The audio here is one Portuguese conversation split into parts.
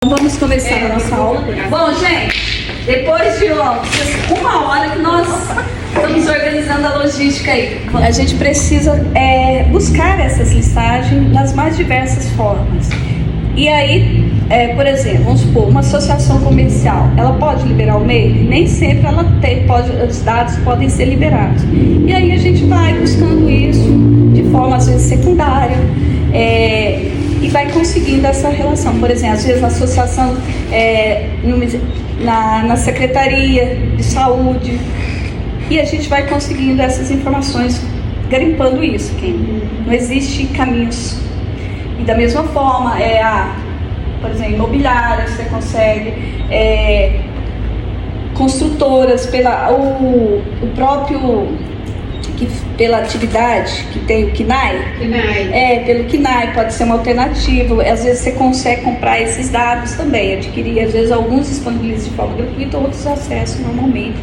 Então vamos começar a nossa aula. Bom, gente, depois de uma hora que nós estamos organizando a logística aí, a gente precisa buscar essas listagens nas mais diversas formas. E aí, por exemplo, vamos supor, uma associação comercial, ela pode liberar o MEI? Nem sempre ela os dados podem ser liberados. E aí a gente vai buscando isso de forma, às vezes, secundária, e vai conseguindo essa relação. Por exemplo, às vezes a associação na Secretaria de Saúde, e a gente vai conseguindo essas informações, garimpando isso. Não existe caminhos. E da mesma forma, por exemplo, imobiliária, você consegue, construtoras, pela atividade que tem o KNAI. Pelo KNAI pode ser uma alternativa. Às vezes você consegue comprar esses dados também, adquirir. Às vezes alguns disponibilizam de forma gratuita, outros acessam normalmente.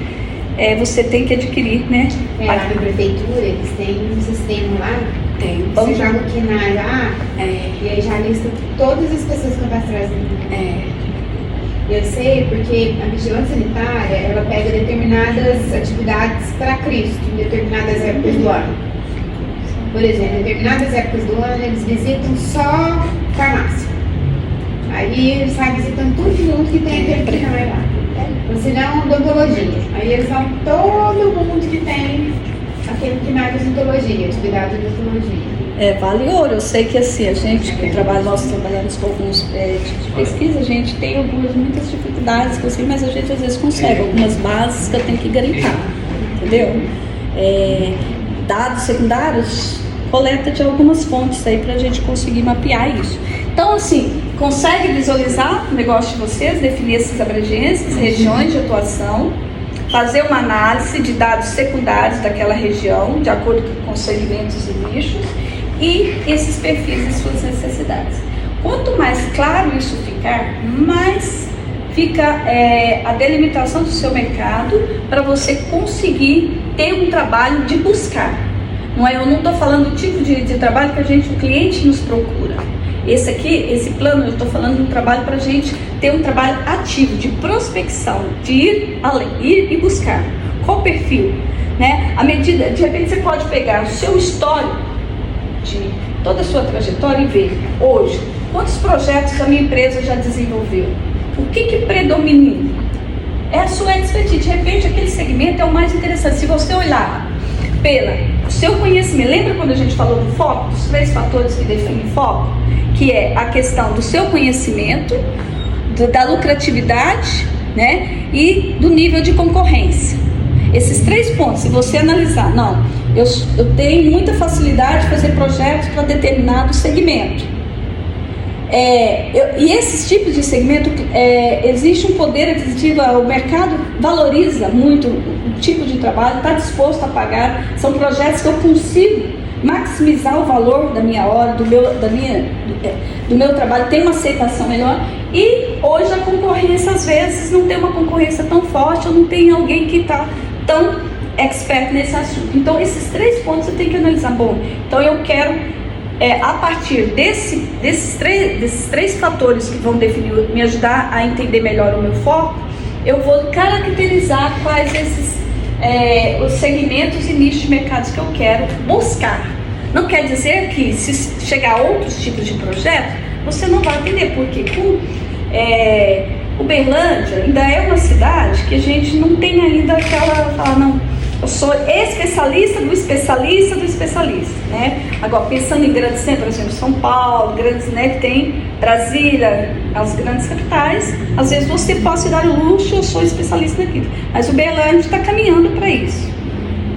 Você tem que adquirir, né? Lá na prefeitura, eles têm um sistema lá. Tem. Você joga o KNAI lá, e aí já lista todas as pessoas cadastradas dentro. Eu sei porque a vigilância sanitária, ela pega determinadas atividades para Cristo, em determinadas épocas do ano. Por exemplo, em determinadas épocas do ano, eles visitam só farmácia. Aí eles saem visitando todo mundo que tem aquele KNAI lá. Ou se não, odontologia. Aí eles vão todo mundo que tem aquele KNAI de odontologia, atividade de odontologia. Vale ouro. Eu sei que assim, a gente que nós trabalhamos com alguns tipos de pesquisa, a gente tem muitas dificuldades, mas a gente às vezes consegue algumas bases que eu tenho que garimpar, entendeu? Dados secundários, coleta de algumas fontes aí pra gente conseguir mapear isso. Então, assim, consegue visualizar o negócio de vocês, definir essas abrangências, regiões de atuação, fazer uma análise de dados secundários daquela região, de acordo com segmentos e nichos, e esses perfis e suas necessidades. Quanto mais claro isso ficar, mais fica a delimitação do seu mercado para você conseguir ter um trabalho de buscar. Eu não estou falando do tipo de trabalho que o cliente nos procura. Esse plano, eu estou falando de um trabalho para a gente ter um trabalho ativo, de prospecção, de ir além, ir e buscar. Qual perfil? Né? À medida, de repente você pode pegar o seu histórico, de toda a sua trajetória e ver, hoje, quantos projetos a minha empresa já desenvolveu? O que predomina? É a sua expertise. De repente, aquele segmento é o mais interessante. Se você olhar pelo seu conhecimento, lembra quando a gente falou do foco, dos 3 fatores que definem foco? Que é a questão do seu conhecimento, da lucratividade, né? E do nível de concorrência. Esses 3 pontos, se você analisar, eu tenho muita facilidade de fazer projetos para determinado segmento. E esses tipos de segmento, existe um poder aquisitivo, o mercado valoriza muito o tipo de trabalho, está disposto a pagar, são projetos que eu consigo maximizar o valor da minha hora, do meu trabalho, tem uma aceitação melhor. E hoje a concorrência, às vezes, não tem uma concorrência tão forte, ou não tem alguém que está tão expert nesse assunto. Então, esses 3 pontos eu tenho que analisar. Bom, então eu quero, a partir desses três fatores que vão definir, me ajudar a entender melhor o meu foco, eu vou caracterizar quais os segmentos e nichos de mercados que eu quero buscar. Não quer dizer que se chegar a outros tipos de projeto, você não vai atender, porque Uberlândia ainda é uma cidade que a gente não tem ainda eu sou especialista do especialista do especialista, né? Agora, pensando em grandes centros, por exemplo, São Paulo, grandes, né, que tem Brasília, as grandes capitais, às vezes você pode se dar o luxo, eu sou especialista naquilo, mas Uberlândia está caminhando para isso.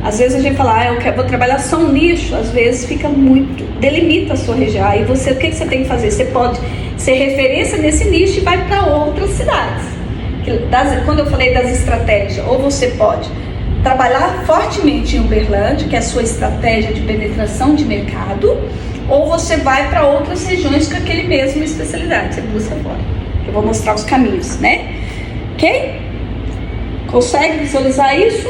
Às vezes a gente fala, vou trabalhar só um nicho, às vezes fica muito, delimita a sua região. Aí o que você tem que fazer? Você pode ser referência nesse nicho e vai para outras cidades. Quando eu falei das estratégias, ou você pode trabalhar fortemente em Uberlândia, que é a sua estratégia de penetração de mercado, ou você vai para outras regiões com aquele mesmo especialidade, você busca fora. Eu vou mostrar os caminhos, né? Ok? Consegue visualizar isso?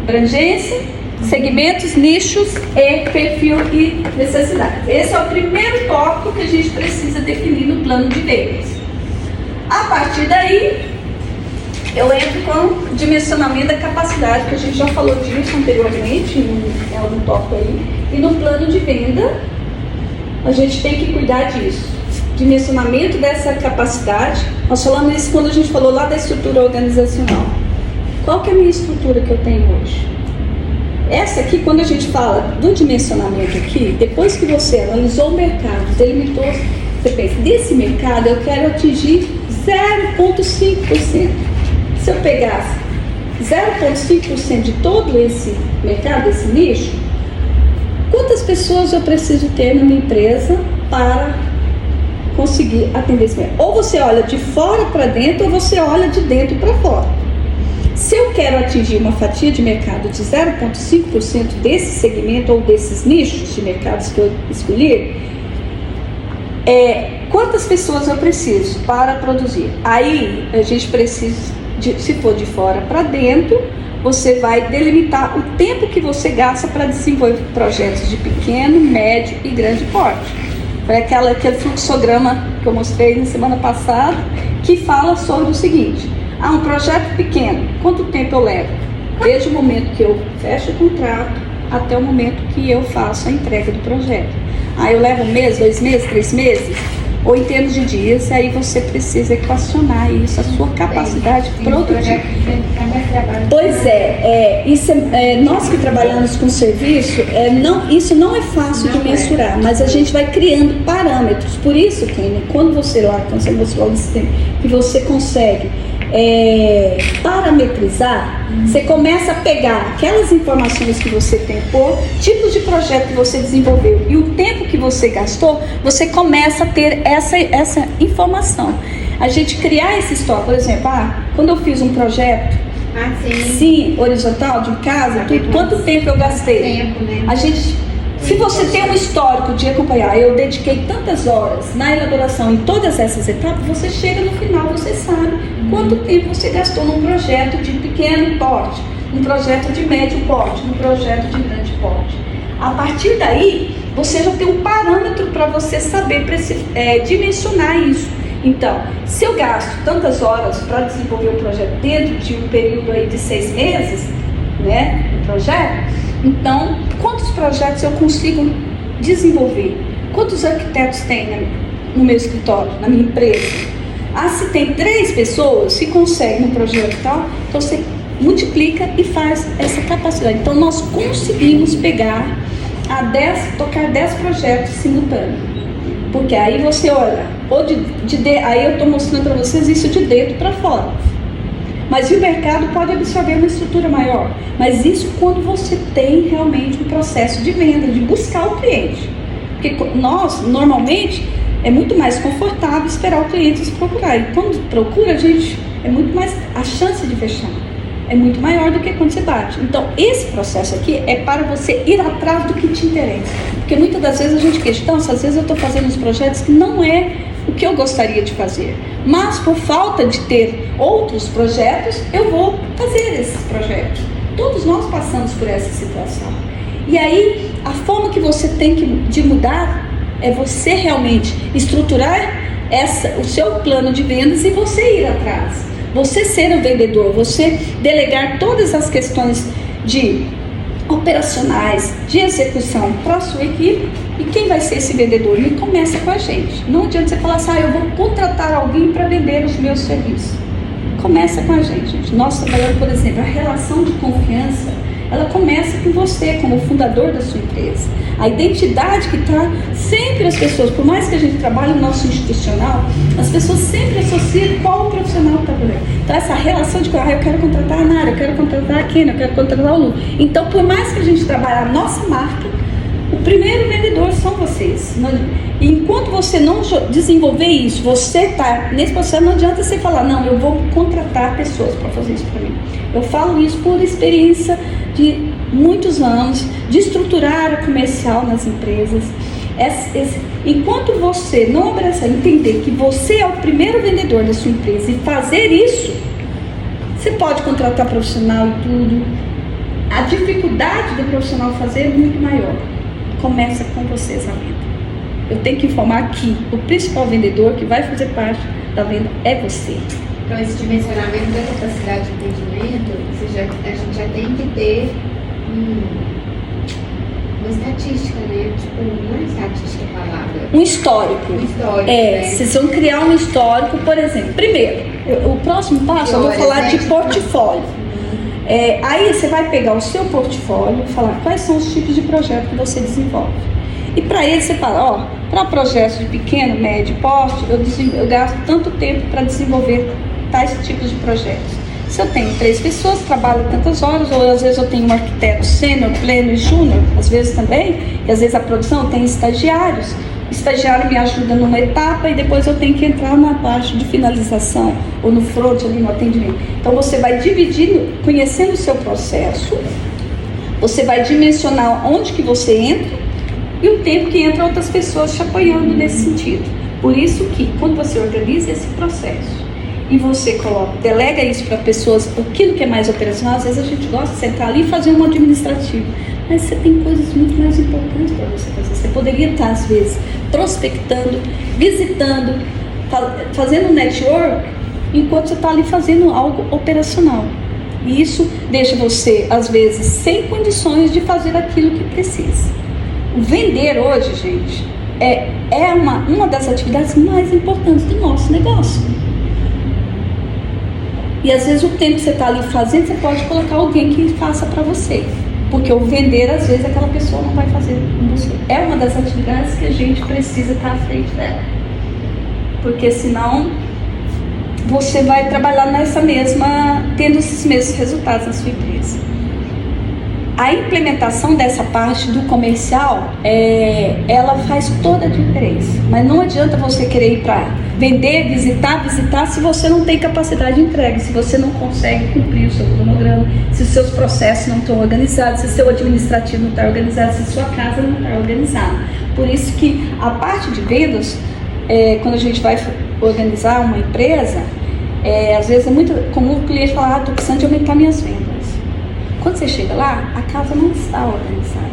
Abrangência, segmentos, nichos e perfil e necessidade. Esse é o primeiro tópico que a gente precisa definir no plano de vendas. A partir daí, eu entro com o dimensionamento da capacidade, que a gente já falou disso anteriormente, em algum tópico aí. E no plano de venda, a gente tem que cuidar disso. Dimensionamento dessa capacidade. Nós falamos isso quando a gente falou lá da estrutura organizacional. Qual que é a minha estrutura que eu tenho hoje? Essa aqui, quando a gente fala do dimensionamento aqui, depois que você analisou o mercado, delimitou, você pensa, desse mercado eu quero atingir 0,5%. Se eu pegasse 0,5% de todo esse mercado, esse nicho, quantas pessoas eu preciso ter na minha empresa para conseguir atender esse mercado? Ou você olha de fora para dentro, ou você olha de dentro para fora. Se eu quero atingir uma fatia de mercado de 0,5% desse segmento ou desses nichos de mercados que eu escolhi, quantas pessoas eu preciso para produzir? Aí a gente precisa, se for de fora para dentro, você vai delimitar o tempo que você gasta para desenvolver projetos de pequeno, médio e grande porte. Foi aquele fluxograma que eu mostrei na semana passada, que fala sobre o seguinte: um projeto pequeno, quanto tempo eu levo? Desde o momento que eu fecho o contrato até o momento que eu faço a entrega do projeto. Eu levo 1 mês, 2 meses, 3 meses? Ou em termos de dias, aí você precisa equacionar isso, a sua capacidade produtiva. Pois isso nós que trabalhamos com serviço, isso não é fácil de mensurar, mas a gente vai criando parâmetros. Por isso, Kenny, quando você mostrou o sistema, que você consegue parametrizar, você começa a pegar aquelas informações que você tem por tipos de projeto que você desenvolveu e o tempo que você gastou, você começa a ter essa informação. A gente criar esse estoque, por exemplo, quando eu fiz um projeto horizontal de casa, quanto tempo eu gastei? A gente, se você tem um histórico de acompanhar, eu dediquei tantas horas na elaboração em todas essas etapas, você chega no final, você sabe quanto tempo você gastou num projeto de pequeno porte, num projeto de médio porte, num projeto de grande porte. A partir daí, você já tem um parâmetro para você saber dimensionar isso. Então, se eu gasto tantas horas para desenvolver um projeto dentro de um período aí de 6 meses, né, um projeto, então, quantos projetos eu consigo desenvolver? Quantos arquitetos tem no meu escritório, na minha empresa? Se tem 3 pessoas, se consegue um projeto tal, então você multiplica e faz essa capacidade. Então, nós conseguimos pegar tocar 10 projetos simultâneos. Porque aí você olha, aí eu estou mostrando para vocês isso de dentro para fora. Mas o mercado pode absorver uma estrutura maior. Mas isso quando você tem realmente um processo de venda, de buscar o cliente. Porque nós, normalmente, é muito mais confortável esperar o cliente se procurar. E quando procura, a gente, a chance de fechar é muito maior do que quando você bate. Então, esse processo aqui é para você ir atrás do que te interessa. Porque muitas das vezes a gente questiona, às vezes eu estou fazendo uns projetos que não é o que eu gostaria de fazer. Mas, por falta de ter outros projetos, eu vou fazer esses projetos. Todos nós passamos por essa situação. E aí, a forma que você tem de mudar é você realmente estruturar o seu plano de vendas e você ir atrás. Você ser o vendedor, você delegar todas as questões operacionais, de execução para a sua equipe. E quem vai ser esse vendedor? Ele começa com a gente. Não adianta você falar assim, eu vou contratar alguém para vender os meus serviços. Começa com a gente. Nós trabalhamos, por exemplo, a relação de confiança, ela começa com você, como fundador da sua empresa. A identidade que está sempre as pessoas, por mais que a gente trabalhe no nosso institucional, as pessoas sempre associam qual o profissional que está por aí. Então essa relação de, eu quero contratar a Nara, eu quero contratar a Kena, eu quero contratar o Lu. Então, por mais que a gente trabalhe a nossa marca, o primeiro vendedor são vocês. E enquanto você não desenvolver isso, você está nesse processo, não adianta você falar, não, eu vou contratar pessoas para fazer isso para mim. Eu falo isso por experiência de muitos anos, de estruturar a área comercial nas empresas. Enquanto você não abraçar, entender que você é o primeiro vendedor da sua empresa e fazer isso, você pode contratar profissional e tudo. A dificuldade do profissional fazer é muito maior. Começa com vocês a venda. Eu tenho que informar que o principal vendedor que vai fazer parte da venda é você. Então, esse dimensionamento da capacidade de atendimento, a gente já tem que ter uma estatística, né? Tipo, não é estatística a palavra. Um histórico. Né? Vocês vão criar um histórico, por exemplo. Primeiro, o próximo passo eu vou falar de portfólio. Aí você vai pegar o seu portfólio e falar quais são os tipos de projeto que você desenvolve. E para ele você fala, para projetos de pequeno, médio porte, eu gasto tanto tempo para desenvolver tais tipos de projetos. Se eu tenho 3 pessoas, trabalho tantas horas, ou às vezes eu tenho um arquiteto sênior, pleno e júnior, às vezes também, e às vezes a produção tem estagiários. O estagiário me ajuda numa etapa e depois eu tenho que entrar na parte de finalização, ou no front, ali no atendimento. Então você vai dividindo, conhecendo o seu processo, você vai dimensionar onde que você entra e o tempo que entram outras pessoas te apoiando nesse sentido. Por isso que, quando você organiza esse processo, e você delega isso para pessoas, aquilo que é mais operacional, às vezes a gente gosta de sentar ali e fazer um administrativo, mas você tem coisas muito mais importantes para você fazer. Você poderia estar, às vezes, prospectando, visitando, fazendo network, enquanto você está ali fazendo algo operacional. E isso deixa você, às vezes, sem condições de fazer aquilo que precisa. O vender hoje, gente, é uma das atividades mais importantes do nosso negócio. E às vezes o tempo que você está ali fazendo, você pode colocar alguém que faça para você. Porque o vender, às vezes, aquela pessoa não vai fazer com você. É uma das atividades que a gente precisa estar à frente dela. Porque senão, você vai trabalhar tendo esses mesmos resultados na sua empresa. A implementação dessa parte do comercial, ela faz toda a diferença. Mas não adianta você querer ir para vender, visitar, se você não tem capacidade de entrega, se você não consegue cumprir o seu cronograma, se os seus processos não estão organizados, se o seu administrativo não está organizado, se a sua casa não está organizada. Por isso que a parte de vendas, quando a gente vai organizar uma empresa, às vezes é muito comum o cliente falar, estou precisando de aumentar minhas vendas. Quando você chega lá, a casa não está organizada.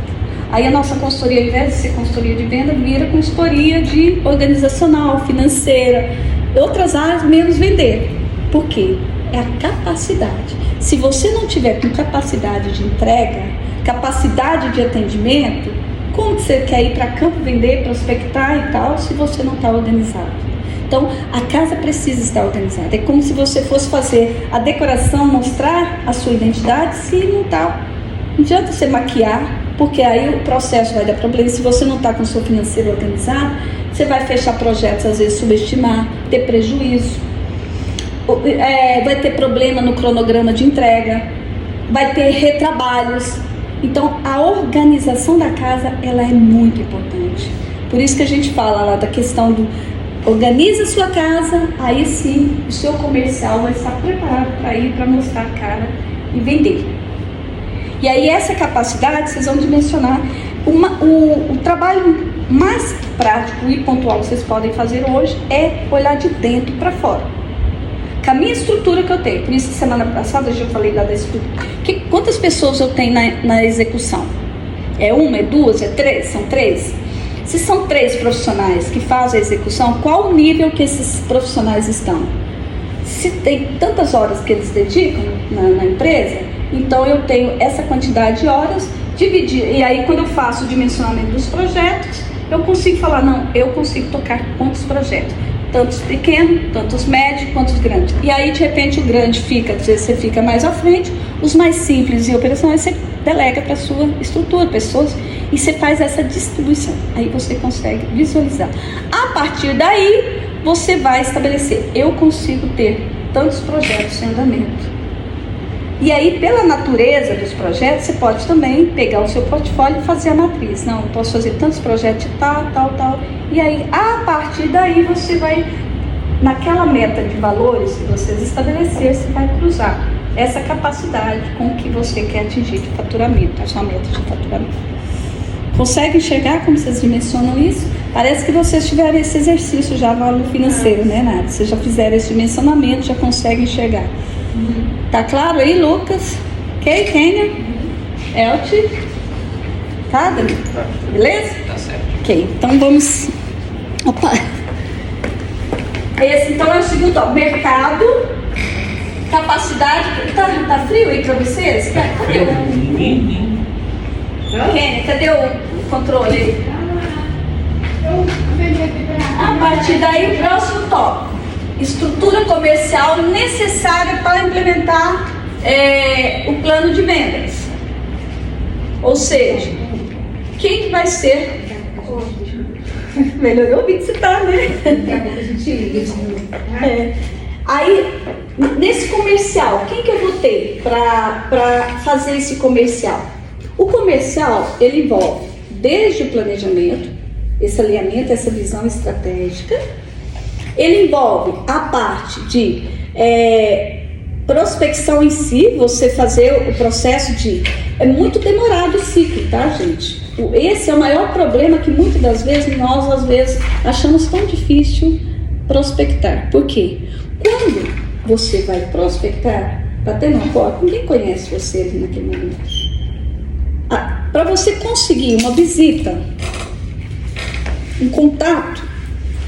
Aí a nossa consultoria, ao invés de ser consultoria de venda, vira consultoria de organizacional, financeira, outras áreas, menos vender. Por quê? É a capacidade. Se você não tiver com capacidade de entrega, capacidade de atendimento, como você quer ir para campo vender, prospectar e tal, se você não está organizado? Então, a casa precisa estar organizada. É como se você fosse fazer a decoração, mostrar a sua identidade, se não está. Não adianta você maquiar, porque aí o processo vai dar problema. Se você não está com o seu financeiro organizado, você vai fechar projetos, às vezes subestimar, ter prejuízo, vai ter problema no cronograma de entrega, vai ter retrabalhos. Então, a organização da casa, ela é muito importante. Por isso que a gente fala lá da questão do organiza a sua casa, aí sim o seu comercial vai estar preparado para ir para mostrar a cara e vender. E aí essa capacidade vocês vão dimensionar. O trabalho mais prático e pontual que vocês podem fazer hoje é olhar de dentro para fora. Com a minha estrutura que eu tenho, por isso semana passada eu já falei da estrutura. Quantas pessoas eu tenho na execução? É uma, é duas, é três? São 3? Se são 3 profissionais que fazem a execução, qual o nível que esses profissionais estão? Se tem tantas horas que eles dedicam na empresa, então eu tenho essa quantidade de horas dividir. E aí quando eu faço o dimensionamento dos projetos, eu consigo falar, não, eu consigo tocar quantos projetos? Tantos pequenos, tantos médios, quantos grandes. E aí de repente o grande fica, às vezes você fica mais à frente, os mais simples e operacionais você delega para a sua estrutura, pessoas, e você faz essa distribuição. Aí você consegue visualizar. A partir daí, você vai estabelecer, eu consigo ter tantos projetos em andamento. E aí, pela natureza dos projetos, você pode também pegar o seu portfólio e fazer a matriz. Não, eu posso fazer tantos projetos de tal. E aí, a partir daí, você vai, naquela meta de valores que vocês estabelecerem, você vai cruzar essa capacidade com o que você quer atingir de faturamento, a sua meta de faturamento. Consegue enxergar como vocês dimensionam isso? Parece que vocês tiveram esse exercício já no financeiro, né, Nádia? Vocês já fizeram esse dimensionamento, já conseguem enxergar. Tá claro aí, Lucas? Ok, Kênia? Elti? Tá, Dani? Beleza? Tá certo. Ok, então vamos... Opa! Então é o seguinte, ó, mercado, capacidade. Tá frio aí pra vocês? Cadê o Kenny, cadê o controle aí? A partir daí, próximo tópico. Estrutura comercial necessária para implementar o plano de vendas. Ou seja, quem que vai ser? Melhorou o que você tá, né? Aí, nesse comercial, quem que eu vou ter para fazer esse comercial? O comercial, ele envolve desde o planejamento, esse alinhamento, essa visão estratégica. Ele envolve a parte de prospecção em si, você fazer o processo de... É muito demorado o ciclo, tá, gente? Esse é o maior problema que muitas das vezes nós, às vezes, achamos tão difícil prospectar. Por quê? Quando você vai prospectar, batendo uma porta, ninguém conhece você ali naquele momento. Para você conseguir uma visita, um contato,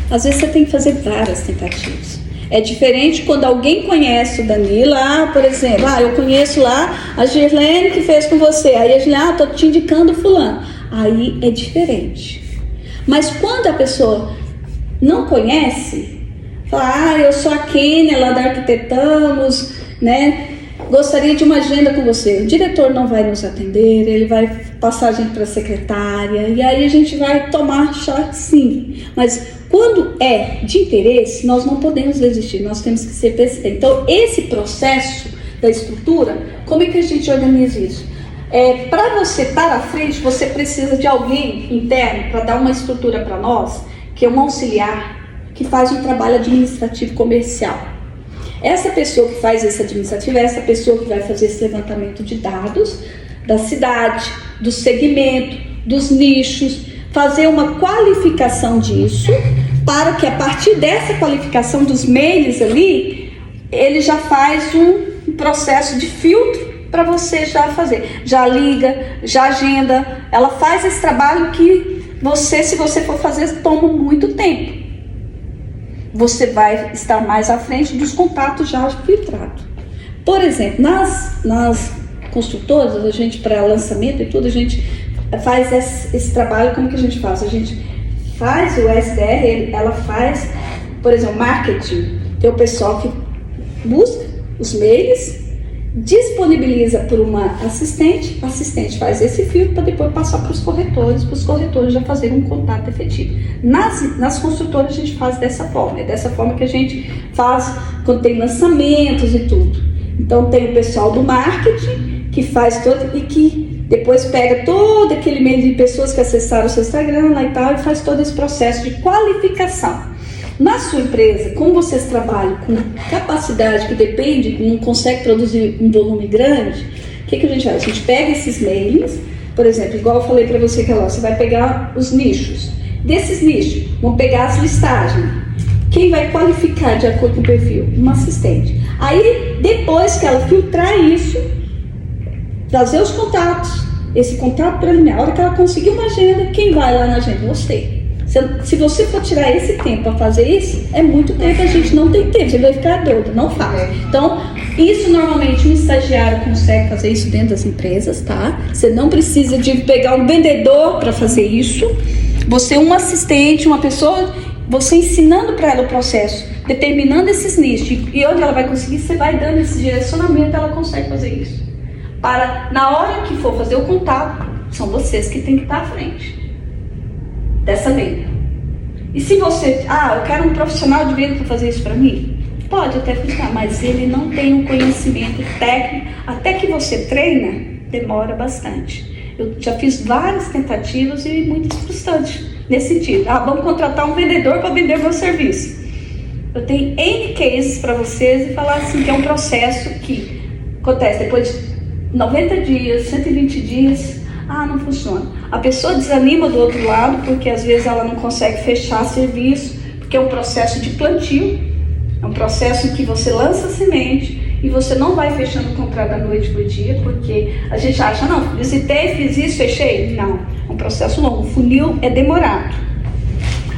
às vezes você tem que fazer várias tentativas. É diferente quando alguém conhece o Danila, por exemplo, eu conheço lá a Girlene que fez com você, aí a Girlene, tô te indicando fulano. Aí é diferente. Mas quando a pessoa não conhece, fala, eu sou a Kênia lá da Arquitetamos, né? Gostaria de uma agenda com você. O diretor não vai nos atender, ele vai passar a gente para a secretária, e aí a gente vai tomar chá, sim. Mas quando é de interesse, nós não podemos desistir, nós temos que ser persistentes. Então, esse processo da estrutura, como é que a gente organiza isso? Para você estar à frente, você precisa de alguém interno para dar uma estrutura para nós, que é um auxiliar, que faz um trabalho administrativo comercial. Essa pessoa que faz esse administrativo é essa pessoa que vai fazer esse levantamento de dados da cidade, do segmento, dos nichos, fazer uma qualificação disso, para que a partir dessa qualificação dos mails ali, ele já faz um processo de filtro para você já fazer. Já liga, já agenda, ela faz esse trabalho que você, se você for fazer, toma muito tempo. Você vai estar mais à frente dos contatos já filtrados. Por exemplo, nas construtoras, a gente, para lançamento e tudo, a gente faz esse trabalho. Como que a gente faz? A gente faz o SDR, ela faz, por exemplo, marketing. Tem o pessoal que busca os mails, disponibiliza por uma assistente, a assistente faz esse filtro para depois passar para os corretores já fazerem um contato efetivo. Nas construtoras a gente faz dessa forma, é dessa forma que a gente faz quando tem lançamentos e tudo. Então tem o pessoal do marketing que faz todo e que depois pega todo aquele meio de pessoas que acessaram o seu Instagram lá e tal e faz todo esse processo de qualificação. Na sua empresa, como vocês trabalham com capacidade que depende, não consegue produzir um volume grande, o que a gente faz? A gente pega esses mails, por exemplo, igual eu falei para você que você vai pegar os nichos. Desses nichos, vão pegar as listagens. Quem vai qualificar de acordo com o perfil? Uma assistente. Aí, depois que ela filtrar isso, trazer os contatos, esse contato preliminar, a hora que ela conseguir uma agenda, quem vai lá na agenda? Você. Se você for tirar esse tempo para fazer isso, é muito tempo, a gente não tem tempo, você vai ficar doido, não faz. Então, isso normalmente um estagiário consegue fazer isso dentro das empresas, tá? Você não precisa de pegar um vendedor para fazer isso. Você, um assistente, uma pessoa, você ensinando para ela o processo, determinando esses nichos e onde ela vai conseguir, você vai dando esse direcionamento, ela consegue fazer isso. Para, na hora que for fazer o contato, são vocês que têm que estar à frente dessa venda. E se você, eu quero um profissional de venda para fazer isso para mim, pode até funcionar, mas ele não tem um conhecimento técnico, até que você treina, demora bastante. Eu já fiz várias tentativas e muito frustrantes nesse sentido. Vamos contratar um vendedor para vender meu serviço. Eu tenho N cases para vocês e falar assim que é um processo que acontece depois de 90 dias, 120 dias, não funciona. A pessoa desanima do outro lado, porque às vezes ela não consegue fechar serviço, porque é um processo de plantio, é um processo em que você lança a semente e você não vai fechando o contrato da noite para o dia, porque a gente acha, não, visitei, fiz isso, fechei. Não, é um processo longo, o funil é demorado.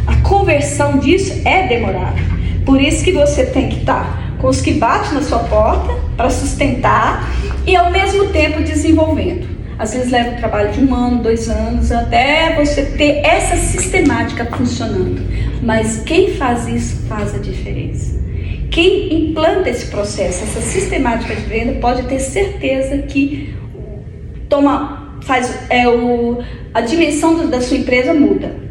A conversão disso é demorada. Por isso que você tem que estar com os que batem na sua porta para sustentar e ao mesmo tempo desenvolvendo. Às vezes leva o trabalho de 1 ano, 2 anos, até você ter essa sistemática funcionando. Mas quem faz isso faz a diferença. Quem implanta esse processo, essa sistemática de venda, pode ter certeza que a dimensão da sua empresa muda.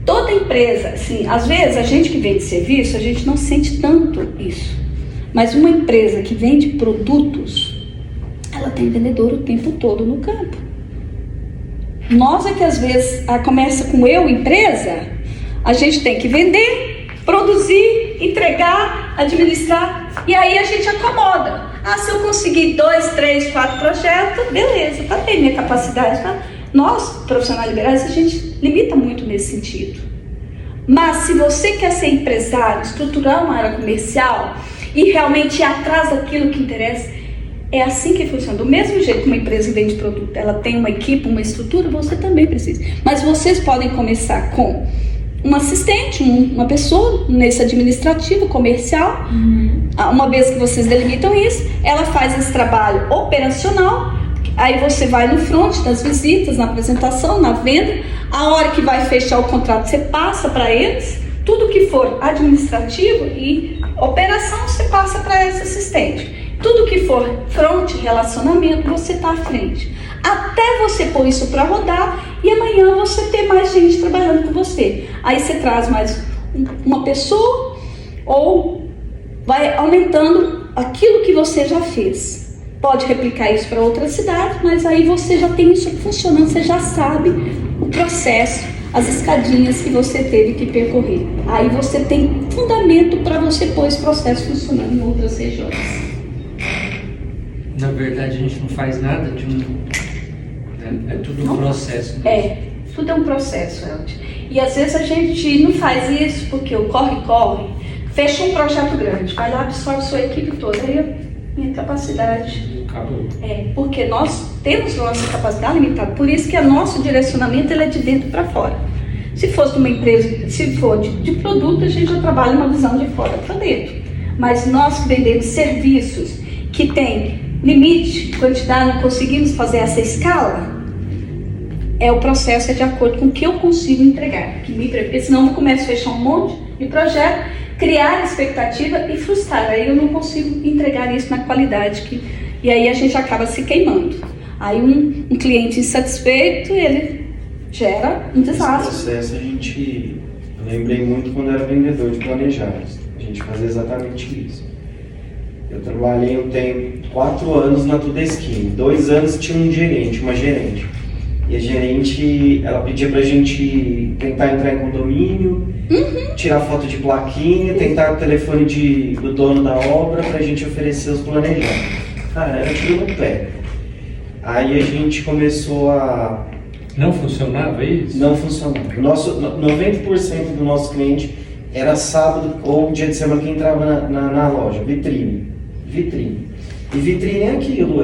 Toda empresa, assim, às vezes a gente que vende serviço, a gente não sente tanto isso. Mas uma empresa que vende produtos, ela tem vendedor o tempo todo no campo. Nós é que às vezes começa com eu, empresa, a gente tem que vender, produzir, entregar, administrar, e aí a gente acomoda. Se eu conseguir 2, 3, 4 projetos, beleza, tá bem minha capacidade. Tá? Nós, profissionais liberais, a gente limita muito nesse sentido. Mas se você quer ser empresário, estruturar uma área comercial e realmente ir atrás daquilo que interessa, é assim que funciona. Do mesmo jeito que uma empresa vende produto, ela tem uma equipe, uma estrutura, você também precisa. Mas vocês podem começar com um assistente, uma pessoa nesse administrativo, comercial. Uma vez que vocês delimitam isso, ela faz esse trabalho operacional. Aí você vai no front das visitas, na apresentação, na venda. A hora que vai fechar o contrato, você passa para eles. Tudo que for administrativo e operação, você passa para esse assistente. Tudo que for front, relacionamento, você está à frente. Até você pôr isso para rodar e amanhã você ter mais gente trabalhando com você. Aí você traz mais uma pessoa ou vai aumentando aquilo que você já fez. Pode replicar isso para outra cidade, mas aí você já tem isso funcionando, você já sabe o processo, as escadinhas que você teve que percorrer. Aí você tem fundamento para você pôr esse processo funcionando em outras regiões. Na verdade, a gente não faz nada é tudo um processo. Tudo é um processo, Elton. E às vezes a gente não faz isso porque o corre-corre, fecha um projeto grande, vai lá, absorve sua equipe toda, aí minha capacidade. Acabou. Porque nós temos nossa capacidade limitada, por isso que o nosso direcionamento ele é de dentro para fora. Se fosse de uma empresa, se for de produto, a gente já trabalha uma visão de fora para dentro. Mas nós que vendemos serviços que tem limite, quantidade, não conseguimos fazer essa escala, o processo é de acordo com o que eu consigo entregar, porque senão eu começo a fechar um monte de projeto, criar expectativa e frustrar, aí eu não consigo entregar isso na qualidade, e aí a gente acaba se queimando. Aí um cliente insatisfeito, ele gera um desastre. Esse processo eu lembrei muito quando eu era vendedor de planejados, a gente fazia exatamente isso. Eu trabalhei 4 anos na Tudesquim, 2 anos tinha uma gerente. E a gerente, ela pedia pra gente tentar entrar em condomínio, tirar foto de plaquinha, tentar o telefone do dono da obra pra gente oferecer os planejados. Cara, era tiro no pé. Aí a gente começou a... Não funcionava isso? Não funcionava. 90% do nosso cliente era sábado ou dia de semana que entrava na loja, vitrine. E vitrine é aquilo,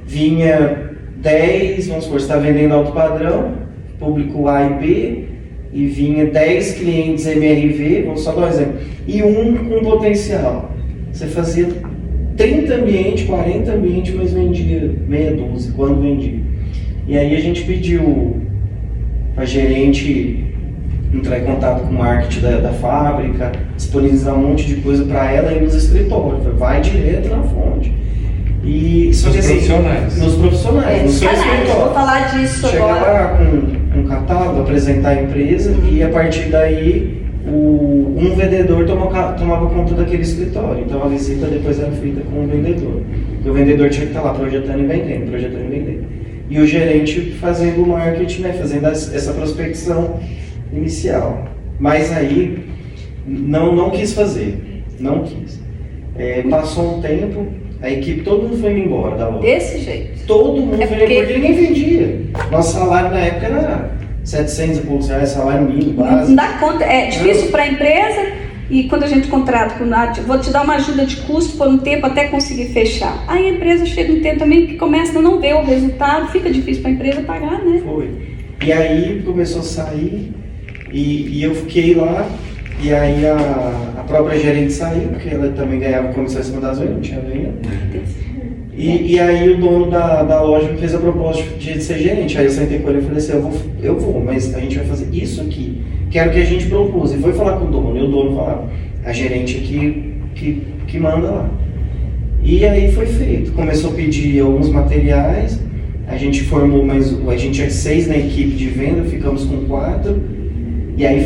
vinha 10, vamos supor, você está vendendo alto padrão, público A e B, e vinha 10 clientes MRV, vamos só dar um exemplo, e um com potencial. Você fazia 30 ambientes, 40 ambientes, mas vendia meia dúzia, quando vendia. E aí a gente pediu para a gerente entrar em contato com o marketing da fábrica, disponibilizar um monte de coisa para ela ir nos escritórios, vai direto na fonte. E nos profissionais. Nos profissionais, no seu escritório. Vou falar disso Chegar agora. lá com um catálogo, apresentar a empresa e a partir daí um vendedor tomava conta daquele escritório. Então a visita depois era feita com o vendedor. E o vendedor tinha que estar lá projetando e vendendo. E o gerente fazendo o marketing, fazendo essa prospecção inicial. Mas aí não quis fazer. Não quis. Passou um tempo, a equipe, todo mundo foi indo embora da loja. Desse jeito. Todo mundo foi embora porque ninguém vendia. Nosso salário na época era 700 e poucos reais, salário mínimo, básico. Não dá conta, é difícil para a empresa. E quando a gente contrata com o vou te dar uma ajuda de custo por um tempo até conseguir fechar. Aí a empresa chega um tempo também que começa a não ver o resultado, fica difícil para a empresa pagar, né? Foi. E aí começou a sair e eu fiquei lá E aí a própria gerente saiu, porque ela também ganhava comissão em cima das vendas, não tinha venda. E aí o dono da loja me fez a proposta de ser gerente. Aí eu sentei com ele e falei assim, eu vou, mas a gente vai fazer isso aqui, que era o que a gente propôs. E foi falar com o dono, e o dono falava, a gerente aqui que manda lá. E aí foi feito. Começou a pedir alguns materiais, a gente formou a gente tinha 6 na equipe de venda, ficamos com 4. E aí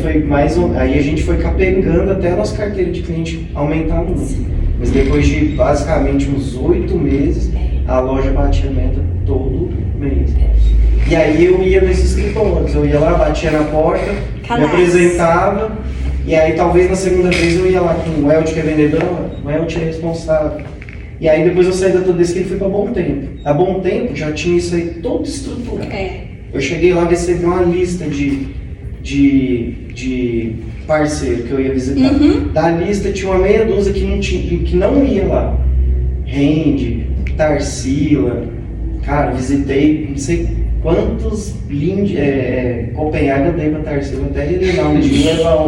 aí a gente foi capengando até a nossa carteira de cliente aumentar muito. Mas depois de basicamente uns 8 meses, a loja batia meta todo mês. E aí eu ia nesses escritórios, eu ia lá, batia na porta, me apresentava, e aí talvez na segunda vez eu ia lá com o Elt, que é vendedor, o Elt é responsável. E aí depois eu saí da Todesca e fui para Bom Tempo. A Bom Tempo já tinha isso aí todo estruturado. Eu cheguei lá, recebi uma lista de parceiro que eu ia visitar. Da lista tinha uma meia dúzia que não ia lá. Rende, Tarsila, cara, visitei não sei quantos Copenhague eu dei pra Tarsila, até ele dar um dia levar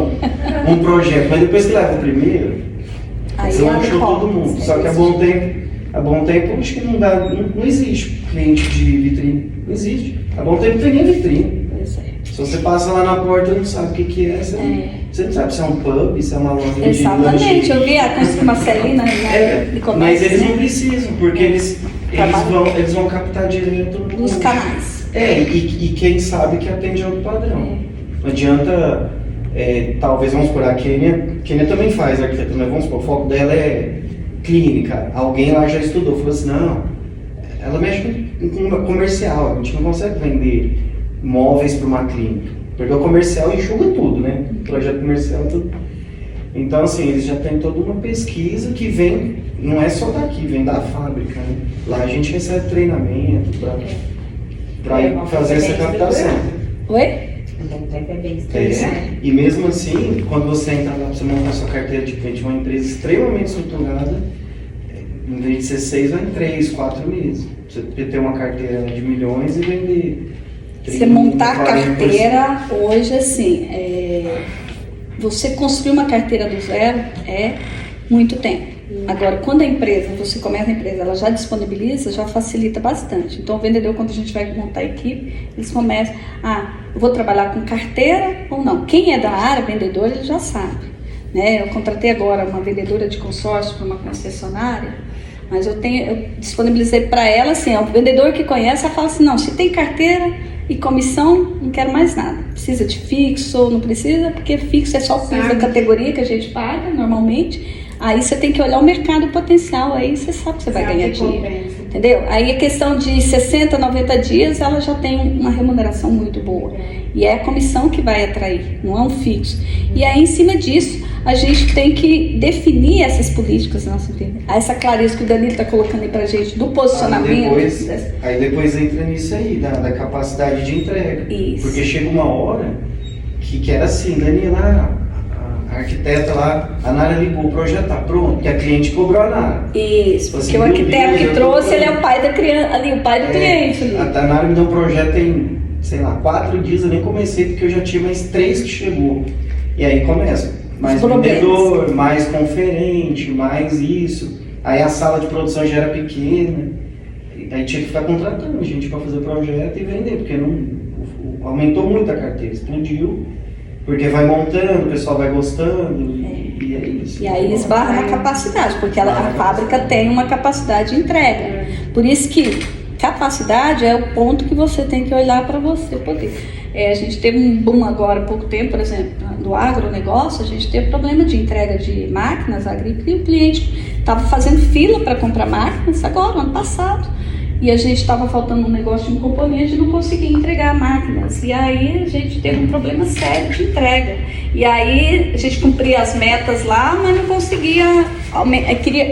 um projeto. Mas depois que leva o primeiro, você lanchou todo mundo. Só que a Bom Tempo acho que não existe cliente de vitrine. Não existe. A Bom Tempo tem nem vitrine. Se você passa lá na porta e não sabe o que é, você não sabe se é um pub, se é uma loja de Exatamente, eu vi a Marcelina de comércio. Mas eles não precisam, porque eles vão captar direto dos canais. E quem sabe que atende outro padrão. Não adianta, talvez, vamos supor, a Kênia também faz arquitetura, mas vamos supor, o foco dela é clínica. Alguém lá já estudou, falou assim, não, ela mexe com comercial, a gente não consegue vender móveis para uma clínica, porque o comercial enxuga tudo, né? O projeto comercial tudo. Então assim, eles já têm toda uma pesquisa que vem, não é só daqui, vem da fábrica, né? Lá a gente recebe treinamento para fazer essa captação. Oi? E mesmo assim, quando você entra lá, você montar sua carteira de cliente de uma empresa extremamente estruturada, em vez de ser 6, vai em 3, 4 meses. Você ter uma carteira de milhões e vender. Você montar a carteira hoje, assim, você construir uma carteira do zero é muito tempo. Agora, quando você começa a empresa, ela já disponibiliza, já facilita bastante. Então, o vendedor, quando a gente vai montar a equipe, eles começam, eu vou trabalhar com carteira ou não. Quem é da área, vendedor, ele já sabe. Né? Eu contratei agora uma vendedora de consórcio para uma concessionária, mas eu disponibilizei para ela, assim, o vendedor que conhece, ela fala assim, não, se tem carteira e comissão, não quero mais nada. Precisa de fixo, não precisa, porque fixo é só o preço da categoria que a gente paga normalmente. Aí você tem que olhar o mercado potencial, aí você sabe que você vai ganhar dinheiro. Entendeu? Aí a questão de 60, 90 dias, ela já tem uma remuneração muito boa. E é a comissão que vai atrair, não é um fixo. E aí, em cima disso, a gente tem que definir essas políticas na nossa vida. Essa clareza que o Danilo está colocando aí pra gente, do posicionamento. Aí depois entra nisso aí, da capacidade de entrega. Isso. Porque chega uma hora que era assim, Danilo, a arquiteta lá, a Nara ligou, o projeto tá pronto, que a cliente cobrou a Nara. Isso, porque o arquiteto que trouxe, ele é o pai da criança, ali, o pai do cliente. Ali. A Nara me deu um projeto em, sei lá, 4 dias, eu nem comecei, porque eu já tinha mais 3 que chegou. E aí começa, mais vendedor, mais conferente, mais isso. Aí a sala de produção já era pequena, aí tinha que ficar contratando gente para fazer projeto e vender, porque aumentou muito a carteira, explodiu. Porque vai montando, o pessoal vai gostando, e é isso. E aí esbarra na capacidade, porque a fábrica tem uma capacidade de entrega. Por isso que capacidade é o ponto que você tem que olhar para você poder. A gente teve um boom agora há pouco tempo, por exemplo, do agronegócio, a gente teve problema de entrega de máquinas agrícolas e o cliente estava fazendo fila para comprar máquinas agora, ano passado. E a gente estava faltando um negócio de um componente e não conseguia entregar máquinas. E aí a gente teve um problema sério de entrega. E aí a gente cumpria as metas lá, mas não conseguia,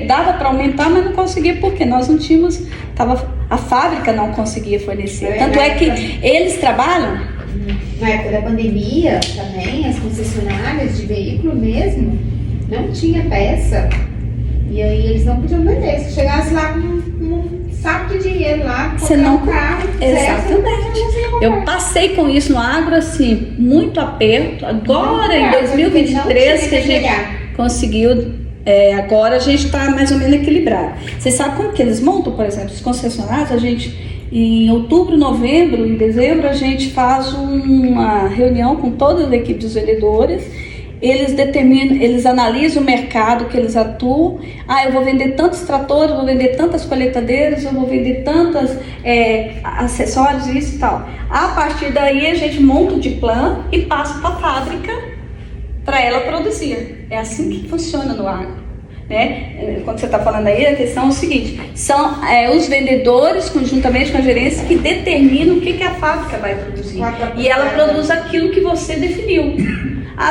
dava para aumentar, mas não conseguia porque nós não tínhamos, a fábrica não conseguia fornecer. Tanto é que eles trabalham. Na época da pandemia também, as concessionárias de veículo mesmo, não tinha peça. E aí eles não podiam vender. Se chegasse lá com um saco de dinheiro lá, Você comprar não- um carro, Exatamente. Eu passei com isso no agro, assim, muito aperto. Agora, em 2023, que a gente conseguiu, agora a gente está mais ou menos equilibrado. Você sabe como que eles montam, por exemplo, os concessionários? A gente, em outubro, novembro, em dezembro, a gente faz uma reunião com toda a equipe dos vendedores. Eles determinam, eles analisam o mercado que eles atuam. Eu vou vender tantos tratores, vou vender tantas colheitadeiras, eu vou vender tantos acessórios, isso e tal. A partir daí a gente monta o plano e passa para a fábrica para ela produzir. É assim que funciona no agro, né? Quando você está falando aí, a questão é o seguinte: são os vendedores, conjuntamente com a gerência, que determinam o que a fábrica vai produzir. E ela produz aquilo que você definiu.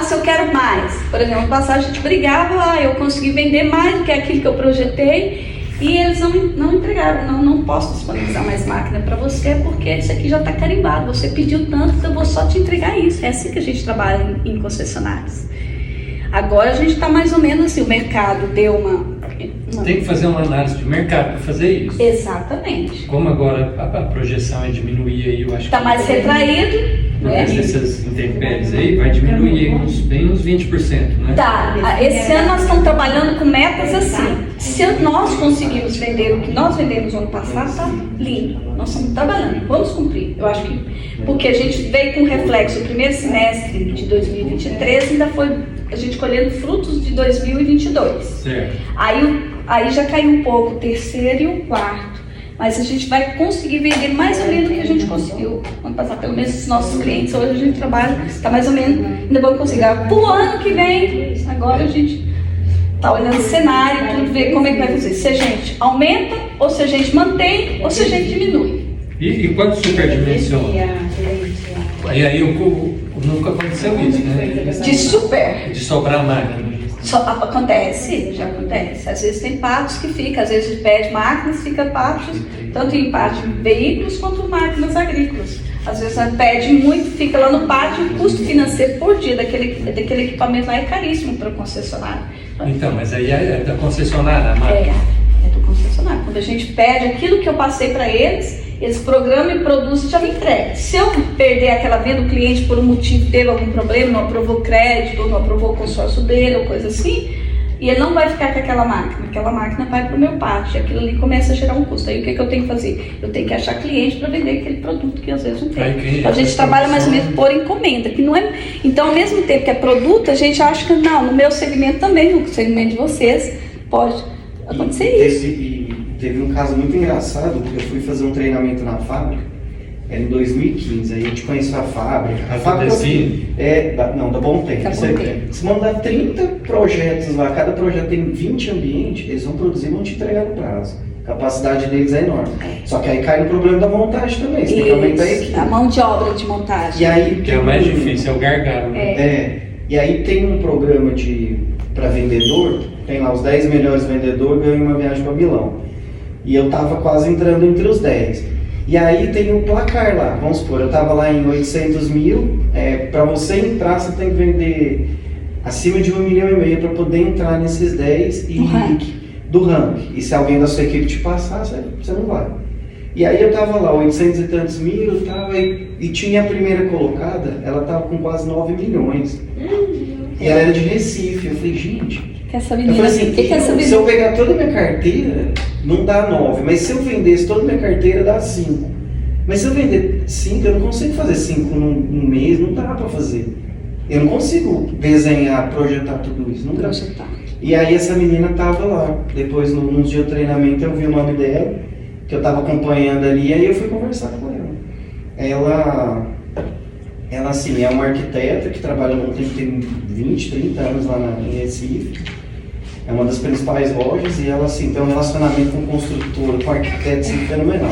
Se eu quero mais. Por exemplo, no passado a gente brigava, eu consegui vender mais do que aquilo que eu projetei e eles não entregaram. Não posso disponibilizar mais máquina para você porque isso aqui já está carimbado. Você pediu tanto, então eu vou só te entregar isso. É assim que a gente trabalha em concessionários. Agora a gente está mais ou menos assim, o mercado deu uma... Tem que fazer uma análise de mercado para fazer isso. Exatamente. Como agora a projeção é diminuir aí, eu acho Está que... mais retraído. Essas intempéries aí vai diminuir bem uns 20%, né? Tá, esse ano nós estamos trabalhando com metas assim. Se nós conseguimos vender o que nós vendemos no ano passado, tá lindo. Nós estamos trabalhando, vamos cumprir. Eu acho que, porque a gente veio com reflexo, o primeiro semestre de 2023 ainda foi a gente colhendo frutos de 2022. Certo. Aí já caiu um pouco o terceiro e o quarto. Mas a gente vai conseguir vender mais ou menos o que a gente conseguiu. Vamos passar pelo menos os nossos clientes. Hoje a gente trabalha, está mais ou menos, ainda vamos conseguir. Para o ano que vem, agora a gente está olhando o cenário, tudo, ver como é que vai fazer. Se a gente aumenta, ou se a gente mantém, ou se a gente diminui. E quando superdimensiona? E aí nunca aconteceu isso, né? De super. De sobrar máquina. Acontece, já acontece. Às vezes tem partes que ficam, às vezes pede máquinas, fica partes, tanto em parte de veículos quanto máquinas agrícolas. Às vezes pede muito, fica lá no pátio, o custo financeiro por dia daquele equipamento lá é caríssimo para o concessionário. Então, mas aí é da concessionária a máquina? É do concessionário. Quando a gente pede aquilo que eu passei para eles programam e produzem e já me entregam. Se eu perder aquela venda, o cliente por um motivo teve algum problema, não aprovou crédito, não aprovou o consórcio dele ou coisa assim, e ele não vai ficar com aquela máquina vai para o meu pátio, aquilo ali começa a gerar um custo. Aí o que eu tenho que fazer? Eu tenho que achar cliente para vender aquele produto que às vezes não tem. A gente trabalha mais ou menos por encomenda, que não é. Então, ao mesmo tempo que é produto, a gente acha que não, no meu segmento também, no segmento de vocês, pode acontecer isso. Teve um caso muito engraçado, porque eu fui fazer um treinamento na fábrica, era em 2015, aí a gente conheceu a fábrica. A fábrica da Bom Tempo. Você mandar 30 projetos lá, cada projeto tem 20 ambientes, eles vão produzir e vão te entregar no prazo. A capacidade deles é enorme. Só que aí cai no problema da montagem também, você tem que aumentar a equipe. A mão de obra de montagem. E aí, que é o mais difícil, é o gargalo. E aí tem um programa para vendedor, tem lá os 10 melhores vendedores ganham uma viagem para Milão. E eu tava quase entrando entre os 10. E aí tem um placar lá, vamos supor, eu tava lá em 800 mil, para você entrar você tem que vender acima de 1,5 milhão para poder entrar nesses 10 do ranking. E se alguém da sua equipe te passar, você não vai. E aí eu tava lá, 800 e tantos mil, e tinha a primeira colocada, ela tava com quase 9 milhões. E ela era de Recife, eu falei, gente... Essa menina, eu falei assim, se eu pegar toda a minha carteira, não dá 9, mas se eu vendesse toda a minha carteira, dá 5. Mas se eu vender 5, eu não consigo fazer 5 num mês, não dá para fazer. Eu não consigo desenhar, projetar tudo isso, não dá. E aí essa menina tava lá, depois nos dias de treinamento eu vi o nome dela, que eu tava acompanhando ali, e aí eu fui conversar com ela. Ela assim, é uma arquiteta que trabalha tem 20, 30 anos lá em Recife. É uma das principais lojas e ela assim, tem um relacionamento com construtora, com arquiteto assim, fenomenal.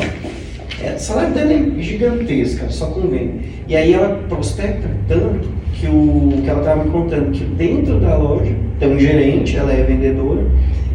O salário dela é gigantesco, só com venda. E aí ela prospecta tanto que ela estava me contando que dentro da loja tem um gerente, ela é vendedora,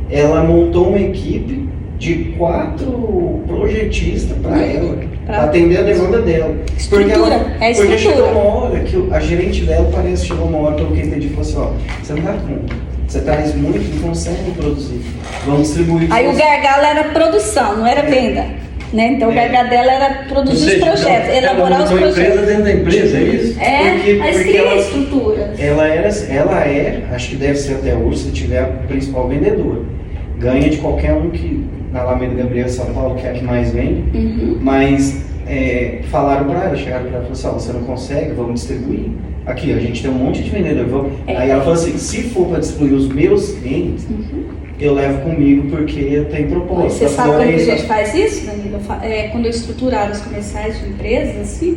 ela montou uma equipe de 4 projetistas para ela, para atender a demanda dela. Porque chegou uma hora que a gerente dela chegou uma hora, pelo que entendi, falou assim, ó, você não dá conta. Você traz muito e consegue produzir. Vamos distribuir. Aí o gargalo era produção, não era venda. Né? Então o gargalo dela era produzir os projetos, elaborar os projetos. Empresa dentro da empresa, é isso? Mas cria a estrutura. Ela é, acho que deve ser até hoje, se tiver a principal vendedora. Ganha de qualquer um que na Alameda Gabriel São Paulo, que é a que mais vende, mas falaram para ela, chegaram para ela e falaram assim, você não consegue, vamos distribuir. Aqui, a gente tem um monte de vendedor. Aí ela falou assim, se for para distribuir os meus clientes, eu levo comigo porque eu tenho propósito. Você sabe como que a gente faz isso, Danilo? Quando eu estruturar áreas comerciais de empresas, assim,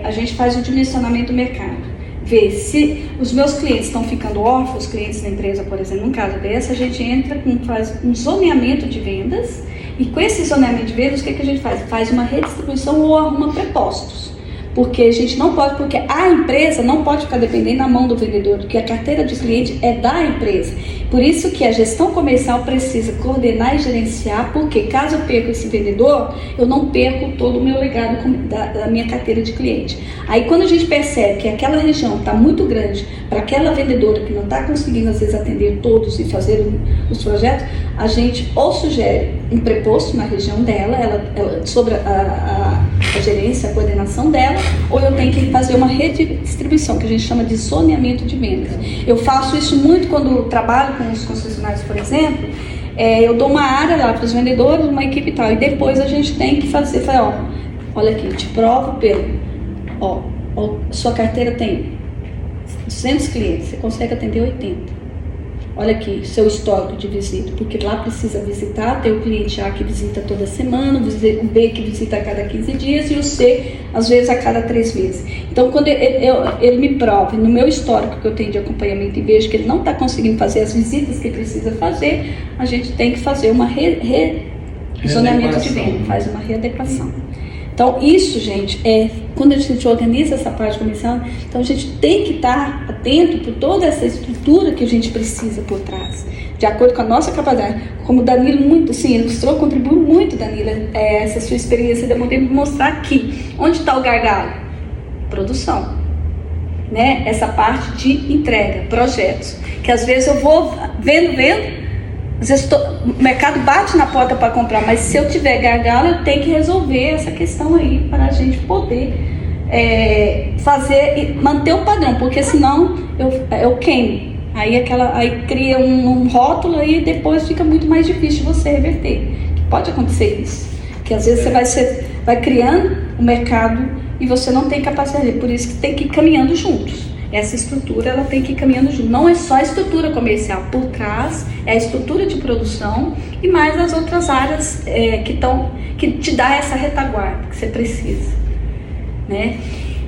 a gente faz o dimensionamento do mercado. Ver se os meus clientes estão ficando órfãos, os clientes da empresa, por exemplo, num caso desse, a gente entra, faz um zoneamento de vendas, e com esse zoneamento de vendas, o que a gente faz? Faz uma redistribuição ou arruma prepostos. Porque a gente não pode, porque a empresa não pode ficar dependendo da mão do vendedor, porque a carteira de cliente é da empresa. Por isso que a gestão comercial precisa coordenar e gerenciar, porque caso eu perca esse vendedor, eu não perco todo o meu legado da minha carteira de cliente. Aí quando a gente percebe que aquela região está muito grande para aquela vendedora que não está conseguindo às vezes atender todos e fazer os projetos, a gente ou sugere um preposto na região dela, sobre a gerência, a coordenação dela, ou eu tenho que fazer uma redistribuição, que a gente chama de zoneamento de vendas. Eu faço isso muito quando trabalho com os concessionários, por exemplo, eu dou uma área lá para os vendedores, uma equipe e tal, e depois a gente tem que fazer, olha aqui, te provo, Pedro, sua carteira tem 200 clientes, você consegue atender 80. Olha aqui, seu histórico de visita, porque lá precisa visitar, tem o cliente A que visita toda semana, o B que visita a cada 15 dias e o C, às vezes, a cada 3 meses. Então, quando ele me prova, no meu histórico que eu tenho de acompanhamento e vejo que ele não está conseguindo fazer as visitas que precisa fazer, a gente tem que fazer uma zoneamento de venda, faz uma readequação. Então, isso, gente, quando a gente organiza essa parte comercial, então a gente tem que estar atento por toda essa estrutura que a gente precisa por trás, de acordo com a nossa capacidade. Como o Danilo muito, sim, ilustrou, contribuiu muito, Danilo, essa sua experiência de mostrar aqui. Onde está o gargalo? Produção. Né? Essa parte de entrega, projetos, que às vezes eu vou vendo, às vezes o mercado bate na porta para comprar, mas se eu tiver gargalo, eu tenho que resolver essa questão aí para a gente poder fazer e manter o padrão, porque senão eu queimo. Aí cria um rótulo e depois fica muito mais difícil de você reverter. Pode acontecer isso, que às vezes você vai criando o mercado e você não tem capacidade, por isso que tem que ir caminhando juntos. Essa estrutura ela tem que ir caminhando junto. Não é só a estrutura comercial, por trás é a estrutura de produção e mais as outras áreas que te dá essa retaguarda que você precisa, né?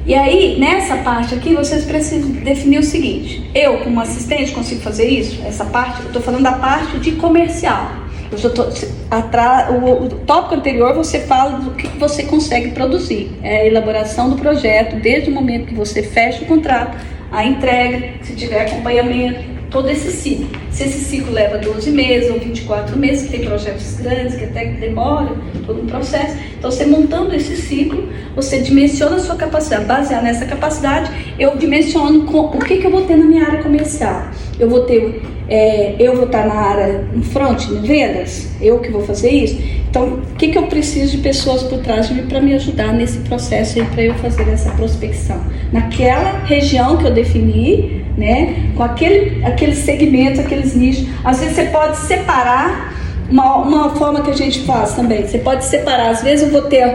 E aí, nessa parte aqui, vocês precisam definir o seguinte: eu, como assistente, consigo fazer isso? Essa parte, eu estou falando da parte de comercial. O tópico anterior você fala do que você consegue produzir, a elaboração do projeto, desde o momento que você fecha o contrato, a entrega, se tiver acompanhamento, todo esse ciclo. Se esse ciclo leva 12 meses ou 24 meses, tem projetos grandes que até demoram, todo um processo. Então, você montando esse ciclo, você dimensiona a sua capacidade. Baseado nessa capacidade, eu dimensiono o que eu vou ter na minha área comercial. Eu vou estar na área no front, em vendas, eu que vou fazer isso. Então, o que eu preciso de pessoas por trás de mim para me ajudar nesse processo aí, para eu fazer essa prospecção? Naquela região que eu defini, né, com aqueles segmentos, aqueles nichos. Às vezes você pode separar, uma forma que a gente faz também, você pode separar, às vezes eu vou ter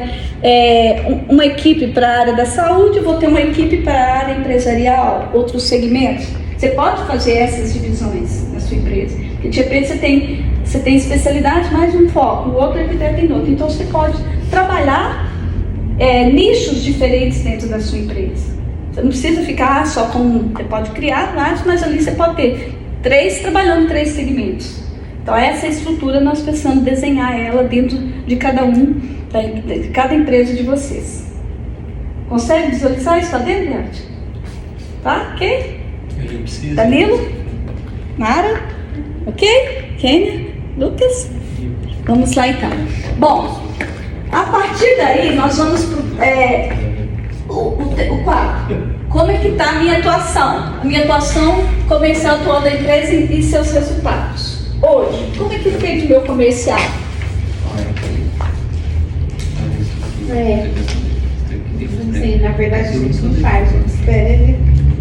uma equipe para a área da saúde, eu vou ter uma equipe para a área empresarial, outros segmentos. Você pode fazer essas divisões na sua empresa, porque de repente você tem especialidade, mais um foco, o outro arquiteto tem outro. Então você pode trabalhar nichos diferentes dentro da sua empresa. Você não precisa ficar só com um, você pode criar vários, mas ali você pode ter 3 trabalhando 3 segmentos. Então essa estrutura nós precisamos desenhar ela dentro de cada de cada empresa de vocês. Consegue visualizar isso lá dentro, Beate? Tá? Ok? Danilo? Mara? Ok? Kênia? Lucas? Vamos lá então. Bom, a partir daí nós vamos o quadro. Como é que está a minha atuação? A minha atuação comercial atual da empresa e seus resultados. Hoje, como é que é feito o meu comercial? Sim, na verdade a gente não faz, a gente espera ele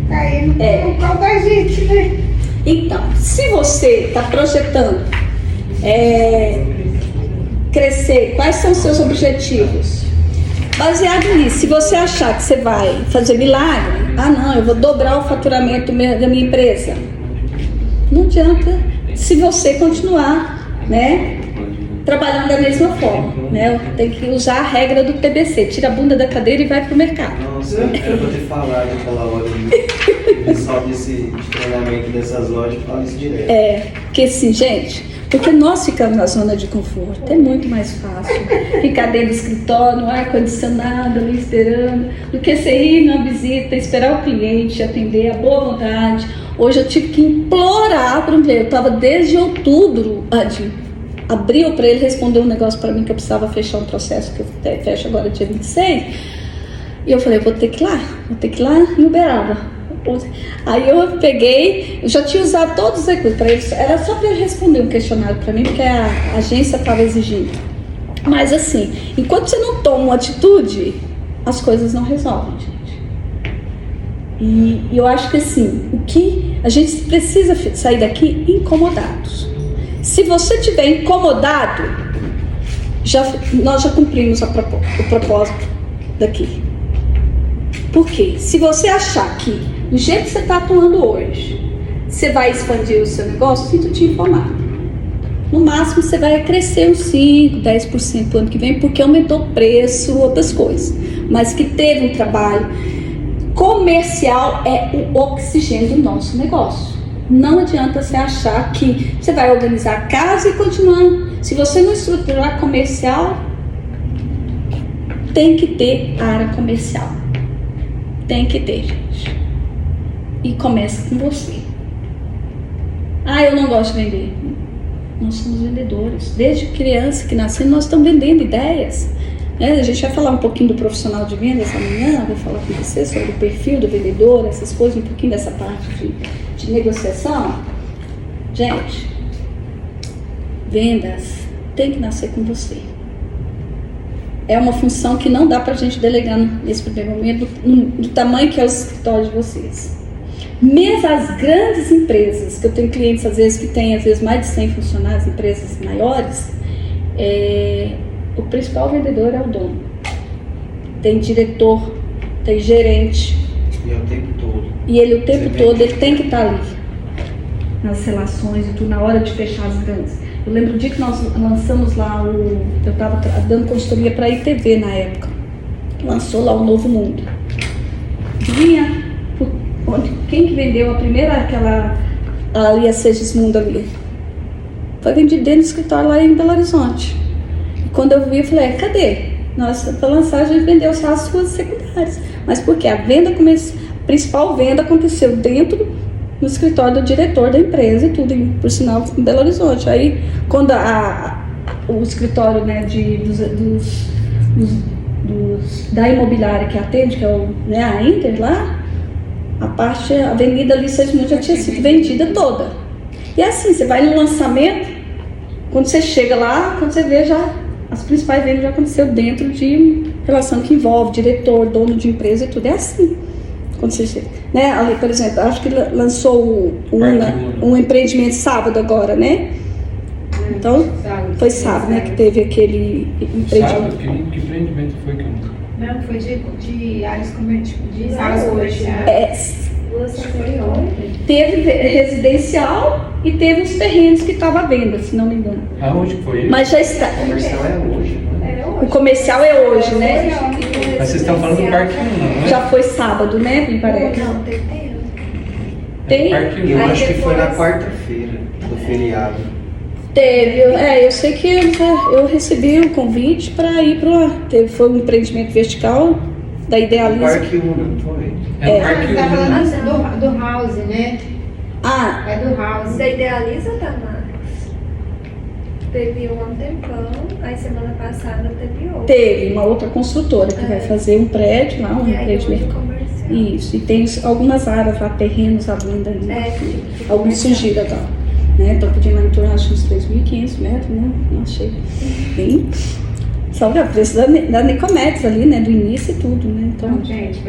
cair no pau da gente, né? Então, se você está projetando crescer, quais são os seus objetivos? Baseado nisso, se você achar que você vai fazer milagre, não, eu vou dobrar o faturamento da minha empresa. Não adianta se você continuar, né, trabalhando da mesma forma, né? Tem que usar a regra do TBC, tira a bunda da cadeira e vai pro mercado. Nossa, eu quero ter falado naquela hora do pessoal de treinamento dessas lojas, fala isso direto. Porque assim, gente, porque nós ficamos na zona de conforto, é muito mais fácil ficar dentro do escritório, no ar-condicionado, ali esperando, do que você ir numa visita, esperar o cliente, atender a boa vontade. Hoje eu tive que implorar para um cliente, eu estava desde outubro, abriu para ele responder um negócio para mim que eu precisava fechar um processo que eu fecho agora dia 26. E eu falei, vou ter que ir lá em Uberaba. Aí eu peguei, eu já tinha usado todos os recursos para ele, era só para ele responder um questionário para mim, porque a agência estava exigindo. Mas assim, enquanto você não toma uma atitude, as coisas não resolvem, gente. E eu acho que assim, o que a gente precisa sair daqui incomodados. Se você estiver incomodado, nós já cumprimos o propósito daqui. Por quê? Se você achar que do jeito que você está atuando hoje, você vai expandir o seu negócio, sinto te informar. No máximo você vai crescer uns 5%, 10% no ano que vem, porque aumentou o preço, outras coisas. Mas que teve um trabalho comercial, é o oxigênio do nosso negócio. Não adianta você achar que você vai organizar a casa e continuar. Se você não estruturar comercial, tem que ter área comercial. Tem que ter, gente. E começa com você. Eu não gosto de vender. Nós somos vendedores. Desde criança que nascemos, nós estamos vendendo ideias. A gente vai falar um pouquinho do profissional de vendas amanhã, vou falar com você sobre o perfil do vendedor, essas coisas, um pouquinho dessa parte de negociação. Gente, vendas tem que nascer com você. É uma função que não dá pra gente delegar nesse primeiro momento, do tamanho que é o escritório de vocês. Mesmo as grandes empresas, que eu tenho clientes às vezes que têm mais de 100 funcionários, empresas maiores, o principal vendedor é o dono. Tem diretor, tem gerente. E é o tempo todo. E ele o tempo todo, ele tem que estar ali. Nas relações e tudo, na hora de fechar as grandes. Eu lembro o dia que nós lançamos lá eu estava dando consultoria para a ITV na época. Lançou lá o Novo Mundo. Vinha, quem que vendeu a primeira, ali a Segismundo ali? Foi vendido dentro do escritório lá em Belo Horizonte. E quando eu vi, eu falei, cadê? Nossa, para lançar a gente vendeu só as ruas secundárias. Mas por quê? A principal venda aconteceu dentro no escritório do diretor da empresa e tudo, por sinal, em Belo Horizonte. Aí, quando o escritório, né, da imobiliária que atende, que é a Inter lá, a avenida ali Segismundo já tinha sido vendida toda. E assim, você vai no lançamento, quando você chega lá, quando você vê as principais vendas já aconteceu dentro de relação que envolve diretor, dono de empresa e tudo, é assim. Quando você chega, né? Ali, por exemplo, acho que lançou um empreendimento sábado agora, né? Então, foi sábado, né? Que teve aquele empreendimento. Sábado? Que empreendimento foi que Não, foi de áreas comerciais, de salas comerciais. Teve residencial e teve os terrenos que estavam à venda, se não me engano. Aonde foi? Mas já está. O comercial é hoje, né? O comercial é hoje, né? Mas vocês estão falando do Parque 1, não é? Já foi sábado, né? Me parece. Não, tem tempo. Tem? Parque 1. Eu acho que foi na quarta-feira do feriado. Teve, eu sei que eu recebi o convite para ir para lá. Foi um empreendimento vertical da Idealiza. Parque 1, não foi? É o Parque 1. Você tá falando do House, né? É do House. Da Idealiza, tá, Marcos? Teve um há um tempão, aí semana passada teve outro. Teve uma outra construtora que vai fazer um prédio lá, um E aí hoje empreendimento. comercial. Isso, e tem algumas áreas lá, terrenos à venda ainda. Alguns surgiram lá. Né? Estou pedindo lá em torno, acho uns 3.500 metros, né? Não achei bem. Só o preço da Nicomedes ali, né? Do início e tudo, né? Então, Não, gente,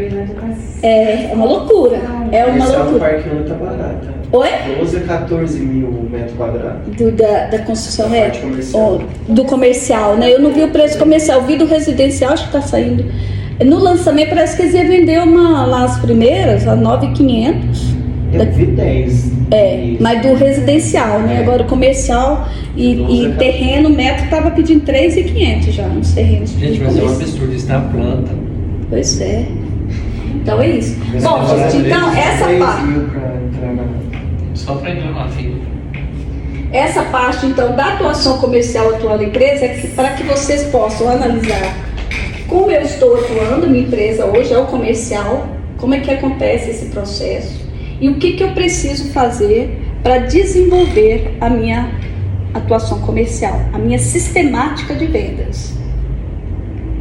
é uma loucura. É uma Esse loucura. parque não tá barato. Oi? 12 a 14 mil metros quadrados. Da construção Da parte comercial. do comercial, né? Eu não vi o preço comercial, vi do residencial, acho que tá saindo. No lançamento parece que eles iam vender lá as primeiras, a 9.500. Eu vi 10. Mas do residencial, né? Agora o comercial e terreno, metro, tava pedindo 3.500 já nos terrenos. Gente, mas é um absurdo, isso na planta. Pois é. Então é isso. Bom, gente, então essa 3 parte. mil pra entrar na... Só para entrar na fila. Essa parte, então, da atuação comercial atual da empresa é para que vocês possam analisar como eu estou atuando, minha empresa hoje é o comercial, como é que acontece esse processo e o que eu preciso fazer para desenvolver a minha atuação comercial, a minha sistemática de vendas.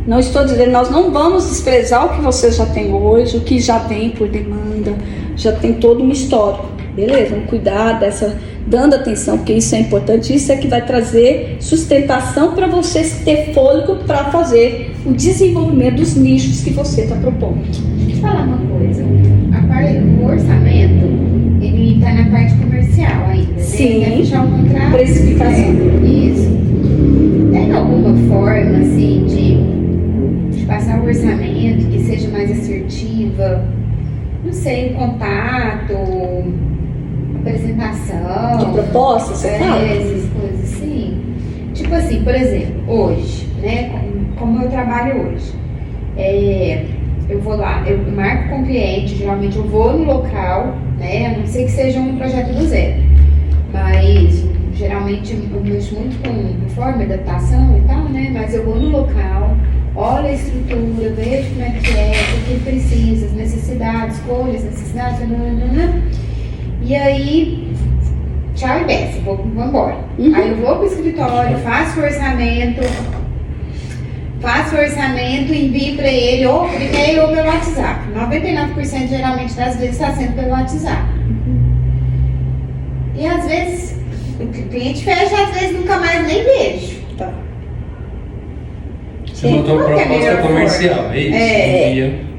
Não estou dizendo, nós não vamos desprezar o que vocês já têm hoje, o que já vem por demanda, já tem todo um histórico. Beleza, vamos cuidar dando atenção, porque isso é importante, isso é que vai trazer sustentação para vocês ter fôlego para fazer o desenvolvimento dos nichos que você está propondo. Deixa eu te falar uma coisa. O orçamento, ele está na parte comercial ainda. Sim. Né? Fechar o contrato. Precificação. Isso. Tem alguma forma, assim, de passar o orçamento que seja mais assertiva? Não sei, um contato, apresentação. De proposta, você fala? Essas coisas assim. Tipo assim, por exemplo, hoje, né? Como eu trabalho hoje. Eu vou lá, eu marco com o cliente, geralmente eu vou no local, né? A não ser que seja um projeto do zero. Mas geralmente eu mexo muito com reforma, adaptação e tal, né? Mas eu vou no local, olho a estrutura, vejo como é o que precisa, as necessidades, cores, necessidades, e aí, tchau e desce, vou embora. Aí eu vou pro escritório, faço o orçamento e envio para ele ou por e-mail ou pelo WhatsApp. 99% geralmente das vezes está sendo pelo WhatsApp. E às vezes o cliente fecha, às vezes nunca mais nem vejo. Tá. Você montou uma proposta comercial, é isso? Envia.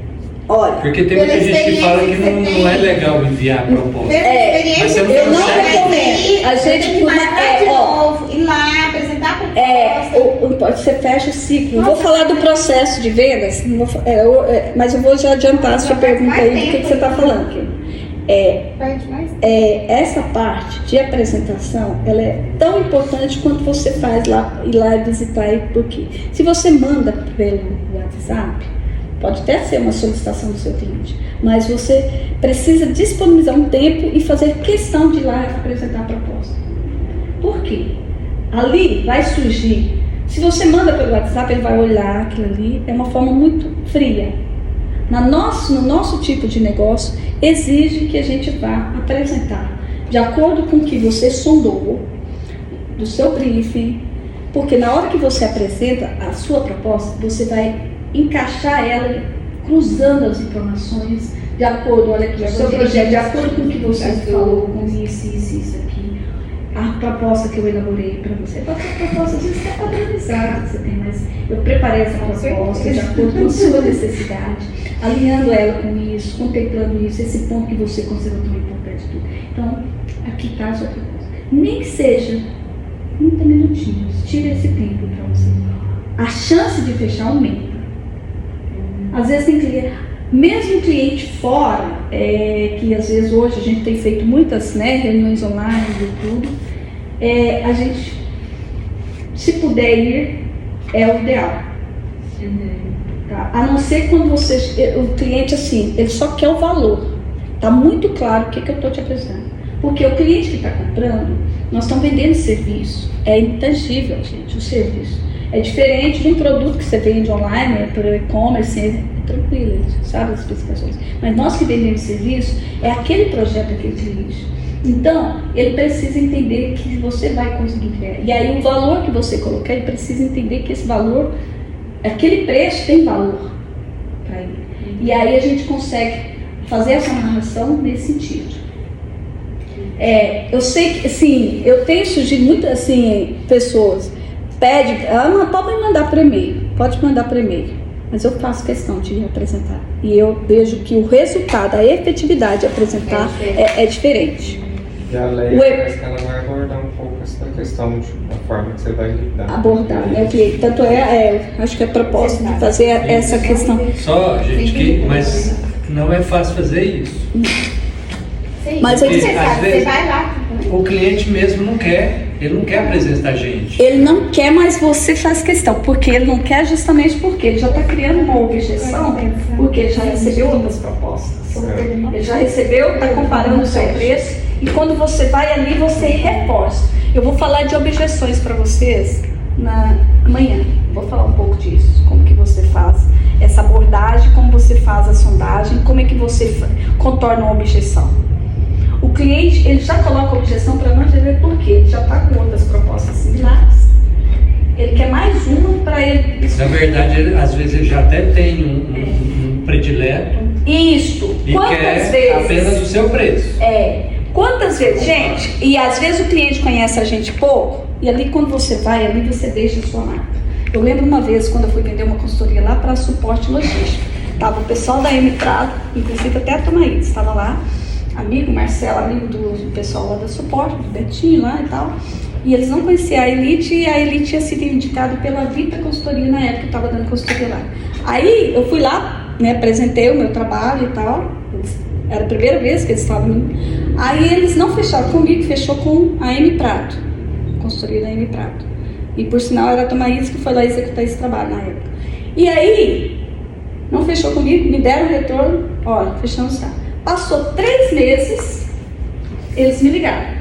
Olha, Porque tem muita gente que fala que não é legal enviar a proposta. Mas você eu não consegue. recomendo. A gente tem que marcar de novo, ir lá, apresentar a proposta. Você fecha o ciclo. Não vou falar do processo de vendas, não vou, mas eu vou já adiantar a sua pergunta aí do que você está falando. Essa parte de apresentação, ela é tão importante quanto você faz ir lá visitar, porque se você manda pelo WhatsApp, pode até ser uma solicitação do seu cliente, mas você precisa disponibilizar um tempo e fazer questão de ir lá apresentar a proposta. Por quê? Ali vai surgir, se você manda pelo WhatsApp, ele vai olhar aquilo ali, é uma forma muito fria. No nosso tipo de negócio, exige que a gente vá apresentar, de acordo com o que você sondou, do seu briefing, porque na hora que você apresenta a sua proposta, você vai encaixar ela cruzando as informações de acordo, olha aqui, o seu projeto, de acordo com o que você falou, com isso aqui, a proposta que eu elaborei para você. A proposta às vezes é padronizada, você tem, mas eu preparei essa proposta de acordo com a sua necessidade, alinhando ela com isso, contemplando isso, esse ponto que você considera tão importante. Então, aqui está a sua proposta. Nem que seja 30 minutinhos, tire esse tempo para você. A chance de fechar aumenta. Às vezes tem cliente, mesmo cliente fora, que às vezes hoje a gente tem feito muitas, né, reuniões online e tudo, a gente, se puder ir, é o ideal. Tá? A não ser quando o cliente, assim, ele só quer o valor. Está muito claro o que eu estou te apresentando. Porque o cliente que está comprando, nós estamos vendendo serviço. É intangível, gente, o serviço. É diferente de um produto que você vende online, por e-commerce, é tranquilo, sabe as especificações. Mas nós que vendemos serviço, é aquele projeto, aquele cliente. Então, ele precisa entender que você vai conseguir criar. E aí o valor que você colocar, ele precisa entender que esse valor, aquele preço tem valor para ele. E aí a gente consegue fazer essa narração nesse sentido. Eu sei que, assim, eu tenho surgido muitas, assim, pessoas pedem, pode me mandar por e-mail, mas eu faço questão de apresentar. E eu vejo que o resultado, a efetividade de apresentar é diferente. E a lei parece que ela vai abordar um pouco essa questão da forma que você vai lidar. Abordar, né? Tanto acho que é propósito de fazer essa questão. Só, gente, mas não é fácil fazer isso. Sim, Mas porque você às vezes, você vai lá. o cliente mesmo não quer, ele não quer a presença da gente. Ele não quer, mas você faz questão, porque ele não quer justamente porque ele já está criando uma objeção, porque ele já recebeu outras propostas. Ele já recebeu, está comparando o seu preço, e quando você vai ali, você reforça. Eu vou falar de objeções para vocês amanhã. Vou falar um pouco disso, como que você faz essa abordagem, como você faz a sondagem, como é que você contorna uma objeção. O cliente, ele já coloca a objeção para não entender por quê. Ele já está com outras propostas similares. Ele quer mais uma para ele... Na verdade, às vezes ele já até tem um predileto. Isso. E Quantas quer vezes? apenas o seu preço. Quantas vezes, gente? E às vezes o cliente conhece a gente pouco, e ali quando você vai, ali você deixa a sua marca. Eu lembro uma vez, quando eu fui vender uma consultoria lá para suporte logístico. Tava o pessoal da Emitrado, inclusive até a Tomaídes estava lá. Amigo, Marcelo, amigo do pessoal lá da suporte, do Betinho lá e tal. E eles não conheciam a Elite, e a Elite tinha sido indicada pela Vita Consultoria na época, eu estava dando consultoria lá. Aí eu fui lá, né, apresentei o meu trabalho e tal. Era a primeira vez que eles estavam. Aí eles não fecharam comigo, fechou com a M Prato, consultoria da M Prato. E por sinal era a Tomaídes que foi lá executar esse trabalho na época. E aí, não fechou comigo, me deram o retorno, olha, fechamos tá. Passou 3 meses, eles me ligaram.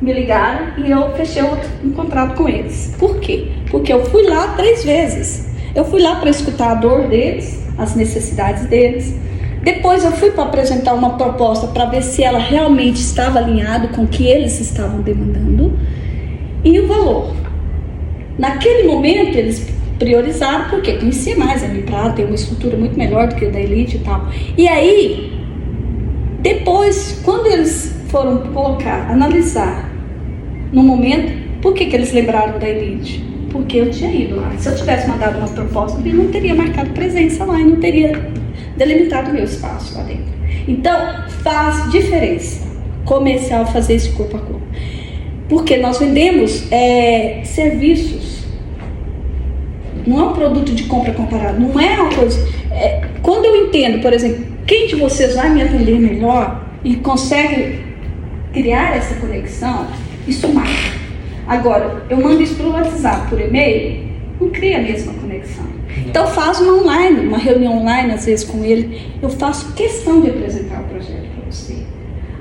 Me ligaram e eu fechei um contrato com eles. Por quê? Porque eu fui lá 3 vezes. Eu fui lá para escutar a dor deles, as necessidades deles. Depois eu fui para apresentar uma proposta para ver se ela realmente estava alinhada com o que eles estavam demandando. E o valor. Naquele momento eles priorizaram, porque conhecia mais a Miprata, tem uma estrutura muito melhor do que a da Elite e tal. E aí, depois, quando eles foram analisar no momento, por que eles lembraram da Elite? Porque eu tinha ido lá. Se eu tivesse mandado uma proposta, eu não teria marcado presença lá e não teria delimitado o meu espaço lá dentro. Então, faz diferença comercial fazer esse corpo a corpo. Porque nós vendemos serviços. Não é um produto de compra comparado. Não é uma coisa... quando eu entendo, por exemplo, quem de vocês vai me atender melhor e consegue criar essa conexão, isso marca. Agora, eu mando isso para o WhatsApp, por e-mail, não cria a mesma conexão. Então, faz uma reunião online, às vezes, com ele. Eu faço questão de apresentar o projeto para você.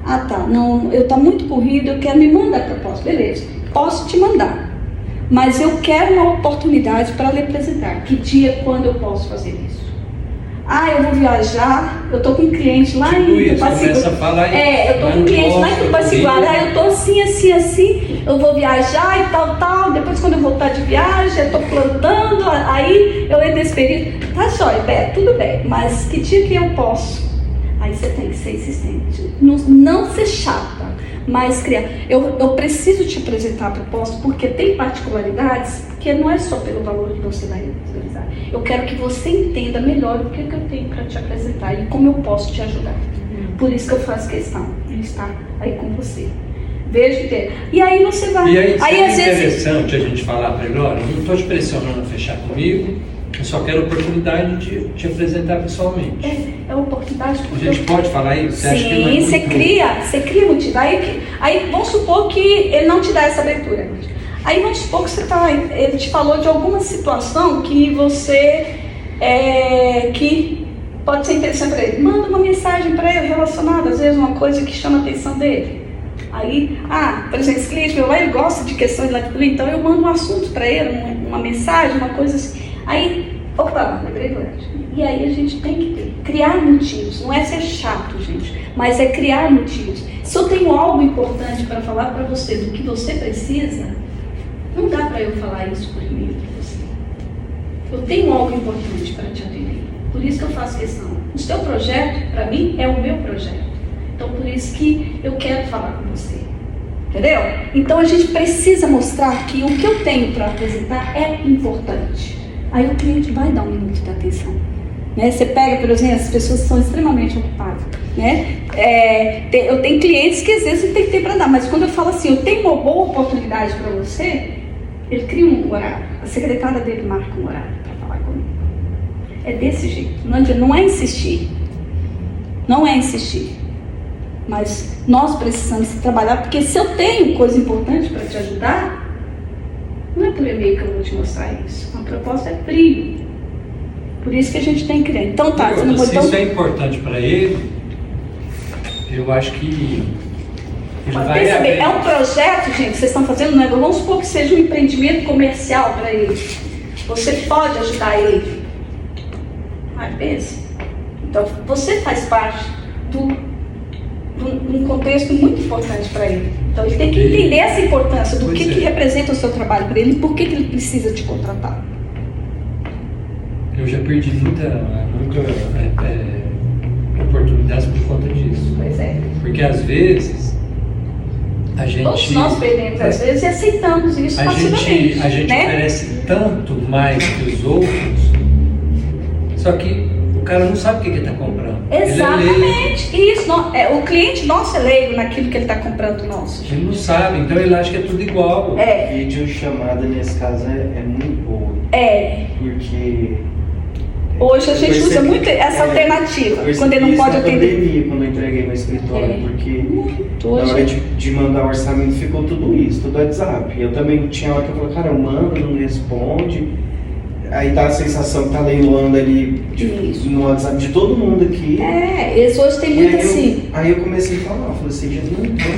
Ah, tá, não, eu estou muito corrido, eu quero me mandar a proposta. Beleza, posso te mandar. Mas eu quero uma oportunidade para lhe apresentar. Que dia, quando eu posso fazer isso? Ah, eu vou viajar, eu estou com um cliente lá em Tupaciguara. Eu estou com um cliente lá em Tupaciguara. Ah, eu estou assim, eu vou viajar e tal. Depois, quando eu voltar de viagem, eu estou plantando, aí eu entro nesse período. Tá jóia, Beto, tudo bem, mas que dia que eu posso? Aí você tem que ser insistente. Não ser chata, mas criar. Eu preciso te apresentar a proposta porque tem particularidades que não é só pelo valor que você vai utilizar. Eu quero que você entenda melhor o que eu tenho para te apresentar e como eu posso te ajudar. Por isso que eu faço questão de estar aí com você. Veja que E aí você vai. E aí às vezes... interessante a gente falar para ele, olha, eu não estou te pressionando a fechar comigo, eu só quero a oportunidade de te apresentar pessoalmente. É uma oportunidade porque a gente pode falar isso? Você acha que não é você cria motivo. Aí vamos supor que ele não te dá essa abertura. Aí vamos supor que ele te falou de alguma situação que você que pode ser interessante para ele. Manda uma mensagem para ele relacionada, às vezes uma coisa que chama a atenção dele. Aí, por exemplo, esse cliente meu lá, ele gosta de questões lá de política, então eu mando um assunto para ele, uma mensagem, uma coisa assim. Aí, lembrei do Ed. E aí a gente tem que criar motivos. Não é ser chato, gente, mas é criar motivos. Se eu tenho algo importante para falar para você do que você precisa, não dá para eu falar isso por e-mail para você. Eu tenho algo importante para te atender. Por isso que eu faço questão. O seu projeto, para mim, é o meu projeto. Então, por isso que eu quero falar com você. Entendeu? Então, a gente precisa mostrar que o que eu tenho para apresentar é importante. Aí o cliente vai dar um minuto de atenção. Né? Você pega, por exemplo, as pessoas são extremamente ocupadas. Né? Eu tenho clientes que às vezes não tem tempo para dar, mas quando eu falo assim, eu tenho uma boa oportunidade para você, ele cria um horário. A secretária dele marca um horário para falar comigo. É desse jeito. Não é insistir. Não é insistir. Mas nós precisamos trabalhar, porque se eu tenho coisa importante para te ajudar, não é por e-mail que eu vou te mostrar isso. A proposta é frio. Por isso que a gente tem que criar. Então tá, você não Se botou... isso é importante para ele, eu acho que ele vai perceber, é um projeto, gente, vocês estão fazendo um negócio, vamos supor que seja um empreendimento comercial para ele. Você pode ajudar ele. Mas pensa. Então você faz parte de um contexto muito importante para ele. Então ele tem que entender essa importância do que representa o seu trabalho para ele e por que ele precisa te contratar. Eu já perdi muita oportunidades por conta disso. Pois é. Porque às vezes a gente... Todos nós perdemos às vezes e aceitamos isso passivamente. A gente né? oferece tanto mais que os outros, só que o cara não sabe o que ele está comprando. Exatamente. Isso, o cliente nosso é leigo naquilo que ele está comprando nosso. Ele não sabe, então ele acha que é tudo igual. Vídeo chamada nesse caso é muito boa. Porque hoje a gente usa muito essa alternativa, quando ele não pode atender. Pandemia, quando eu entreguei meu escritório, porque na hora de mandar o orçamento ficou tudo isso, tudo WhatsApp. Eu também tinha hora que eu falei, cara, eu mando, não responde. Aí dá a sensação que tá leiloando ali no WhatsApp de todo mundo aqui. Eles hoje tem muito assim. Aí eu comecei a falar, falei assim, gente, não, então,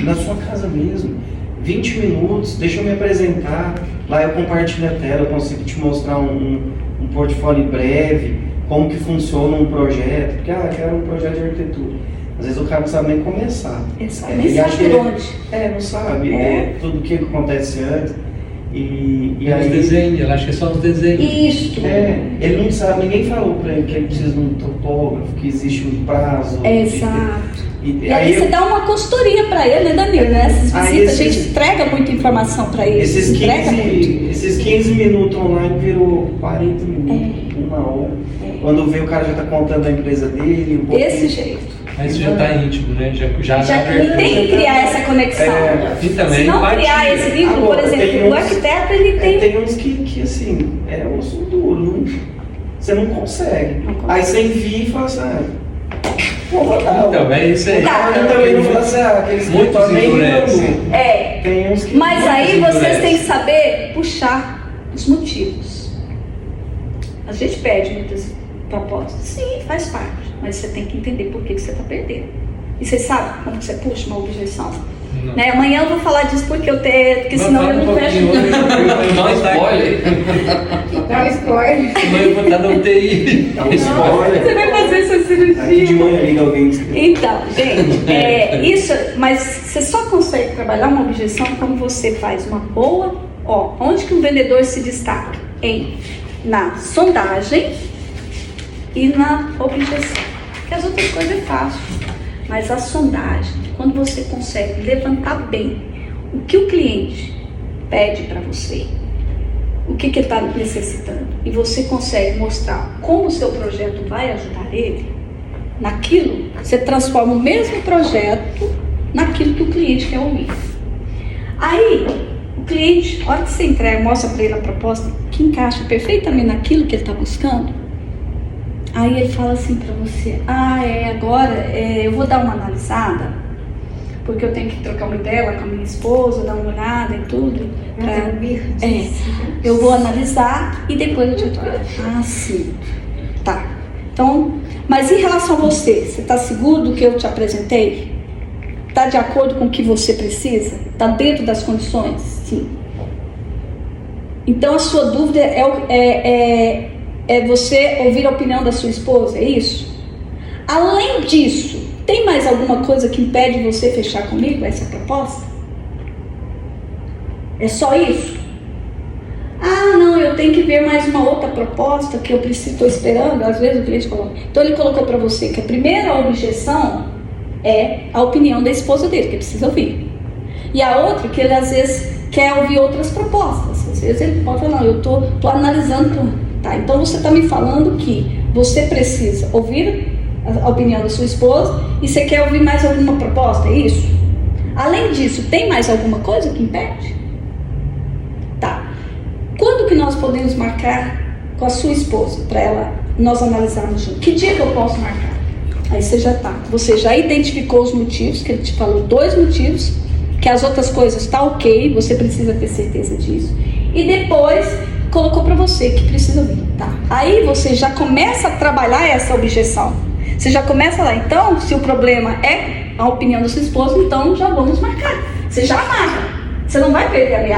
na sua casa mesmo, 20 minutos, deixa eu me apresentar. Lá eu compartilho a tela, eu consigo te mostrar um portfólio breve, como que funciona um projeto, porque eu quero um projeto de arquitetura. Às vezes o cara não sabe nem começar. Nem sabe por onde. Não sabe, tudo o que acontece antes. E aí, os desenhos, ela acha que é só os desenhos. Isso. Ele não sabe, ninguém falou para ele que ele precisa de um topógrafo, que existe um prazo. Exato. E aí você dá uma consultoria para ele, né, Danilo? Essas visitas, a gente entrega muita informação para ele. Esses 15 minutos online virou 40 minutos, uma hora. Quando vê, o cara já está contando a empresa dele. Desse jeito. Aí você já está íntimo, né? Já tem que criar essa conexão. Se não criar esse vínculo, por exemplo, o arquiteto ele tem. Tem uns que assim, é osso duro, você não consegue. Aí você envia e fala assim, então, é isso aí. Eu também não falo assim, aqueles muitos endurecem. Tem uns que mas aí vocês têm que saber puxar os motivos. A gente pede muitas propostas. Sim, faz parte. Mas você tem que entender por que você está perdendo. E você sabe como você puxa uma objeção? Né? Amanhã eu vou falar disso porque senão eu não fecho. Não spoiler. Dá spoiler. Amanhã eu vou estar no UTI. Você vai fazer essa cirurgia. Aqui de manhã liga alguém. Então, gente, isso, mas você só consegue trabalhar uma objeção quando você faz uma boa. Onde que um vendedor se destaca? Na sondagem e na objeção. Porque as outras coisas é fácil. Mas a sondagem, quando você consegue levantar bem o que o cliente pede para você, o que ele está necessitando, e você consegue mostrar como o seu projeto vai ajudar ele, naquilo, você transforma o mesmo projeto naquilo que o cliente quer ouvir. Aí, o cliente, a hora que você entrega, mostra para ele a proposta que encaixa perfeitamente naquilo que ele está buscando, aí ele fala assim para você, agora eu vou dar uma analisada, porque eu tenho que trocar uma ideia com a minha esposa, dar uma olhada e tudo. Eu vou analisar e depois eu te atualizo. Sim. Tá. Então, mas em relação a você está seguro do que eu te apresentei? Está de acordo com o que você precisa? Está dentro das condições? Sim. Então a sua dúvida é você ouvir a opinião da sua esposa, é isso? Além disso, tem mais alguma coisa que impede você fechar comigo essa proposta? É só isso? Não, eu eu tenho que ver mais uma outra proposta que eu preciso, estou esperando, às vezes o cliente coloca. Então ele colocou para você que a primeira objeção é a opinião da esposa dele, que ele precisa ouvir. E a outra, que ele às vezes quer ouvir outras propostas. Às vezes ele pode falar, não, eu estou analisando. Tá, então você está me falando que você precisa ouvir a opinião da sua esposa e você quer ouvir mais alguma proposta, é isso? Além disso, tem mais alguma coisa que impede? Tá. Quando que nós podemos marcar com a sua esposa para nós analisarmos junto? Que dia que eu posso marcar? Aí você já identificou os motivos, que ele te falou 2 motivos, que as outras coisas tá ok, você precisa ter certeza disso. E depois colocou para você que precisa ouvir, tá? Aí você já começa a trabalhar essa objeção. Você já começa lá, então, se o problema é a opinião da sua esposa, então já vamos marcar. Você já marca. Você não vai perder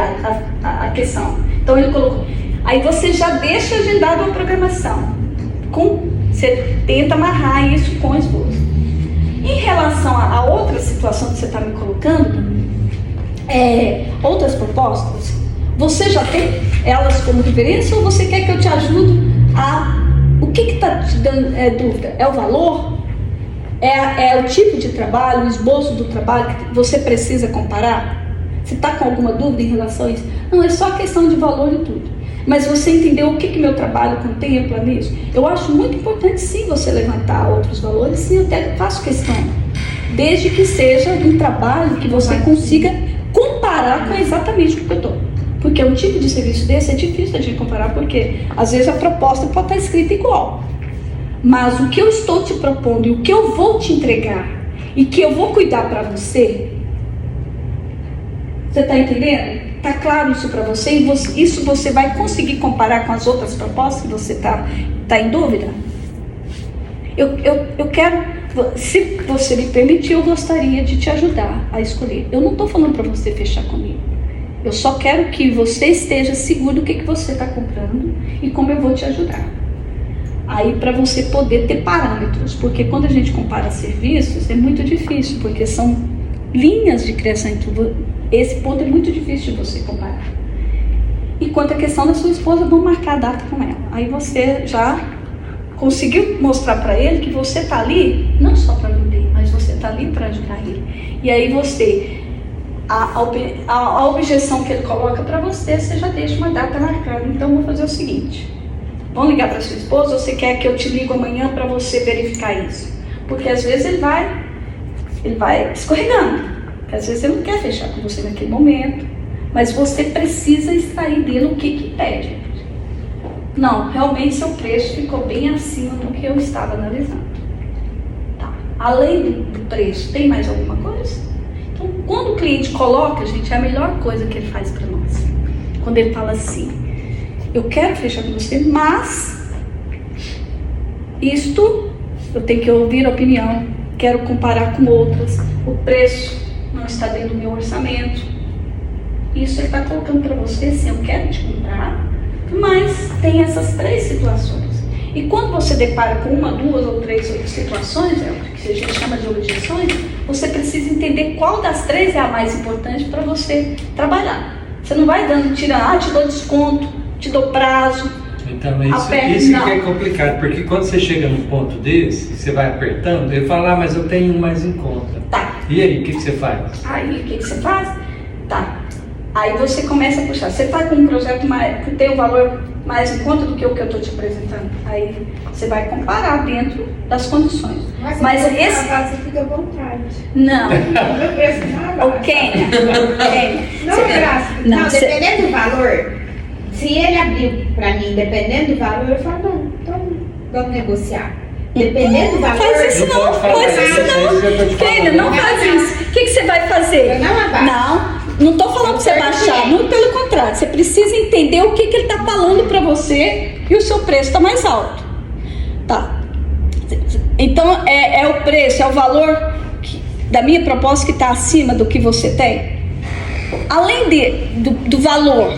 a questão. Então ele colocou. Aí você já deixa agendado uma programação. Você tenta amarrar isso com a esposa. Em relação a outra situação que você está me colocando, outras propostas, você já tem elas como referência ou você quer que eu te ajude a... O que está te dando dúvida? É o valor? É o tipo de trabalho, o esboço do trabalho que você precisa comparar? Você está com alguma dúvida em relação a isso? Não, é só questão de valor e tudo. Mas você entendeu o que meu trabalho contempla nisso? Eu acho muito importante sim você levantar outros valores, sim, eu até faço questão. Desde que seja um trabalho que você consiga comparar com exatamente o que eu estou. Porque um tipo de serviço desse é difícil de comparar, porque às vezes a proposta pode estar escrita igual. Mas o que eu estou te propondo e o que eu vou te entregar e que eu vou cuidar para você, você está entendendo? Está claro isso para você? E isso você vai conseguir comparar com as outras propostas que você está em dúvida? Eu quero, se você me permitir, eu gostaria de te ajudar a escolher. Eu não estou falando para você fechar comigo. Eu só quero que você esteja seguro do que você está comprando e como eu vou te ajudar. Aí para você poder ter parâmetros, porque quando a gente compara serviços é muito difícil, porque são linhas de criação em tudo. Esse ponto é muito difícil de você comparar. E quanto à questão da sua esposa, vamos marcar a data com ela. Aí você já conseguiu mostrar para ele que você está ali, não só para vender, mas você está ali para ajudar ele. E aí você... A objeção que ele coloca para você, você já deixa uma data marcada. Então, vou fazer o seguinte. Vamos ligar para sua esposa ou você quer que eu te ligue amanhã para você verificar isso? Porque às vezes ele vai escorregando. Porque às vezes ele não quer fechar com você naquele momento. Mas você precisa extrair dele o que pede. Não, realmente seu preço ficou bem acima do que eu estava analisando. Tá. Além do preço, tem mais alguma coisa? Quando o cliente coloca, gente, é a melhor coisa que ele faz para nós. Quando ele fala assim, eu quero fechar com você, mas isto eu tenho que ouvir a opinião, quero comparar com outras, o preço não está dentro do meu orçamento. Isso ele está colocando para você, assim, eu quero te comprar, mas tem essas 3 situações. E quando você depara com 1, 2 ou 3 outras situações, que a gente chama de objeções, você precisa entender qual das 3 é a mais importante para você trabalhar. Você não vai tirando, te dou desconto, te dou prazo. Então, isso que é complicado, porque quando você chega num ponto desse, você vai apertando, ele fala, mas eu tenho um mais em conta. Tá. E aí, o que você faz? Aí, o que você faz? Tá. Aí você começa a puxar. Você está com um projeto que tem um valor mais em conta do que o que eu estou te apresentando. Aí você vai comparar dentro das condições. Mas esse você fica à vontade. Não. Meu preço não é baixo. Kênia. Não é graça. Não, você... dependendo do valor, se ele abrir para mim, dependendo do valor, eu falo, não, então vamos negociar. Dependendo do valor... Faz isso não, faz isso não. Kênia, não faz isso. O que você vai fazer? Eu não abaixo. Não estou falando para você baixar, muito pelo contrário. Você precisa entender o que ele está falando para você e o seu preço está mais alto. Tá. Então, é o preço, é o valor da minha proposta que está acima do que você tem? Além do valor,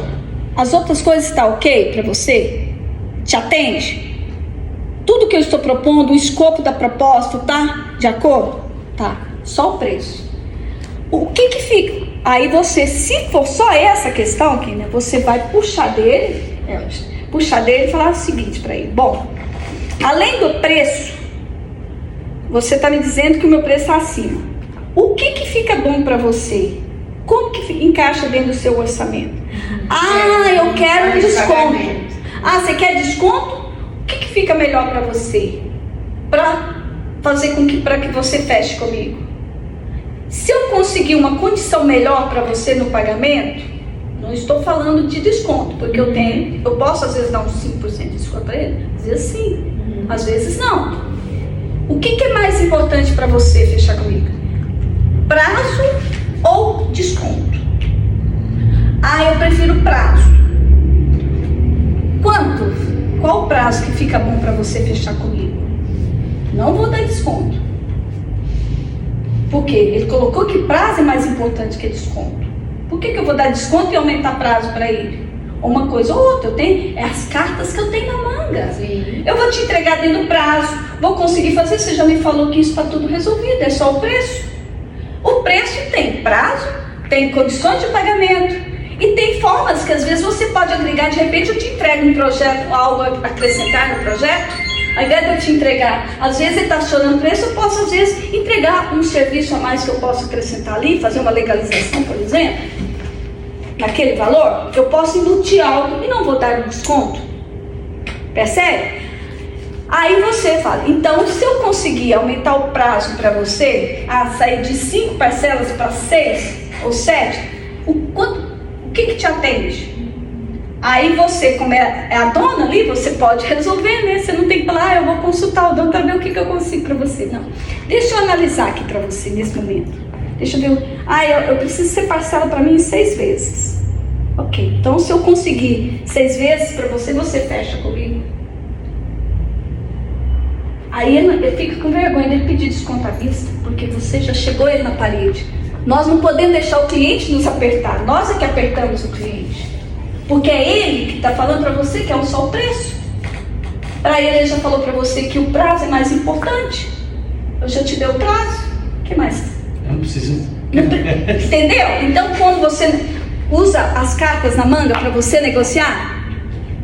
as outras coisas estão ok para você? Te atende? Tudo que eu estou propondo, o escopo da proposta, tá de acordo? Tá. Só o preço. O que fica? Aí você, se for só essa questão, Kênia, você vai puxar dele e falar o seguinte para ele: bom, além do preço, você está me dizendo que o meu preço está acima. O que fica bom para você? Como que encaixa dentro do seu orçamento? Ah, eu quero desconto. Ah, você quer desconto? O que fica melhor para você? Para fazer para que você feche comigo? Se eu conseguir uma condição melhor para você no pagamento, não estou falando de desconto, porque eu posso às vezes dar uns 5% de desconto para ele, às vezes sim, às vezes não. O que é mais importante para você fechar comigo? Prazo ou desconto? Ah, eu prefiro prazo. Quanto? Qual o prazo que fica bom para você fechar comigo? Não vou dar desconto. Por quê? Ele colocou que prazo é mais importante que desconto. Por que eu vou dar desconto e aumentar prazo para ele? Uma coisa ou outra, é as cartas que eu tenho na manga. Sim. Eu vou te entregar dentro do prazo, vou conseguir fazer, você já me falou que isso está tudo resolvido, é só o preço. O preço tem prazo, tem condições de pagamento e tem formas que às vezes você pode agregar. De repente eu te entrego um projeto, algo a acrescentar no projeto. Ao invés de eu te entregar, às vezes ele está chorando preço, eu posso às vezes entregar um serviço a mais que eu posso acrescentar ali, fazer uma legalização, por exemplo, naquele valor, eu posso embutir algo e não vou dar um desconto. Percebe? Aí você fala, então se eu conseguir aumentar o prazo para você, sair de 5 parcelas para 6 ou 7, o que te atende? Aí você, como é a dona ali, você pode resolver, né? Você não tem que falar, eu vou consultar o dono para ver o que eu consigo para você. Não. Deixa eu analisar aqui para você nesse momento. Deixa eu ver. Eu preciso ser parcela para mim em 6 vezes. Ok, então se eu conseguir 6 vezes para você, você fecha comigo. Aí eu fico com vergonha dele pedir desconto à vista, porque você já chegou ele na parede. Nós não podemos deixar o cliente nos apertar, nós é que apertamos o cliente. Porque é ele que está falando para você que é só o preço. Para ele já falou para você que o prazo é mais importante. Eu já te dei o prazo. O que mais? Eu não preciso. Entendeu? Então quando você usa as cartas na manga para você negociar,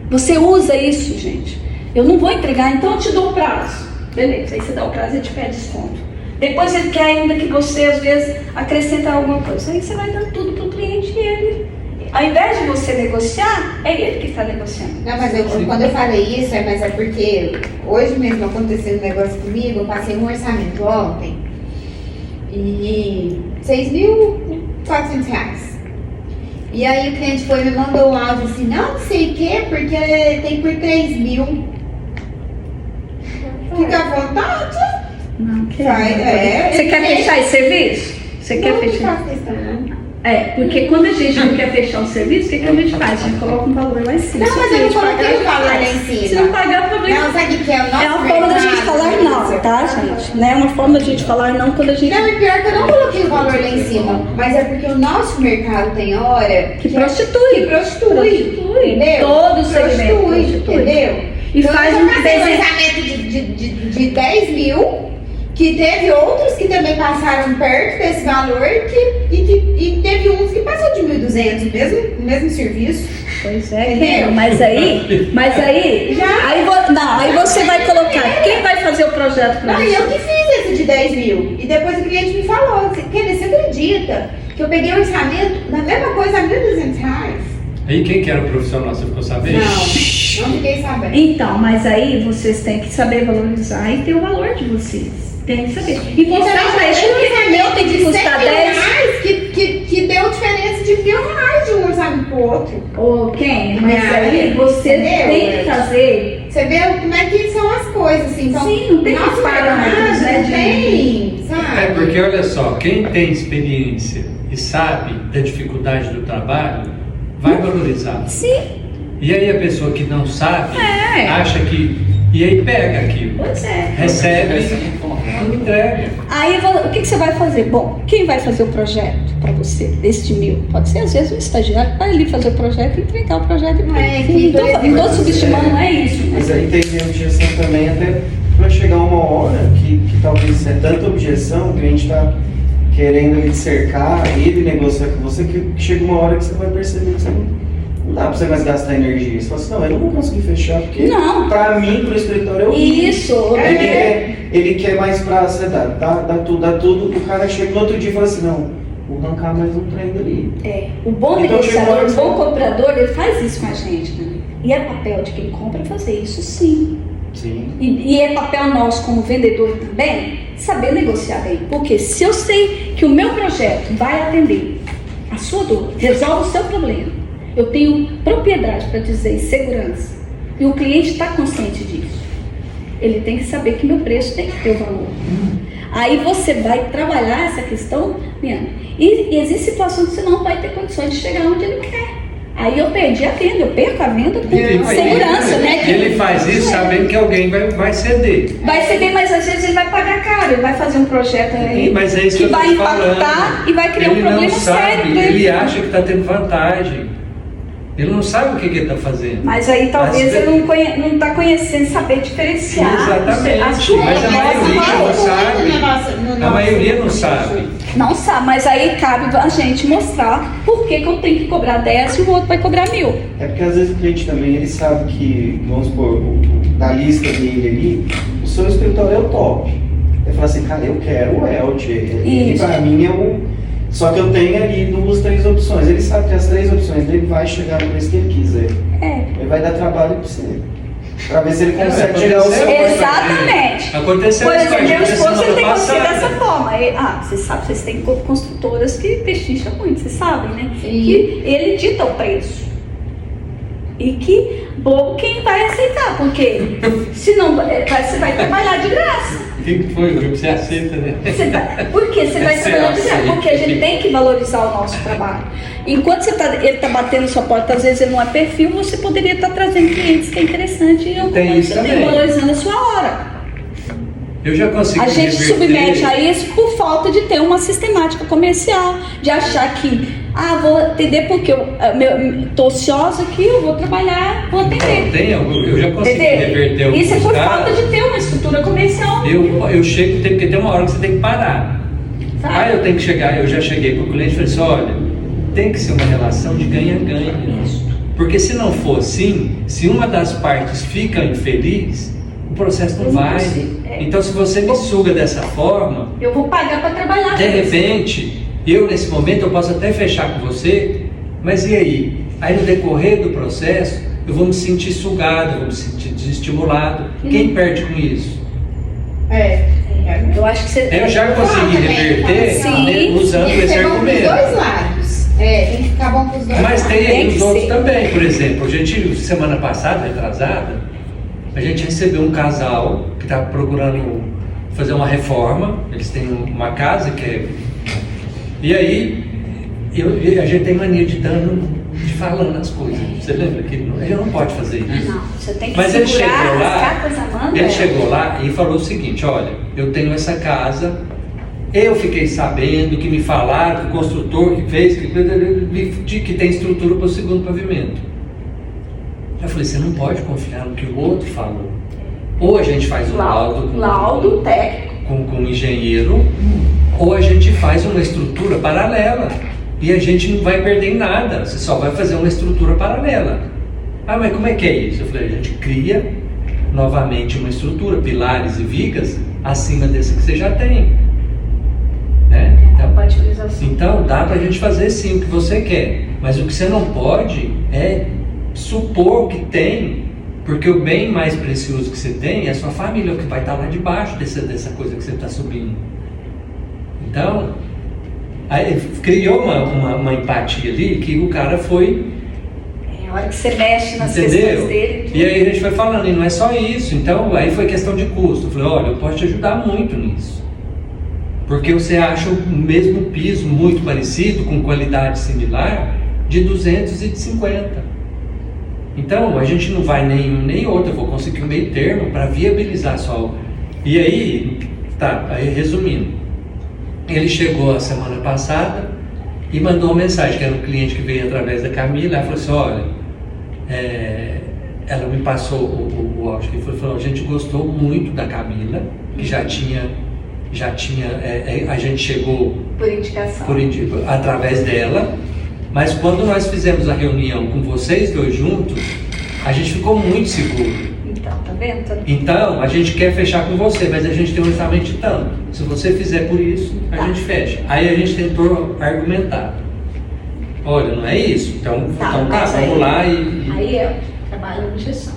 você usa isso, gente. Eu não vou entregar, então eu te dou o prazo. Beleza, aí você dá o prazo e ele te pede desconto. Depois ele quer ainda que você às vezes acrescente alguma coisa. Aí você vai dando tudo para o cliente e ele... Ao invés de você negociar, é ele que está negociando. Não, mas quando eu falei isso, mas é porque hoje mesmo aconteceu um negócio comigo, eu passei um orçamento ontem e R$6.400. E aí o cliente foi e me mandou um áudio assim, não sei o que, porque tem por 3.000. Fica à vontade. Não quer. Você quer fechar esse serviço? Você quer fechar? Não faço questão, não. Porque quando a gente não quer fechar o serviço, o que a gente faz? A gente coloca um valor lá em cima. Não, mas eu não coloquei o valor lá em cima. Se não pagar, problema. Não, sabe o que é o nosso É uma forma da gente falar não, tá, gente? Não é uma forma da gente falar não quando a gente... Não, e pior que eu não coloquei o valor lá em cima. Mas é porque o nosso mercado tem hora que prostitui. Entendeu? Todo o segmento prostitui. Entendeu? E então, faz um desenho orçamento de 10 mil, que teve outros que também passaram perto desse valor e teve uns que passou de 1.200, mesmo serviço. Pois é, mas aí você vai colocar, quem vai fazer o projeto para você? Não, eu que fiz esse de 10 mil. E depois o cliente me falou, Kênia, você acredita que eu peguei o orçamento na mesma coisa a R$1.200? Aí quem que era o profissional, você ficou sabendo? Não fiquei sabendo. Então, mas aí vocês têm que saber valorizar e ter o valor de vocês. Tem que saber. E mostrar pra ele que o meu tem que custar 10. Que deu diferença de R$1.000 de um orçamento pro outro. Mas aí você tem que fazer. Você vê como é que são as coisas, assim. Então, sim, não tem que parar, né? Tem, sabe? Porque olha só, quem tem experiência e sabe da dificuldade do trabalho, vai valorizar. Sim. E aí a pessoa que não sabe, acha que... E aí pega aquilo. Pois é. Recebe e entrega. Aí o que você vai fazer? Bom, quem vai fazer o projeto para você, deste 1.000? Pode ser às vezes um estagiário que vai ali fazer o projeto e entregar o projeto. Não estou subestimando, não é isso. Mas aí tem objeção também, até vai chegar uma hora que talvez é tanta objeção, o cliente está querendo ele cercar, ele negociar com você, que chega uma hora que você vai perceber que você não dá pra você mais gastar energia. Você fala assim, não, eu não vou conseguir fechar, porque Não. pra mim, pro escritório, é horrível. Isso. Ele quer mais pra você dá tudo, o cara chega no outro dia e fala assim, não, vou arrancar mais um trem dali. O bom Então, negociador, o chegou- bom comprador, ele faz isso com a gente, né? E é papel de quem compra fazer isso sim. Sim. E é papel nosso como vendedor também, saber negociar bem. Porque se eu sei que o meu projeto vai atender a sua dor, resolve o seu problema, eu tenho propriedade para dizer, segurança, e o cliente está consciente disso, ele tem que saber que meu preço tem que ter o valor. Aí você vai trabalhar essa questão, Miana, e existem situações que você não vai ter condições de chegar onde ele quer. Aí eu perdi a venda, eu perco a venda com segurança, né? Ele faz isso sabendo que alguém vai ceder. Vai ceder, mas às vezes ele vai pagar caro, ele vai fazer um projeto aí Mas é isso que que eu vai tô impactar falando. e vai criar um Ele não problema sabe, sério pra ele acha que está tendo vantagem. Ele não sabe o que ele está fazendo. Mas aí talvez Às ele não está conhecendo, saber diferenciar. Exatamente, as suas mas a maioria não sabe. A maioria não sabe. Não sabe, mas aí cabe a gente mostrar por que eu tenho que cobrar 10 e o outro vai cobrar 1.000. É porque às vezes o cliente também, ele sabe que, vamos supor, da lista dele ali, o seu escritório é o top. Ele fala assim, cara, eu quero o Elt, ele Isso. pra mim é o... Só que eu tenho ali 2, 3 opções. Ele sabe que as 3 opções dele vai chegar no preço que ele quiser. Ele vai dar trabalho pra você. Pra ver se ele consegue chegar ao seu Exatamente. Aconteceu Por isso com a exemplo, meu gente esposo ele tem semana conseguido passada. dessa forma. Vocês sabem, vocês têm construtoras que pechincham muito, vocês sabem, né? Sim. Que ele dita o preço. E que bobo quem vai aceitar, porque senão você vai trabalhar de graça. O que foi, Grupo? Você aceita, né? Por que você vai Você trabalhar de graça? aceita. Porque a gente tem que valorizar o nosso trabalho. Enquanto ele está batendo sua porta, às vezes ele não é perfil, você poderia estar trazendo clientes que é interessante e Tem isso também. valorizando a sua hora. Eu já consegui A gente reverter. submete a isso por falta de ter uma sistemática comercial, de achar que, vou atender porque eu estou ociosa aqui, eu vou trabalhar, vou atender. Eu já consegui reverter alguns Isso é por casos. falta de ter uma estrutura comercial. Eu chego, porque tem uma hora que você tem que parar. Sabe? Eu tenho que chegar, eu já cheguei para o cliente e falei assim, olha, tem que ser uma relação de ganha-ganha. Porque se não for assim, se uma das partes fica infeliz, o processo não Eu não vai. consigo. Então se você me suga dessa forma, Eu vou pagar para trabalhar. de repente, eu nesse momento eu posso até fechar com você, mas e aí? Aí no decorrer do processo, eu vou me sentir sugado, eu vou me sentir desestimulado. Quem perde com isso? Eu acho que você. Eu já consegui reverter Sim. né, usando Tem que esse ser bom pros argumento. dois lados. Tem que ficar bom pros dois Mas lados. tem Tem aí que os outros ser. também, por exemplo, a gente, semana passada, retrasada, a gente recebeu um casal que estava procurando fazer uma reforma, eles têm uma casa que é... E aí, a gente tem mania de falando as coisas, você lembra que a gente não pode fazer isso? Não, você tem que Mas ele chegou segurar, lá, rasgar coisa manda. ele chegou lá e falou o seguinte, olha, eu tenho essa casa, eu fiquei sabendo que me falaram, que o construtor que fez, que tem estrutura para o segundo pavimento. Eu falei, você não pode confiar no que o outro falou. Ou a gente faz um laudo técnico. com um engenheiro, ou a gente faz uma estrutura paralela. E a gente não vai perder em nada, você só vai fazer uma estrutura paralela. Mas como é que é isso? Eu falei, a gente cria novamente uma estrutura, pilares e vigas, acima desse que você já tem. Né? Então dá pra gente fazer sim o que você quer, mas o que você não pode é supor que tem, porque o bem mais precioso que você tem é a sua família, o que vai estar lá debaixo dessa coisa que você está subindo. Então, aí criou uma empatia ali que o cara foi... A hora que você mexe nas Entendeu? questões dele. E aí a gente foi falando, e não é só isso. Então, aí foi questão de custo. Eu falei, olha, eu posso te ajudar muito nisso. Porque você acha o mesmo piso muito parecido, com qualidade similar, de 200 e de 50. Então, a gente não vai nem um nem outro. Eu vou conseguir um meio termo para viabilizar só. E aí, aí resumindo. Ele chegou a semana passada e mandou uma mensagem, que era um cliente que veio através da Camila. Ela falou assim, olha... ela me passou o áudio que falou, a gente gostou muito da Camila, que já tinha já tinha, a gente chegou Por indicação. através dela, mas quando nós fizemos a reunião com vocês dois juntos, a gente ficou muito seguro. Então, tá vendo? Então, a gente quer fechar com você, mas a gente tem um orçamento de tanto. Se você fizer por isso, a Tá. gente fecha. Aí a gente tentou argumentar. Olha, não é isso. Então tá, mas vamos lá e... Aí é trabalho de gestão.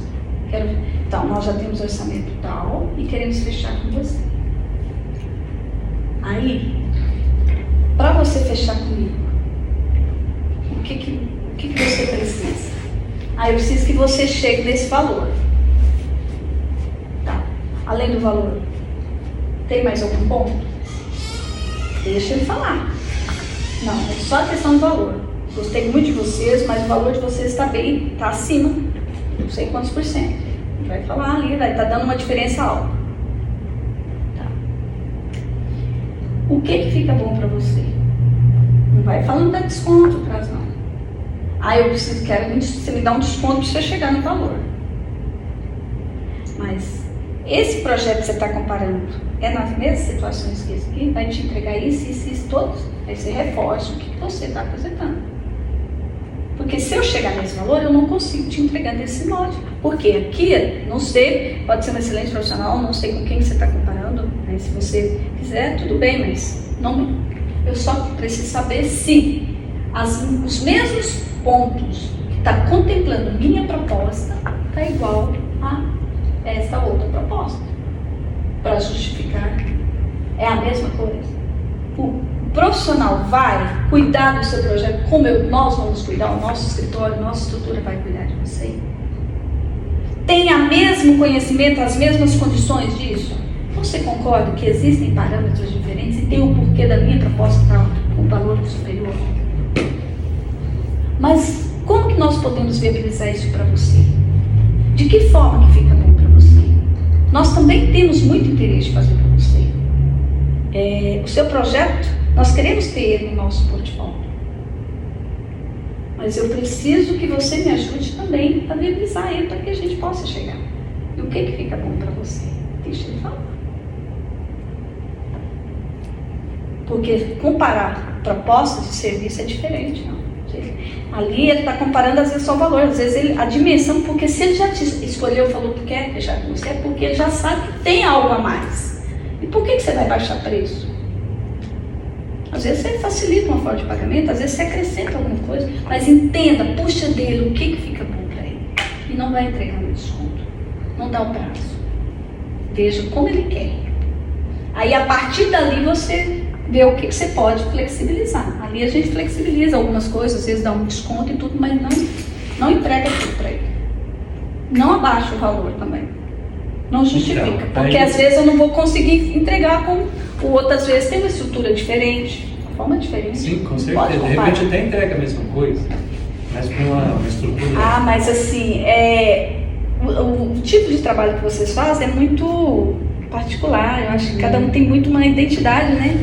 Então, nós já temos orçamento tal e queremos fechar com você. Aí, para você fechar comigo, o que você precisa? Aí eu preciso que você chegue nesse valor. Tá. Além do valor, tem mais algum ponto? Deixa ele falar. Não, é só a questão do valor. Gostei muito de vocês, mas o valor de vocês está bem, está acima. Não sei quantos por cento. Vai falar ali, vai estar dando uma diferença alta. Tá. O que fica bom para você? Não vai falando da desconto atrás, não. Ah, eu quero que você me dá um desconto para você chegar no valor. Mas esse projeto que você está comparando é nas mesmas situações que esse aqui? Vai te entregar isso, todos? Aí você reforça o que você está apresentando. Porque se eu chegar nesse valor, eu não consigo te entregar nesse molde. Porque aqui, não sei, pode ser um excelente profissional, não sei com quem você está comparando, né? Se você quiser, tudo bem, mas não, eu só preciso saber se os mesmos pontos que está contemplando minha proposta está igual a essa outra proposta. Para justificar, é a mesma coisa. O profissional vai cuidar do seu projeto como nós vamos cuidar, o nosso escritório, nossa estrutura vai cuidar de você. Tem o mesmo conhecimento, as mesmas condições disso? Você concorda que existem parâmetros diferentes e tem o porquê da minha proposta estar com valor superior? Mas como que nós podemos viabilizar isso para você? De que forma que fica bom para você? Nós também temos muito interesse de fazer para você. O seu projeto, nós queremos ter ele no nosso portfólio. Mas eu preciso que você me ajude também a viabilizar ele para que a gente possa chegar. E o que fica bom para você? Deixa ele falar. Porque comparar propostas de serviço é diferente, não. Ali ele está comparando às vezes só o valor, às vezes a dimensão, porque se ele já te escolheu, falou que quer fechar com você, é porque ele já sabe que tem algo a mais. E por que você vai baixar preço? Às vezes você facilita uma forma de pagamento, às vezes você acrescenta alguma coisa, mas entenda, puxa dele o que fica bom para ele. E não vai entregar no desconto. Não dá o prazo. Veja como ele quer. Aí a partir dali você vê o que você pode flexibilizar. Ali a gente flexibiliza algumas coisas, às vezes dá um desconto e tudo, mas não entrega tudo para ele. Não abaixa o valor também. Não justifica, Então, porque às vezes eu não vou conseguir entregar com o outro, às vezes tem uma estrutura diferente, uma forma diferente. Sim, com Pode certeza. De comparar. repente até entrega a mesma coisa, mas com uma estrutura... Ah, mas assim, o tipo de trabalho que vocês fazem é muito particular. Eu acho que cada um tem muito uma identidade, né?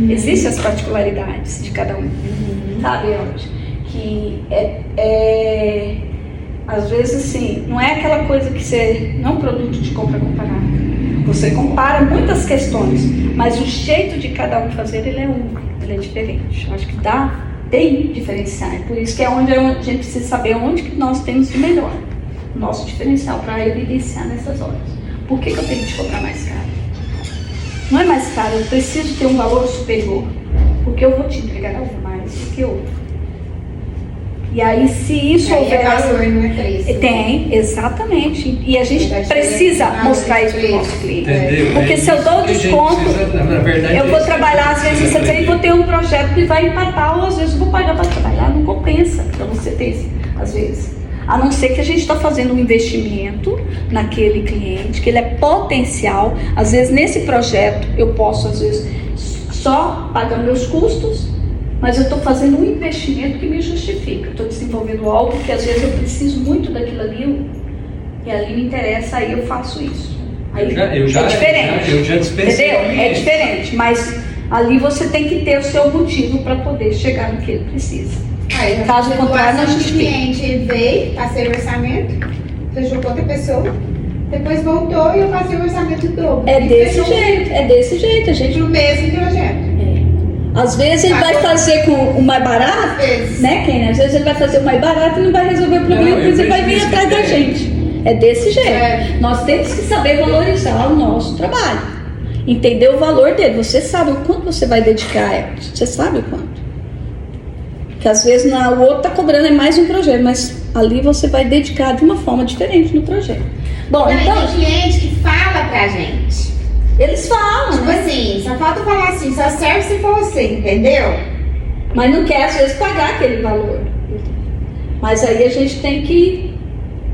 Existem as particularidades de cada um. Sabe, onde? Que às vezes assim, não é aquela coisa que você, não é um produto de compra comparado. Você compara muitas questões, mas o jeito de cada um fazer, ele é único, ele é diferente. Eu acho que tem diferencial. Por isso que é onde a gente precisa saber onde que nós temos de melhor. O nosso diferencial para evidenciar nessas horas. Por que eu tenho que te cobrar mais caro? Não é mais caro, eu preciso ter um valor superior. Porque eu vou te entregar algo mais do que outro. E aí, se isso houver... valor, não é preço. Tem, exatamente. E a gente precisa mostrar isso para o nosso cliente. Entendeu? Porque se eu dou desconto, na verdade, eu vou trabalhar, às vezes você tem, vou ter um projeto que vai empatar, ou às vezes eu vou pagar para trabalhar, não compensa para você ter isso, às vezes. A não ser que a gente está fazendo um investimento naquele cliente, que ele é potencial. Às vezes, nesse projeto, eu posso, às vezes, só pagar meus custos, mas eu estou fazendo um investimento que me justifica. Estou desenvolvendo algo que, às vezes, eu preciso muito daquilo ali, e ali me interessa, aí eu faço isso. Aí eu já é diferente. Eu já dispensei. Entendeu? É diferente, mas ali você tem que ter o seu motivo para poder chegar no que ele precisa. Caso contrário, não o justifica. cliente veio, passei o orçamento, fechou com outra pessoa, depois voltou e eu passei o orçamento dobro. É E desse fechou jeito, a gente. pro mesmo projeto. Às vezes ele vai fazer com o mais barato, Às vezes. né, Ken? Às vezes ele vai fazer o mais barato e não vai resolver o problema, Não, depois ele vai vir vejo isso atrás da que gente. É desse jeito. É. Nós temos que saber valorizar o nosso trabalho. Entender o valor dele. Você sabe o quanto você vai dedicar a ele. Você sabe o quanto. Porque às vezes o outro está cobrando mais um projeto, mas ali você vai dedicar de uma forma diferente no projeto. Bom, Não, então, e tem cliente que fala pra gente. eles falam, Tipo né? assim, só falta falar assim, só serve se for você, entendeu? Mas não quer, às vezes, pagar aquele valor. Mas aí a gente tem que...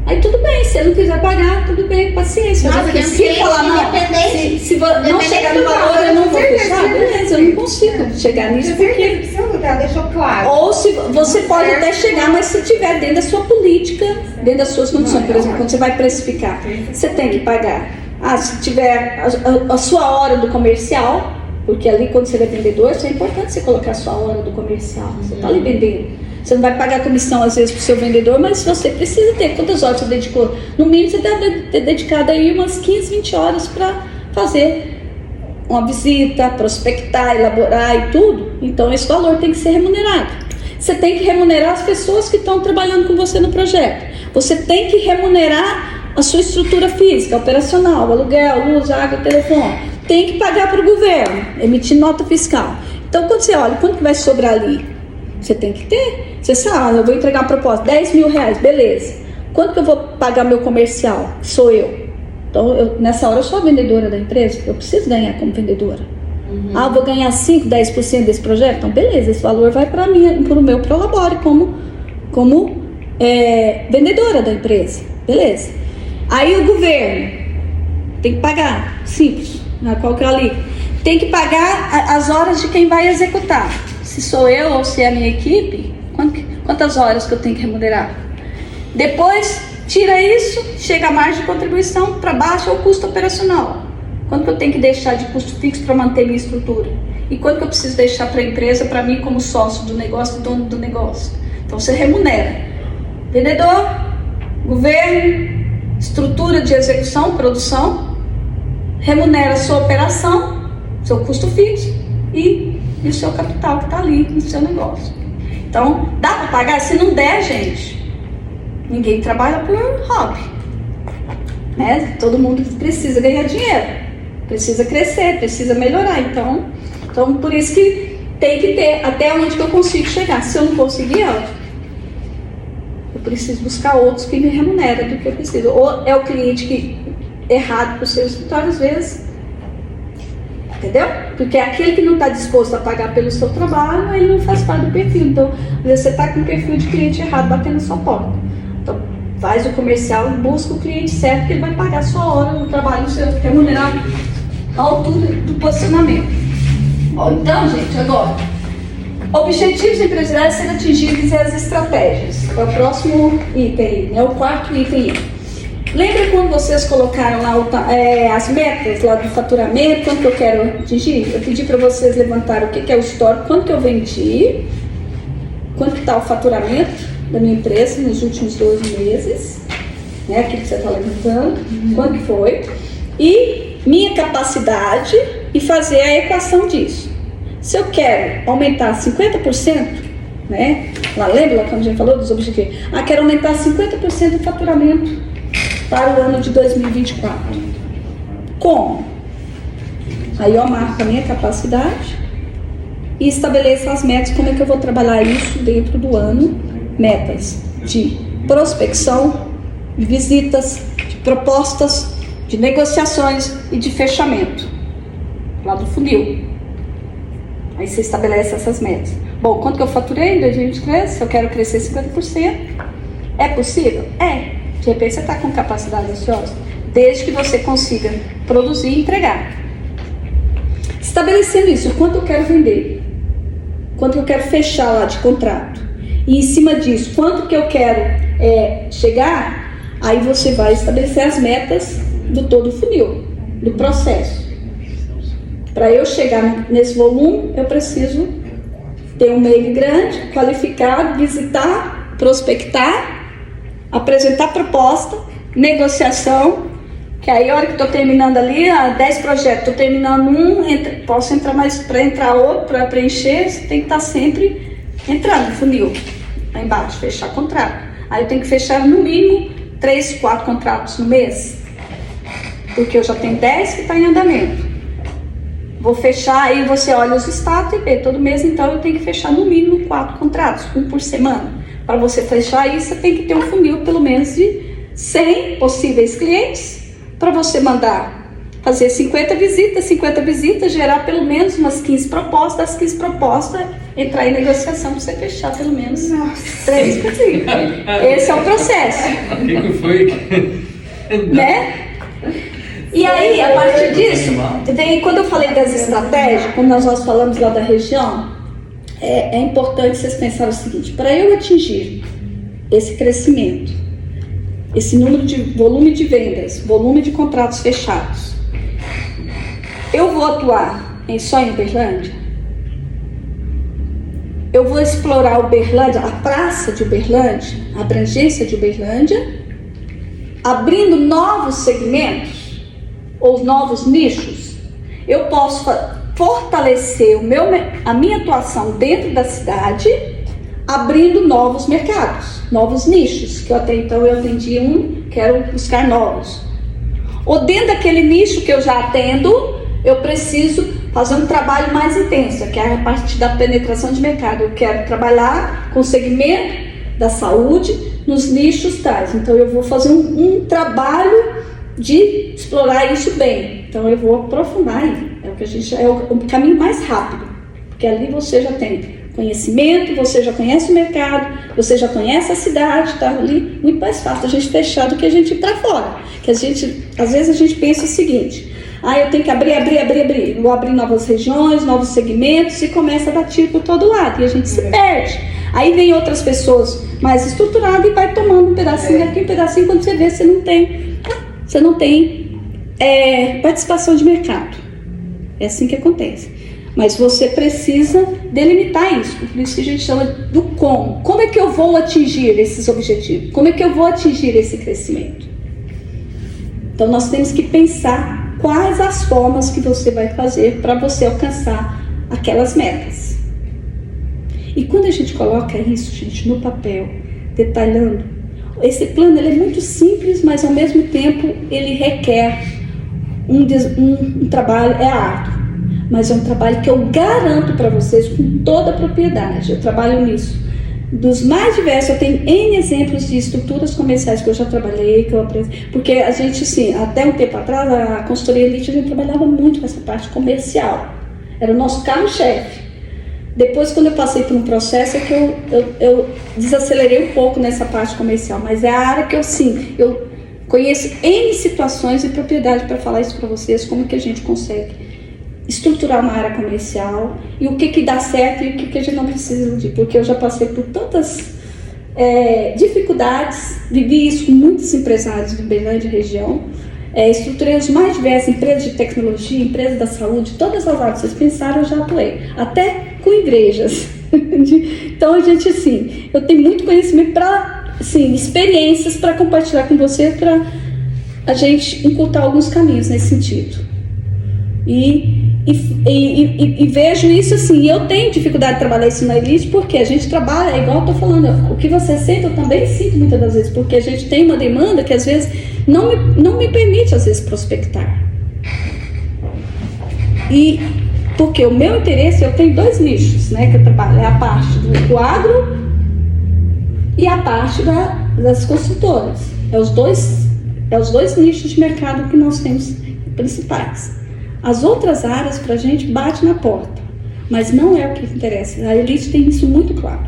Aí tudo bem, se ele não quiser pagar, tudo bem, paciência. Nossa, Porque tem um se cliente falar, não, independente- se não independente chegar no do valor, valor, eu não vou certeza, fechar, certeza. beleza, eu não consigo chegar nisso, Tenho porque... certeza que seu ela deixou claro. Ou se você pode até chegar, mas se tiver dentro da sua política, dentro das suas condições. Por exemplo, quando você vai precificar, você tem que pagar. Se tiver a sua hora do comercial, porque ali quando você é vendedor, isso é importante você colocar a sua hora do comercial. Você está ali vendendo. Você não vai pagar comissão às vezes para o seu vendedor, mas você precisa ter. Quantas horas você dedicou? No mínimo você deve ter dedicado aí umas 15, 20 horas para fazer uma visita, prospectar, elaborar e tudo. Então esse valor tem que ser remunerado. Você tem que remunerar as pessoas que estão trabalhando com você no projeto. Você tem que remunerar a sua estrutura física, operacional, aluguel, luz, água, telefone. Tem que pagar para o governo, emitir nota fiscal. Então quando você olha, quanto que vai sobrar ali? Você tem que ter. Você sabe, eu vou entregar uma proposta, 10 mil reais, beleza. Quanto que eu vou pagar meu comercial? Sou eu. Então, nessa hora eu sou a vendedora da empresa, eu preciso ganhar como vendedora. Eu vou ganhar 5, 10% desse projeto? Então, beleza, esse valor vai para mim, para o meu prolabore como vendedora da empresa. Beleza. Aí o governo tem que pagar, simples, qual que é ali? Tem que pagar as horas de quem vai executar. Se sou eu ou se é a minha equipe, quantas horas que eu tenho que remunerar? Depois, tira isso, chega a margem de contribuição para baixo é o custo operacional. Quanto que eu tenho que deixar de custo fixo para manter minha estrutura? E quanto que eu preciso deixar para a empresa, para mim como sócio do negócio, dono do negócio? Então você remunera vendedor, governo, estrutura de execução, produção, remunera a sua operação, seu custo fixo e o seu capital que está ali no seu negócio. Então, dá para pagar? Se não der, gente, ninguém trabalha por hobby, né? Todo mundo precisa ganhar dinheiro, precisa crescer, precisa melhorar. Então por isso que tem que ter até onde que eu consigo chegar. Se eu não conseguir, eu preciso buscar outros que me remuneram do que eu preciso. Ou é o cliente que errado para o seu escritório, às vezes, entendeu? Porque aquele que não está disposto a pagar pelo seu trabalho, ele não faz parte do perfil. Então, às vezes você está com o perfil de cliente errado batendo na sua porta. Então, faz o comercial e busca o cliente certo, que ele vai pagar a sua hora no trabalho, seu remunerado à altura do posicionamento. Então, gente, agora, objetivos empresariais serem atingidos e as estratégias. É o próximo item, né? O quarto item. Lembra quando vocês colocaram lá as metas lá do faturamento, quanto que eu quero atingir? Eu pedi para vocês levantarem o que é o histórico, quanto que eu vendi, quanto que está o faturamento da minha empresa nos últimos 12 meses, né? Aquilo que você está levantando, quanto que foi, e minha capacidade e fazer a equação disso. Se eu quero aumentar 50%, né? Lembra lá quando a gente falou dos objetivos? Quero aumentar 50% do faturamento para o ano de 2024. Como? Aí eu marco a minha capacidade e estabeleço as metas, como é que eu vou trabalhar isso dentro do ano. Metas de prospecção, de visitas, de propostas, de negociações e de fechamento, lá do funil. Aí você estabelece essas metas. Bom, quanto que eu faturei em 2023? Se eu quero crescer 50%, é possível? É. De repente você está com capacidade ociosa, desde que você consiga produzir e entregar. Estabelecendo isso, quanto eu quero vender, quanto eu quero fechar lá de contrato, e em cima disso, quanto que eu quero chegar, aí você vai estabelecer as metas do todo o funil, do processo. Para eu chegar nesse volume, eu preciso ter um mail grande, qualificado, visitar, prospectar, apresentar proposta, negociação, Que aí a hora que estou terminando ali, 10 projetos, estou terminando um, posso entrar mais para entrar outro, para preencher, você tem que estar sempre entrando no funil, lá embaixo, fechar contrato. Aí eu tenho que fechar no mínimo 3, 4 contratos no mês, porque eu já tenho 10 que está em andamento. Vou fechar, aí você olha os status e vê, todo mês então eu tenho que fechar no mínimo 4 contratos, um por semana. Para você fechar isso, você tem que ter um funil pelo menos de 100 possíveis clientes, para você mandar fazer 50 visitas, gerar pelo menos umas 15 propostas, das 15 propostas, entrar em negociação para você fechar pelo menos 3 visitas. Esse é o processo. O que foi? Né? E aí, a partir disso, quando eu falei das estratégias, como nós falamos lá da região, é importante vocês pensarem o seguinte: para eu atingir esse crescimento, esse número de volume de vendas, volume de contratos fechados, eu vou atuar só em Uberlândia? Eu vou explorar Uberlândia, a praça de Uberlândia, a abrangência de Uberlândia, abrindo novos segmentos ou novos nichos? Eu posso fortalecer a minha atuação dentro da cidade, abrindo novos mercados, novos nichos, que até então eu atendi quero buscar novos. Ou dentro daquele nicho que eu já atendo, eu preciso fazer um trabalho mais intenso, que é a parte da penetração de mercado. Eu quero trabalhar com o segmento da saúde nos nichos tais. Então eu vou fazer um trabalho de explorar isso bem. Então eu vou aprofundar aí. É o caminho mais rápido, porque ali você já tem conhecimento, você já conhece o mercado, você já conhece a cidade, tá ali muito mais fácil a gente fechar do que a gente ir para fora. Que às vezes a gente pensa o seguinte: eu tenho que abrir, vou abrir novas regiões, novos segmentos, e começa a dar tiro por todo lado, e a gente se perde. Aí vem outras pessoas mais estruturadas e vai tomando um pedacinho aqui, um pedacinho, quando você vê, você não tem participação de mercado. É assim que acontece. Mas você precisa delimitar isso, por isso que a gente chama do como. Como é que eu vou atingir esses objetivos? Como é que eu vou atingir esse crescimento? Então nós temos que pensar quais as formas que você vai fazer para você alcançar aquelas metas. E quando a gente coloca isso, gente, no papel, detalhando, esse plano ele é muito simples, mas ao mesmo tempo ele requer um trabalho, é árduo, mas é um trabalho que eu garanto para vocês com toda a propriedade. Eu trabalho nisso dos mais diversos. Eu tenho N exemplos de estruturas comerciais que eu já trabalhei, que eu aprendi, porque a gente, assim, até um tempo atrás, a consultoria Elite, a gente trabalhava muito com essa parte comercial, era o nosso carro-chefe. Depois, quando eu passei por um processo, é que eu desacelerei um pouco nessa parte comercial, mas é a área que eu conheço N situações e propriedade para falar isso para vocês, como que a gente consegue estruturar uma área comercial e o que dá certo e o que a gente não precisa iludir, porque eu já passei por tantas dificuldades, vivi isso com muitos empresários de Uberlândia e região, estruturei os mais diversos, empresas de tecnologia, empresas da saúde, todas as áreas que vocês pensaram eu já atuei, até com igrejas. Então a gente, assim, eu tenho muito conhecimento experiências para compartilhar com você, para a gente encurtar alguns caminhos nesse sentido. E vejo isso assim, eu tenho dificuldade de trabalhar isso na Elite, porque a gente trabalha, igual eu estou falando, o que você sente eu também sinto muitas das vezes, porque a gente tem uma demanda que às vezes não me permite às vezes prospectar. E porque o meu interesse, eu tenho 2 nichos, né, que eu trabalho, é a parte do agro e a parte das consultoras. É os dois nichos de mercado que nós temos principais. As outras áreas para a gente bate na porta, mas não é o que interessa. A Elite tem isso muito claro,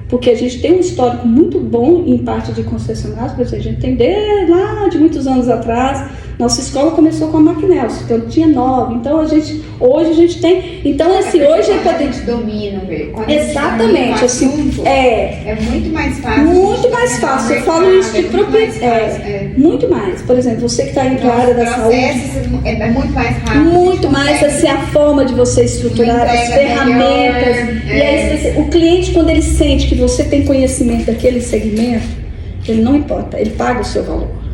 porque a gente tem um histórico muito bom em parte de concessionários, por exemplo, a gente tem desde lá de muitos anos atrás. Nossa escola começou com a Maquinelso, então tinha 9, então hoje a gente tem, então assim, hoje é quando a gente domina, exatamente, assim, é muito mais fácil. Muito mais fácil, eu falo isso de propriedade, muito mais, por exemplo, você que está indo para a área da saúde, é muito mais rápido. Muito mais, assim, a forma de você estruturar, as ferramentas, e aí o cliente, quando ele sente que você tem conhecimento daquele segmento, ele não importa, ele paga o seu valor.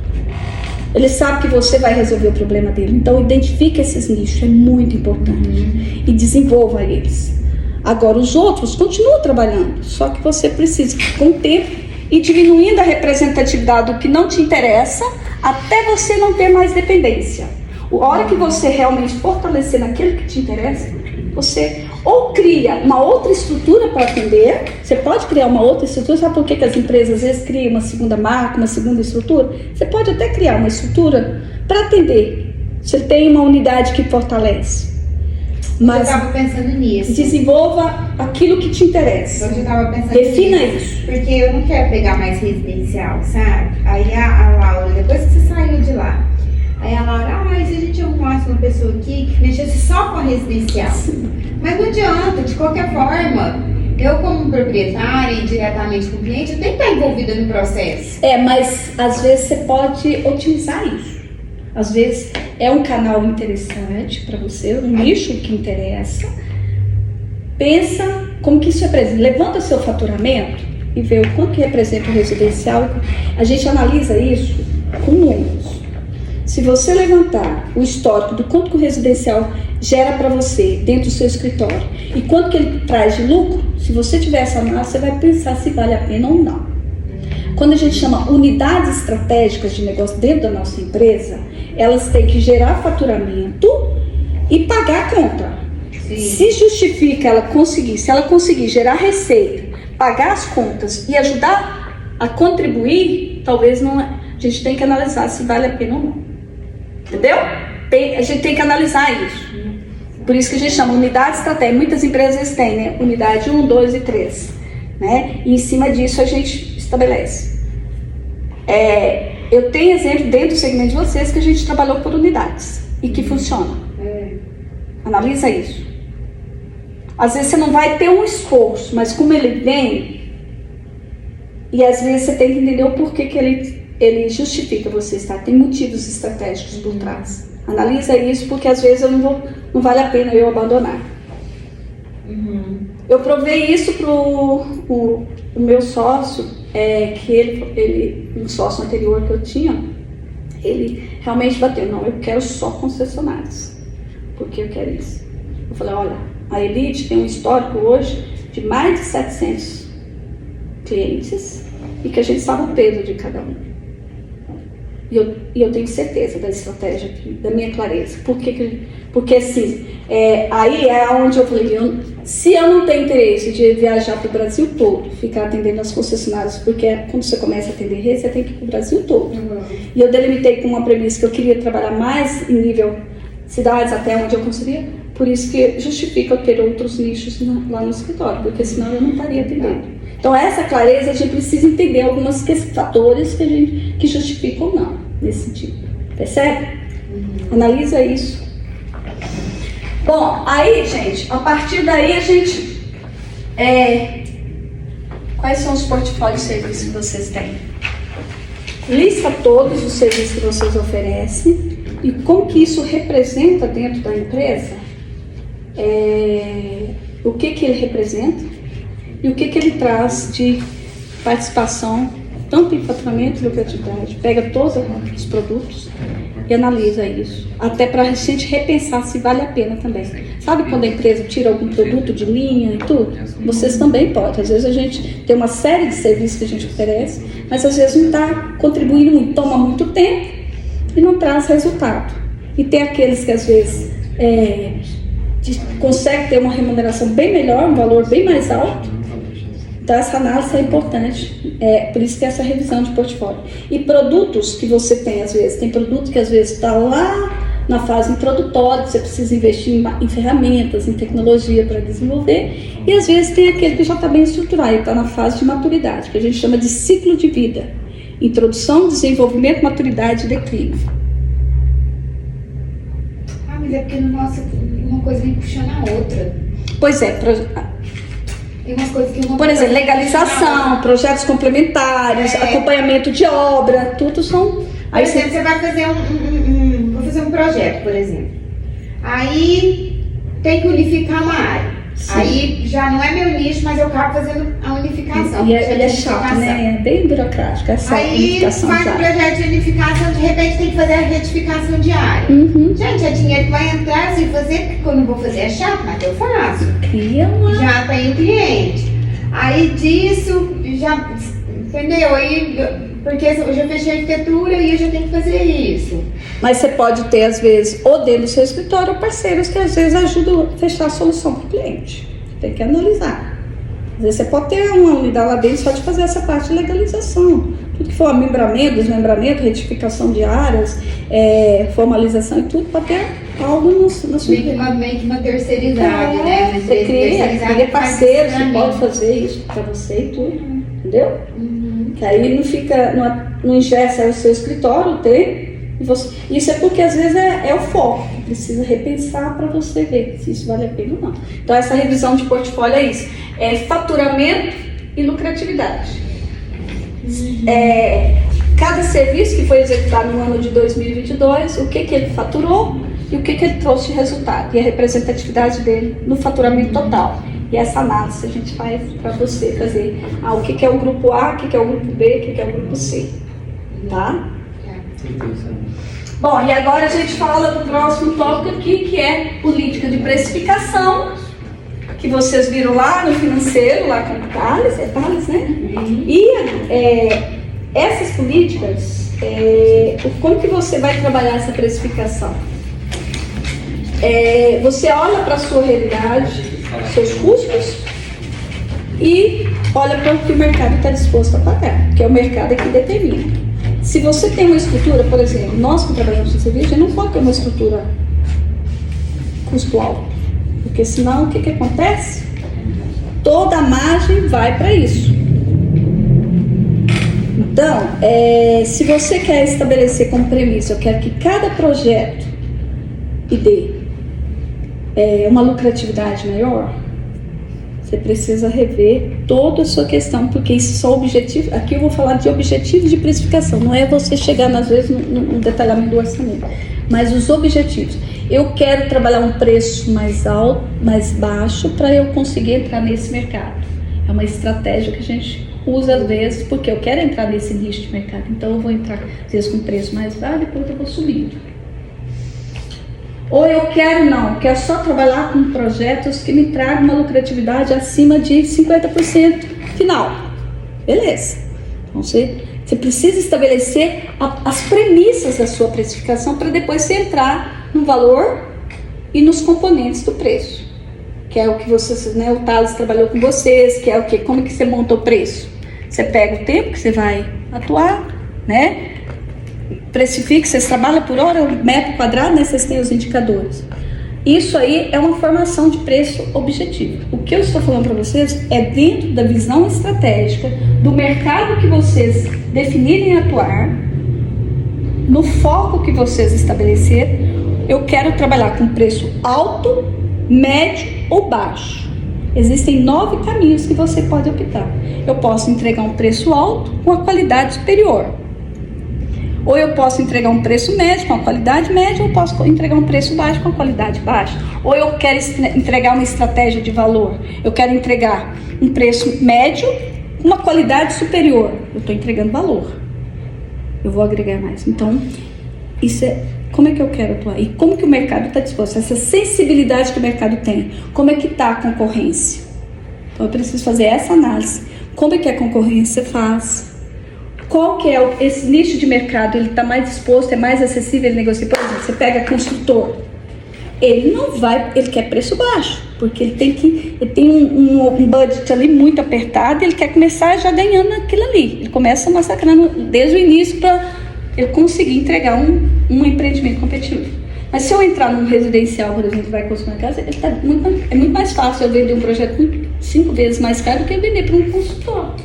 Ele sabe que você vai resolver o problema dele. Então, identifique esses nichos, é muito importante. E desenvolva eles. Agora, os outros continuam trabalhando, só que você precisa, com o tempo, ir diminuindo a representatividade do que não te interessa, até você não ter mais dependência. A hora que você realmente fortalecer naquilo que te interessa, você ou cria uma outra estrutura para atender. Você pode criar uma outra estrutura. Sabe por que as empresas às vezes criam uma segunda marca, uma segunda estrutura? Você pode até criar uma estrutura para atender. Você tem uma unidade que fortalece. Mas eu estava pensando nisso. Desenvolva aquilo que te interessa. Eu já estava pensando Defina nisso. isso. Porque eu não quero pegar mais residencial, sabe? Aí a Laura, depois que você saiu de lá, aí a Laura, se a gente arrumasse uma pessoa aqui que mexesse só com a residencial. Mas não adianta, de qualquer forma, eu como proprietária e diretamente com o cliente, eu tenho que estar envolvida no processo. Mas às vezes você pode otimizar isso. Às vezes é um canal interessante para você, um nicho que interessa. Pensa como que isso representa. Levanta seu faturamento e vê o quanto que representa o residencial. A gente analisa isso com números. Se você levantar o histórico do quanto que o residencial gera para você dentro do seu escritório e quanto que ele traz de lucro, se você tiver essa análise, você vai pensar se vale a pena ou não. Quando a gente chama unidades estratégicas de negócio dentro da nossa empresa, elas têm que gerar faturamento e pagar a conta. Sim. Se justifica ela conseguir, se ela conseguir gerar receita, pagar as contas e ajudar a contribuir, talvez não. A gente tem que analisar se vale a pena ou não. Entendeu? A gente tem que analisar isso. Por isso que a gente chama unidade estratégica. Muitas empresas têm, né? Unidade 1, 2 e 3. Né? E em cima disso a gente estabelece. Eu tenho exemplo dentro do segmento de vocês que a gente trabalhou por unidades e que funciona. Analisa isso. Às vezes você não vai ter um esforço, mas como ele vem, e às vezes você tem que entender o porquê que ele justifica você estar. Tem motivos estratégicos por trás. Analisa isso, porque às vezes não vale a pena eu abandonar. Eu provei isso para o meu sócio, que ele, um sócio anterior que eu tinha, ele realmente bateu, não, eu quero só concessionários, porque eu quero isso. Eu falei, olha, a Elite tem um histórico hoje de mais de 700 clientes e que a gente sabe o peso de cada um. E eu tenho certeza da estratégia, da minha clareza. Porque assim, aí é onde eu falei, se eu não tenho interesse de viajar para o Brasil todo, ficar atendendo as concessionárias, porque quando você começa a atender rede, você tem que ir para o Brasil todo. E eu delimitei com uma premissa que eu queria trabalhar mais em nível cidades, até onde eu conseguia. Por isso que justifica eu ter outros nichos lá no escritório, porque senão eu não estaria atendendo. Então essa clareza a gente precisa entender alguns fatores que justificam ou não nesse sentido. Percebe? Analisa isso. Bom, aí gente, a partir daí a gente... quais são os portfólios de serviços que vocês têm? Lista todos os serviços que vocês oferecem e como que isso representa dentro da empresa, o que ele representa e o que ele traz de participação, tanto em faturamento e lucratividade. Pega todos os produtos e analisa isso, até para a gente repensar se vale a pena também. Sabe quando a empresa tira algum produto de linha e tudo? Vocês também podem. Às vezes a gente tem uma série de serviços que a gente oferece, mas às vezes não está contribuindo muito, toma muito tempo e não traz resultado. E tem aqueles que às vezes conseguem ter uma remuneração bem melhor, um valor bem mais alto. Então essa análise é importante, por isso que essa revisão de portfólio. E produtos que você tem, às vezes, tem produto que às vezes está lá na fase introdutória, você precisa investir em ferramentas, em tecnologia para desenvolver, e às vezes tem aquele que já está bem estruturado, está na fase de maturidade, que a gente chama de ciclo de vida. Introdução, desenvolvimento, maturidade e declínio. Mas é porque no nosso, uma coisa vem puxando a outra. Pois é, tem umas coisas que por exemplo, legalização, projetos complementares, acompanhamento de obra, tudo são... Por exemplo, você vai fazer vou fazer um projeto, por exemplo. Aí tem que unificar uma área. Aí já não é meu nicho, mas eu acabo fazendo a unificação. E ele é chato, né? É bem burocrático essa Aí unificação faz um diária. projeto de unificação, de repente tem que fazer a retificação diária. Uhum. Gente, é dinheiro que vai entrar, se fazer, porque quando eu vou fazer é chato, mas eu faço. Cria uma... Já tem cliente. Aí disso, já, entendeu? Aí, porque eu já fechei a arquitetura e eu já tenho que fazer isso. Mas você pode ter, às vezes, ou dentro do seu escritório, parceiros que às vezes ajudam a fechar a solução para o cliente. Tem que analisar. Às vezes você pode ter uma unidade lá dentro só de fazer essa parte de legalização. Tudo que for membramento, desmembramento, retificação de áreas, formalização e tudo, para ter algo na sua Meio que uma terceirizada, né? Mas Você cria parceiros que faz pode fazer isso para você e tudo, entendeu? Uhum. Que aí não fica, não ingessa o seu escritório, tem. Isso é porque às vezes é o foco, precisa repensar para você ver se isso vale a pena ou não. Então essa revisão de portfólio é isso, é faturamento e lucratividade. Cada serviço que foi executado no ano de 2022, o que ele faturou e o que ele trouxe de resultado e a representatividade dele no faturamento total. E essa análise a gente faz para você fazer o que é o grupo A, o que é o grupo B, o que é o grupo C, tá? Bom, e agora a gente fala do próximo tópico aqui, que é política de precificação, que vocês viram lá no financeiro, lá com o Thales, Thales, né? E essas políticas, como que você vai trabalhar essa precificação? Você olha para a sua realidade, seus custos, e olha para o que o mercado está disposto a pagar, que é o mercado que determina. Se você tem uma estrutura, por exemplo, nós que trabalhamos no serviço, a gente não pode ter uma estrutura custo alto, porque senão o que acontece? Toda a margem vai para isso. Então, se você quer estabelecer como premissa, eu quero que cada projeto dê uma lucratividade maior, você precisa rever toda a sua questão, porque isso são objetivos. Aqui eu vou falar de objetivos de precificação, não é você chegar, às vezes, no detalhamento do orçamento, mas os objetivos. Eu quero trabalhar um preço mais alto, mais baixo, para eu conseguir entrar nesse mercado. É uma estratégia que a gente usa às vezes, porque eu quero entrar nesse nicho de mercado, então eu vou entrar, às vezes, com preço mais baixo, depois eu vou subindo. Ou eu quero só trabalhar com projetos que me tragam uma lucratividade acima de 50% final. Beleza. Então você precisa estabelecer as premissas da sua precificação para depois você entrar no valor e nos componentes do preço. Que é o que vocês, né, o Thales trabalhou com vocês, que é o que? Como que você monta o preço? Você pega o tempo que você vai atuar, né? Precifica, vocês trabalham por hora, metro quadrado, né? Vocês têm os indicadores. Isso aí é uma formação de preço objetivo. O que eu estou falando para vocês é dentro da visão estratégica do mercado que vocês definirem atuar, no foco que vocês estabelecerem. Eu quero trabalhar com preço alto, médio ou baixo. Existem 9 caminhos que você pode optar. Eu posso entregar um preço alto com a qualidade superior. Ou eu posso entregar um preço médio com a qualidade média, ou eu posso entregar um preço baixo com a qualidade baixa. Ou eu quero entregar uma estratégia de valor. Eu quero entregar um preço médio com uma qualidade superior. Eu estou entregando valor. Eu vou agregar mais. Então, como é que eu quero atuar? E como que o mercado está disposto? Essa sensibilidade que o mercado tem. Como é que está a concorrência? Então, eu preciso fazer essa análise. Como é que a concorrência faz? Qual que é esse nicho de mercado? Ele está mais disposto, é mais acessível, ele negocia. Por exemplo, você pega construtor, ele quer preço baixo, porque ele tem um budget ali muito apertado, ele quer começar já ganhando naquilo ali. Ele começa massacrando desde o início para ele conseguir entregar um empreendimento competitivo. Mas se eu entrar num residencial, por exemplo, vai construir uma casa, é muito mais fácil eu vender um projeto 5 vezes mais caro do que eu vender para um construtor.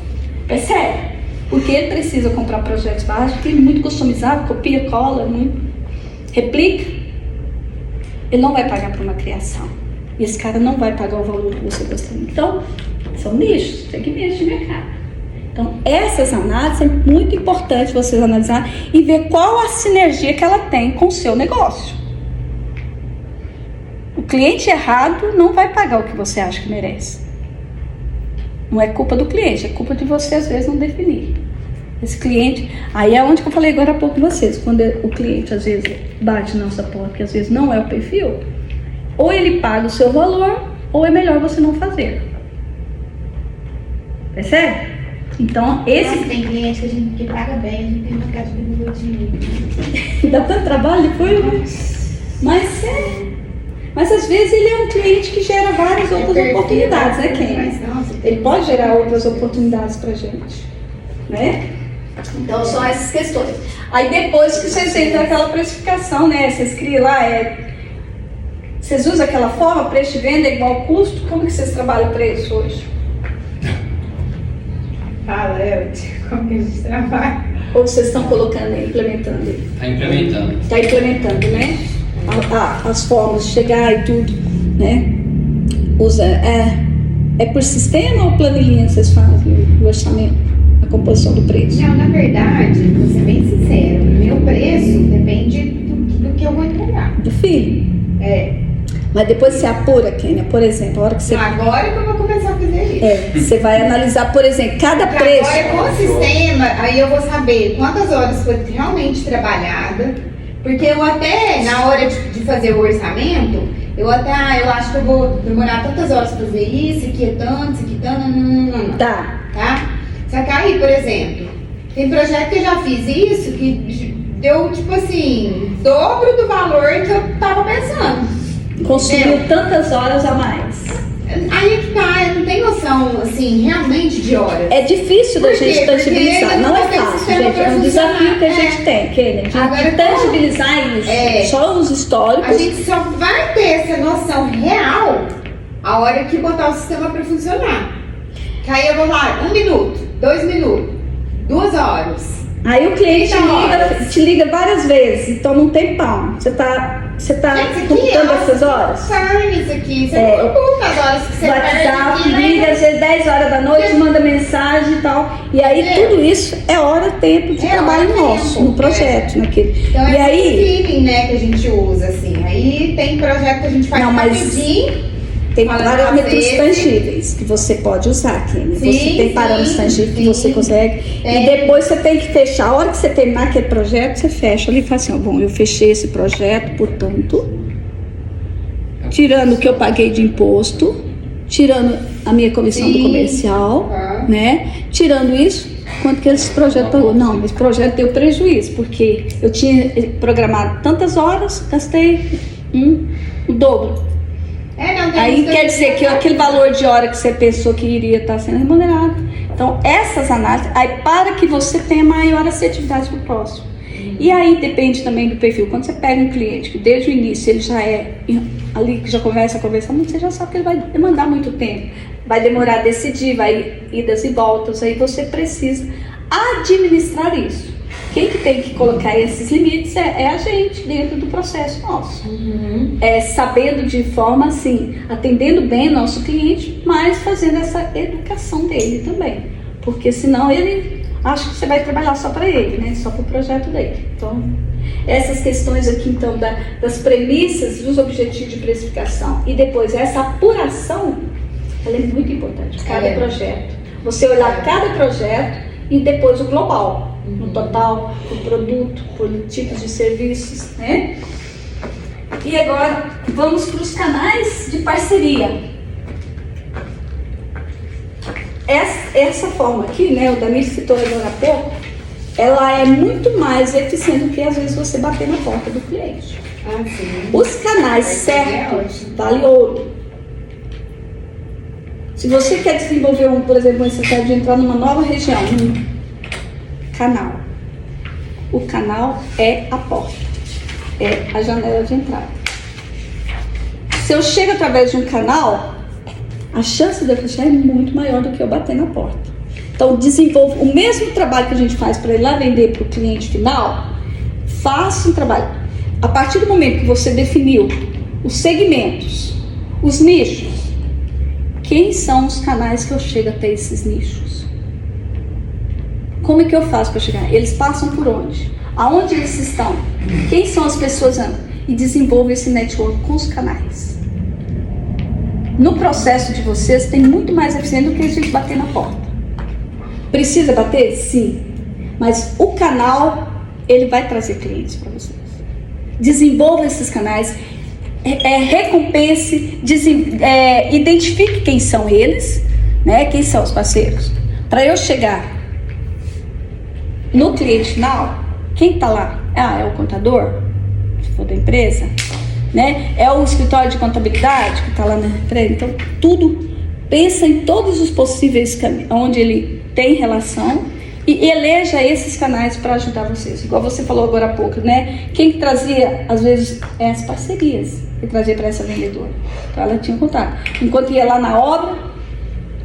É sério. Porque ele precisa comprar projetos básicos, que é muito customizado, copia, cola, replica. Ele não vai pagar por uma criação. E esse cara não vai pagar o valor que você gostaria. Então, são nichos, segmentos de mercado. Então, essas análises é muito importante vocês analisar e ver qual a sinergia que ela tem com o seu negócio. cliente errado não vai pagar o que você acha que merece. Não é culpa do cliente, é culpa de você às vezes não definir. Esse cliente, aí é onde que eu falei agora há pouco com vocês, quando o cliente às vezes bate na nossa porta, que às vezes não é o perfil, ou ele paga o seu valor, ou é melhor você não fazer. Percebe? Então, Nossa, tem cliente que paga bem, a gente tem vontade de devolver o dinheiro. dá tanto trabalho depois, né? Mas às vezes ele é um cliente que gera várias outras oportunidades, né, Ken? Ele pode gerar outras oportunidades pra gente, né? Então são essas questões. Aí depois que vocês entram naquela precificação, né? Vocês criam lá, vocês usam aquela forma, preço de venda é igual custo, como que vocês trabalham preço hoje? Fala, como que a gente trabalha? Ou vocês estão colocando aí, implementando aí? Está implementando. Está implementando, né? As formas de chegar e tudo, né? Usa, é por sistema ou planilhinha que vocês fazem o orçamento, a composição do preço? Não, na verdade, vou ser bem sincero, o meu preço depende do que eu vou entregar. Do filho. Mas depois você apura, Kênia, por exemplo, a hora que você... Agora que eu vou começar a fazer isso. Você vai analisar, por exemplo, cada preço. Agora com o sistema, aí eu vou saber quantas horas foi realmente trabalhada, porque eu até, na hora de fazer o orçamento, eu acho que eu vou demorar tantas horas para fazer isso aqui não. Tá. Só que aí, por exemplo, tem projeto que eu já fiz isso, que deu, tipo assim, dobro do valor que eu tava pensando. Consumiu tantas horas a mais. Aí é que tá, eu não tenho noção, assim, realmente de horas. É difícil da Por quê? gente tangibilizar, Porque não é não tem fácil, sistema gente. pra É um desafio que a funcionar. gente tem, Kênia, de Agora, tangibilizar isso. Só os históricos. A gente só vai ter essa noção real a hora que botar o sistema pra funcionar. Que aí eu vou lá, 1 minuto, 2 minutos, 2 horas. Aí o cliente 30 horas. te liga várias vezes, então não tem pão. Você tá Gente, isso aqui computando é essas horas? Carne, isso aqui. Você não computa as horas que você perde WhatsApp, aqui, né? liga às vezes 10 horas da noite, manda mensagem e tal. E aí tudo isso é hora, tempo de trabalho hora, nosso, tempo, no projeto, naquele. Então E é aí, esse feeling, né, que a gente usa, assim. Aí tem projeto que a gente faz Não, mas rapidinho. tem Fala parâmetros de tangíveis que você pode usar aqui, né? Sim, Você tem parâmetros sim, tangíveis que sim. você consegue. Tem. E depois você tem que fechar. A hora que você terminar aquele projeto, você fecha ali e fala assim, ó, bom, eu fechei esse projeto, portanto, tirando o que eu paguei de imposto, tirando a minha comissão do comercial, né? Tirando isso, quanto que esse projeto pagou? Não, esse projeto deu prejuízo, porque eu tinha programado tantas horas, gastei o dobro. Não, tem Aí isso quer dizer que aquele valor de hora que você pensou que iria estar sendo remunerado. Então, essas análises, aí para que você tenha maior assertividade no próximo. E aí depende também do perfil. Quando você pega um cliente que desde o início ele já é ali, que já começa a conversar muito, você já sabe que ele vai demandar muito tempo. Vai demorar a decidir, vai idas e voltas. Aí você precisa administrar isso. Quem que tem que colocar esses limites é a gente dentro do processo nosso. Sabendo de forma assim, atendendo bem o nosso cliente, mas fazendo essa educação dele também. Porque senão ele acha que você vai trabalhar só para ele, né? Só para o projeto dele. Então, essas questões aqui então das premissas, dos objetivos de precificação e depois essa apuração, ela é muito importante. Cada projeto. Você olhar cada projeto e depois o global. No total, por produto, por tipos de serviços, né? E agora vamos para os canais de parceria. Essa forma aqui, né, o Danilo citou agora há pouco, ela é muito mais eficiente do que às vezes você bater na porta do cliente. Sim. Os canais certos vale ouro. Se você quer desenvolver por exemplo, uma necessidade de entrar numa nova região, canal. O canal é a porta, é a janela de entrada. Se eu chego através de um canal, a chance de eu fechar é muito maior do que eu bater na porta. Então, desenvolva o mesmo trabalho que a gente faz para ir lá vender para o cliente final, faça um trabalho. A partir do momento que você definiu os segmentos, os nichos, quem são os canais que eu chego até esses nichos? Como é que eu faço para chegar? Eles passam por onde? Aonde eles estão? Quem são as pessoas? E desenvolve esse network com os canais. no processo de vocês tem muito mais eficiente do que a gente bater na porta. Precisa bater? Sim. Mas o canal, ele vai trazer clientes para vocês. Desenvolva esses canais, recompense, identifique quem são eles, né? Quem são os parceiros. Para eu chegar no cliente final, quem está lá? É o contador, se for da empresa, né? É o escritório de contabilidade que está lá na empresa. Então, tudo, pensa em todos os possíveis caminhos, onde ele tem relação e eleja esses canais para ajudar vocês. Igual você falou agora há pouco, né? Quem que trazia, às vezes, as parcerias que trazia para essa vendedora. Então, ela tinha contato. Enquanto ia lá na obra,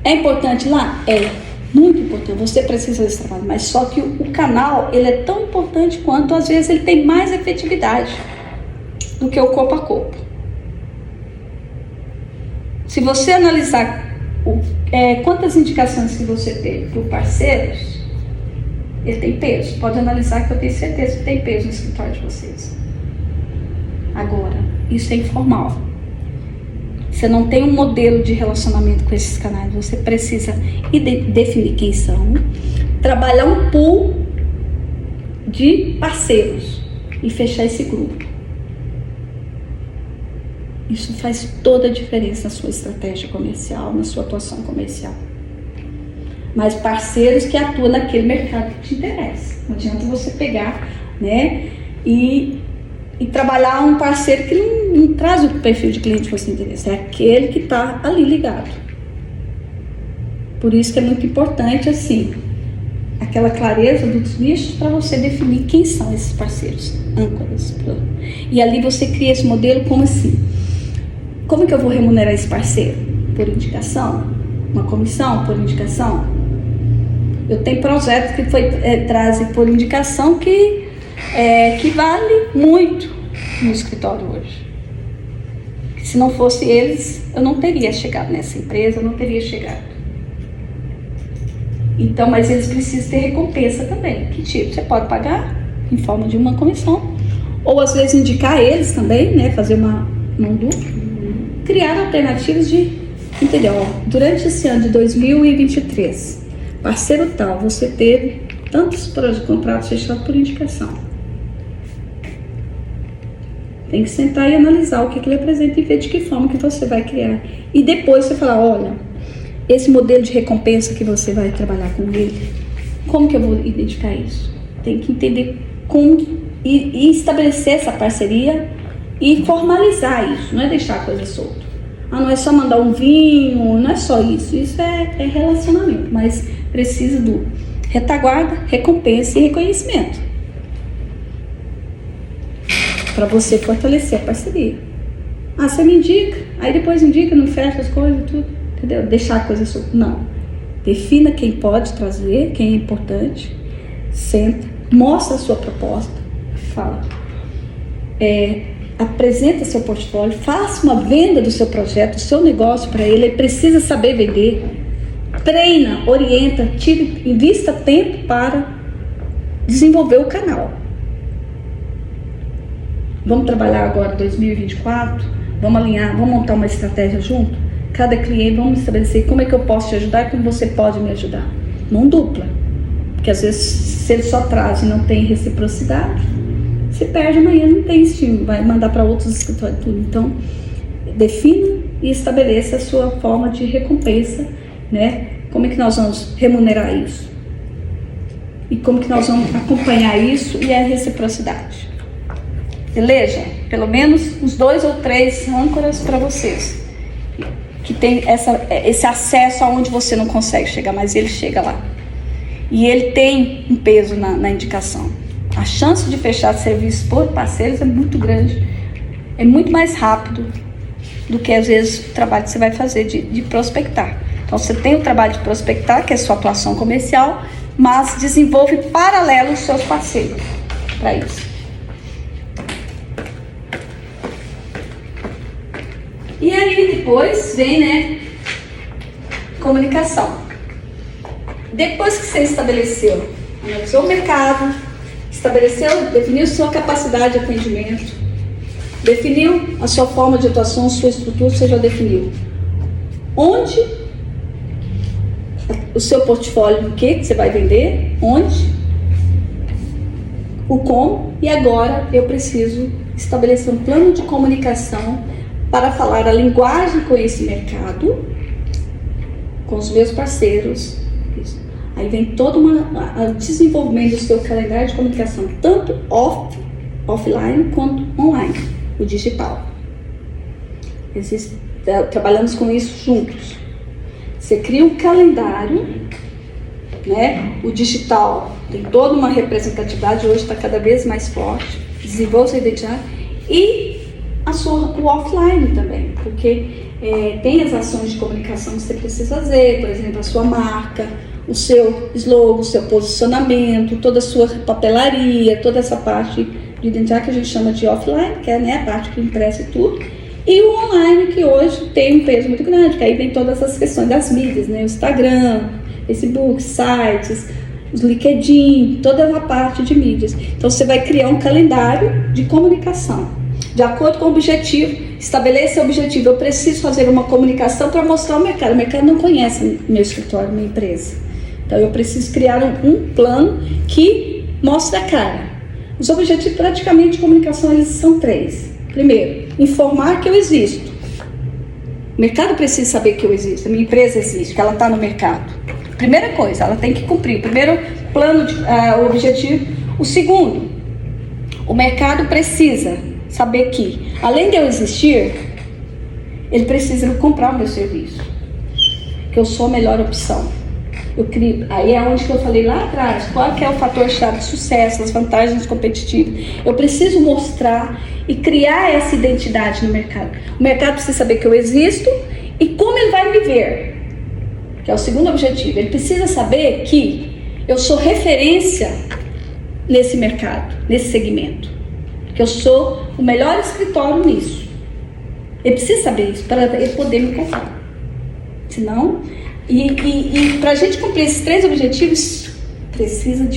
é importante lá? É muito importante. Você precisa desse trabalho. Mas só que o canal, ele é tão importante quanto, às vezes, ele tem mais efetividade do que o corpo a corpo. Se você analisar quantas indicações que você teve por parceiros, ele tem peso. Pode analisar, que eu tenho certeza que tem peso no escritório de vocês. Agora, isso é informal. Você não tem um modelo de relacionamento com esses canais. Você precisa definir quem são, trabalhar um pool de parceiros e fechar esse grupo. Isso faz toda a diferença na sua estratégia comercial, na sua atuação comercial. Mas parceiros que atuam naquele mercado que te interessa. Não adianta você pegar, né, e trabalhar um parceiro que não traz o perfil de cliente que você interessa. É aquele que está ali ligado. Por isso que é muito importante, assim, aquela clareza dos nichos para você definir quem são esses parceiros, âncoras. E ali você cria esse modelo como assim. Como que eu vou remunerar esse parceiro? Por indicação? Uma comissão por indicação? Eu tenho projetos que trazem por indicação que vale muito no escritório hoje. Se não fosse eles, eu não teria chegado nessa empresa, eu não teria chegado. Então, mas eles precisam ter recompensa também. Que tipo? Você pode pagar em forma de uma comissão, ou às vezes indicar eles também, né? Fazer uma mão dupla. Criar alternativas de, entendeu? Durante esse ano de 2023, parceiro tal, você teve tantos contratos fechados por indicação. Tem que sentar e analisar o que ele apresenta e ver de que forma que você vai criar. E depois você falar, olha, esse modelo de recompensa que você vai trabalhar com ele, como que eu vou identificar isso? Tem que entender como e estabelecer essa parceria e formalizar isso, não é deixar a coisa solta. Não é só mandar um vinho, não é só isso. Isso é relacionamento, mas precisa do retaguarda, recompensa e reconhecimento. Para você fortalecer a parceria. Você me indica, aí depois indica, não fecha as coisas, tudo, entendeu? Deixar a coisa solta. Não. Defina quem pode trazer, quem é importante, senta, mostra a sua proposta, fala. Apresenta seu portfólio, faça uma venda do seu projeto, do seu negócio para ele precisa saber vender, treina, orienta, invista tempo para desenvolver o canal. Vamos trabalhar agora 2024, vamos alinhar, vamos montar uma estratégia junto, cada cliente, vamos estabelecer como é que eu posso te ajudar e como você pode me ajudar, mão dupla, porque às vezes se ele só traz e não tem reciprocidade, se perde amanhã, não tem estímulo, vai mandar para outros escritórios tudo. Então, defina e estabeleça a sua forma de recompensa, né? Como é que nós vamos remunerar isso? E como que nós vamos acompanhar isso e a reciprocidade? Beleza? Pelo menos uns 2 ou 3 âncoras para vocês, que tem esse acesso aonde você não consegue chegar, mas ele chega lá. E ele tem um peso na indicação. A chance de fechar serviço por parceiros é muito grande, é muito mais rápido do que às vezes o trabalho que você vai fazer de prospectar. Então você tem o trabalho de prospectar, que é a sua atuação comercial, mas desenvolve paralelo os seus parceiros para isso. E aí depois vem, né, comunicação. Depois que você estabeleceu, analisou o mercado, definiu sua capacidade de atendimento, definiu a sua forma de atuação, sua estrutura, você já definiu. onde, o seu portfólio, o que você vai vender, onde, o como, e agora eu preciso estabelecer um plano de comunicação para falar a linguagem com esse mercado, com os meus parceiros. Isso. Aí vem todo o desenvolvimento do seu calendário de comunicação, tanto offline quanto online, o digital. Trabalhamos com isso juntos. Você cria um calendário, né? O digital tem toda uma representatividade, hoje está cada vez mais forte, desenvolve sua identidade, e o offline também, porque tem as ações de comunicação que você precisa fazer, por exemplo, a sua marca, o seu slogan, o seu posicionamento, toda a sua papelaria, toda essa parte de identidade que a gente chama de offline, que é, né, a parte que impressa e tudo, e o online, que hoje tem um peso muito grande, que aí vem todas as questões das mídias, né, o Instagram, Facebook, sites, os LinkedIn, toda a parte de mídias. Então você vai criar um calendário de comunicação, de acordo com o objetivo, estabeleça o objetivo. Eu preciso fazer uma comunicação para mostrar ao mercado. O mercado não conhece meu escritório, minha empresa. Então eu preciso criar um plano que mostre a cara. Os objetivos praticamente de comunicação, eles são 3. Primeiro, informar que eu existo. O mercado precisa saber que eu existo, a minha empresa existe, que ela está no mercado. Primeira coisa, ela tem que cumprir o primeiro plano, o objetivo. O segundo, o mercado precisa saber que, além de eu existir, ele precisa comprar o meu serviço, que eu sou a melhor opção. Eu crio, aí é onde que eu falei lá atrás, qual que é o fator-chave de sucesso, as vantagens competitivas. Eu preciso mostrar e criar essa identidade no mercado. O mercado precisa saber que eu existo e como ele vai me ver, que é o segundo objetivo. Ele precisa saber que eu sou referência nesse mercado, nesse segmento, que eu sou o melhor escritório nisso. Ele precisa saber isso para ele poder me comprar. Senão, e para a gente cumprir esses 3 objetivos, precisa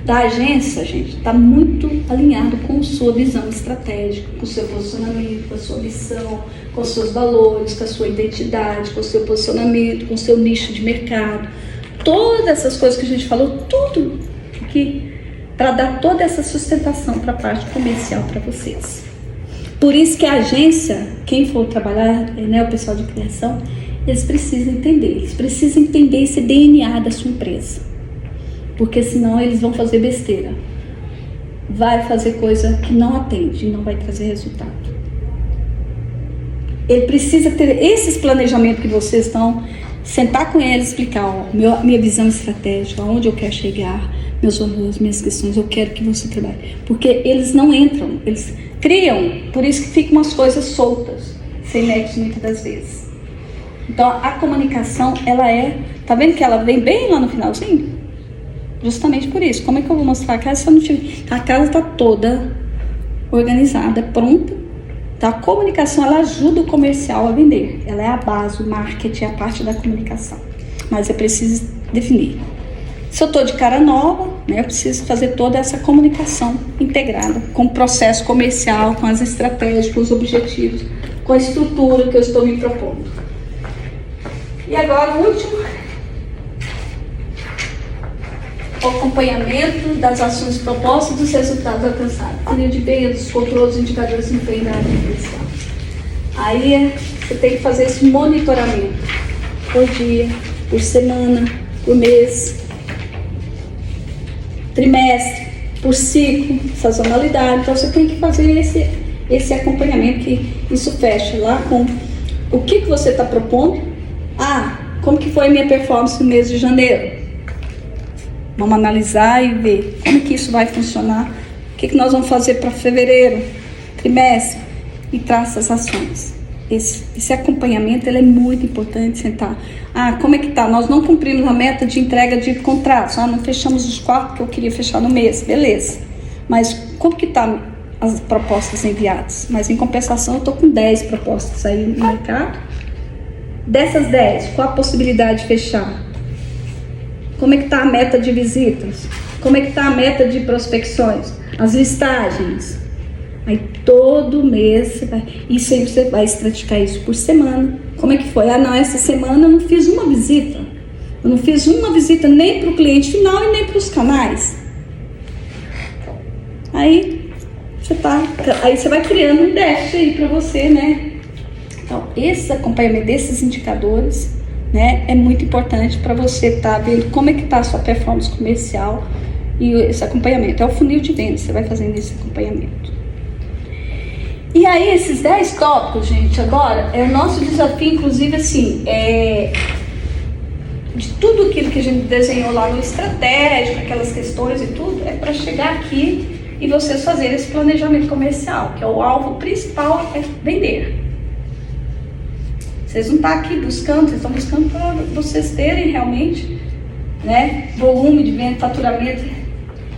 da agência, gente, está muito alinhado com a sua visão estratégica, com o seu posicionamento, com a sua missão, com os seus valores, com a sua identidade, com o seu posicionamento, com o seu nicho de mercado. Todas essas coisas que a gente falou, tudo que para dar toda essa sustentação para a parte comercial para vocês. Por isso que a agência, quem for trabalhar, né, o pessoal de criação, eles precisam entender esse DNA da sua empresa, porque senão eles vão fazer besteira, vai fazer coisa que não atende, não vai trazer resultado. Ele precisa ter esses planejamentos que vocês estão, sentar com eles, explicar, ó, minha visão estratégica, aonde eu quero chegar, meus valores, minhas questões, eu quero que você trabalhe, porque eles não entram, eles criam, por isso que ficam umas coisas soltas, sem nexo muitas das vezes. Então a comunicação, ela tá vendo que ela vem bem lá no finalzinho? Justamente por isso. Como é que eu vou mostrar a casa se eu não tiver? A casa está toda organizada, pronta. Então a comunicação, ela ajuda o comercial a vender. Ela é a base, o marketing é a parte da comunicação. Mas eu preciso definir. Se eu estou de cara nova, né, eu preciso fazer toda essa comunicação integrada com o processo comercial, com as estratégias, com os objetivos, com a estrutura que eu estou me propondo. E agora o último, o acompanhamento das ações propostas e dos resultados alcançados. Funil de vendas, controles, indicadores de empenho da área comercial. Aí você tem que fazer esse monitoramento por dia, por semana, por mês, trimestre, por ciclo, sazonalidade. Então você tem que fazer esse acompanhamento, que isso fecha lá com o que você está propondo. Como que foi a minha performance no mês de janeiro? Vamos analisar e ver como que isso vai funcionar. O que nós vamos fazer para fevereiro, trimestre, e traça as ações. Esse acompanhamento, ele é muito importante, sentar. Como é que tá? Nós não cumprimos a meta de entrega de contratos. Não fechamos os 4 que eu queria fechar no mês. Beleza. Mas como que tá as propostas enviadas? Mas em compensação, eu estou com 10 propostas aí no mercado. Dessas 10, qual a possibilidade de fechar? Como é que está a meta de visitas? Como é que está a meta de prospecções? As listagens? Aí todo mês você vai. Isso aí você vai estratificar isso por semana. Como é que foi? Ah, não, essa semana eu não fiz uma visita. Eu não fiz uma visita nem para o cliente final e nem para os canais. Aí você vai criando um déficit aí para você, né? Então, esse acompanhamento desses indicadores, né, é muito importante para você estar vendo como é que está a sua performance comercial e esse acompanhamento. É o funil de vendas, você vai fazendo esse acompanhamento. E aí, esses 10 tópicos, gente, agora, é o nosso desafio, inclusive, assim, de tudo aquilo que a gente desenhou lá no estratégico, aquelas questões e tudo, é para chegar aqui e vocês fazerem esse planejamento comercial, que é o alvo principal, é vender. Vocês não estão aqui buscando, vocês estão buscando para vocês terem realmente, né, volume de venda, faturamento.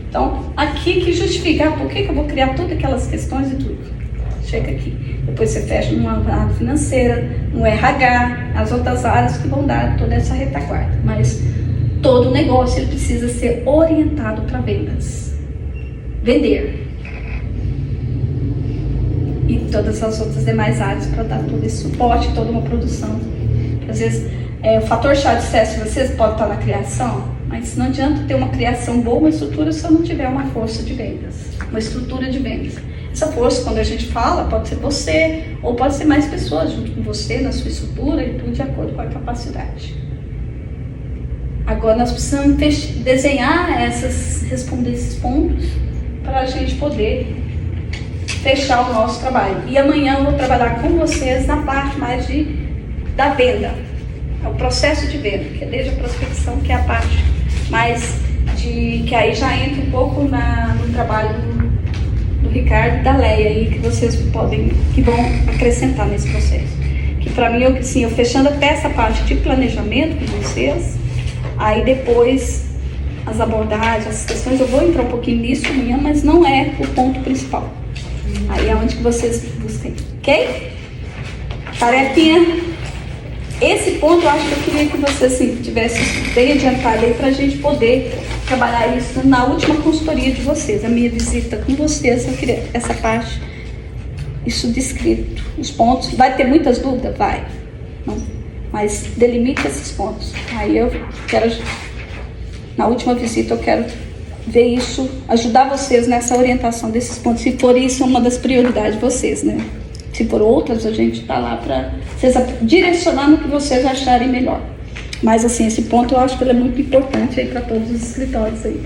Então, aqui que justifica, por que eu vou criar todas aquelas questões e tudo. Chega aqui. Depois você fecha numa área financeira, no RH, as outras áreas que vão dar toda essa retaguarda. Mas todo negócio ele precisa ser orientado para vendas. Vender. E todas as outras demais áreas para dar todo esse suporte, toda uma produção. Às vezes, o fator chave de sucesso de vocês pode estar na criação, mas não adianta ter uma criação boa, uma estrutura, se eu não tiver uma força de vendas, uma estrutura de vendas. Essa força, quando a gente fala, pode ser você, ou pode ser mais pessoas junto com você, na sua estrutura, e tudo de acordo com a capacidade. Agora, nós precisamos desenhar responder esses pontos, para a gente poder fechar o nosso trabalho. E amanhã eu vou trabalhar com vocês na parte mais da venda. É o processo de venda, que é desde a prospecção, que é a parte mais que aí já entra um pouco no trabalho do Ricardo e da Leia aí, que vocês que vão acrescentar nesse processo. Que para mim, eu fechando até essa parte de planejamento com vocês, aí depois as abordagens, as questões, eu vou entrar um pouquinho nisso amanhã, mas não é o ponto principal. Aí é onde que vocês busquem, ok? Tarefinha. Esse ponto eu acho que eu queria que vocês tivessem bem adiantado aí pra gente poder trabalhar isso na última consultoria de vocês. A minha visita com vocês, eu queria essa parte, isso descrito, os pontos. Vai ter muitas dúvidas? Vai. Não. Mas delimite esses pontos. Aí eu quero, na última visita, eu quero ver isso, ajudar vocês nessa orientação desses pontos. Se for isso, é uma das prioridades de vocês, né? Se for outras, a gente tá lá para vocês direcionar no que vocês acharem melhor. Mas assim, esse ponto eu acho que ele é muito importante aí para todos os escritórios aí.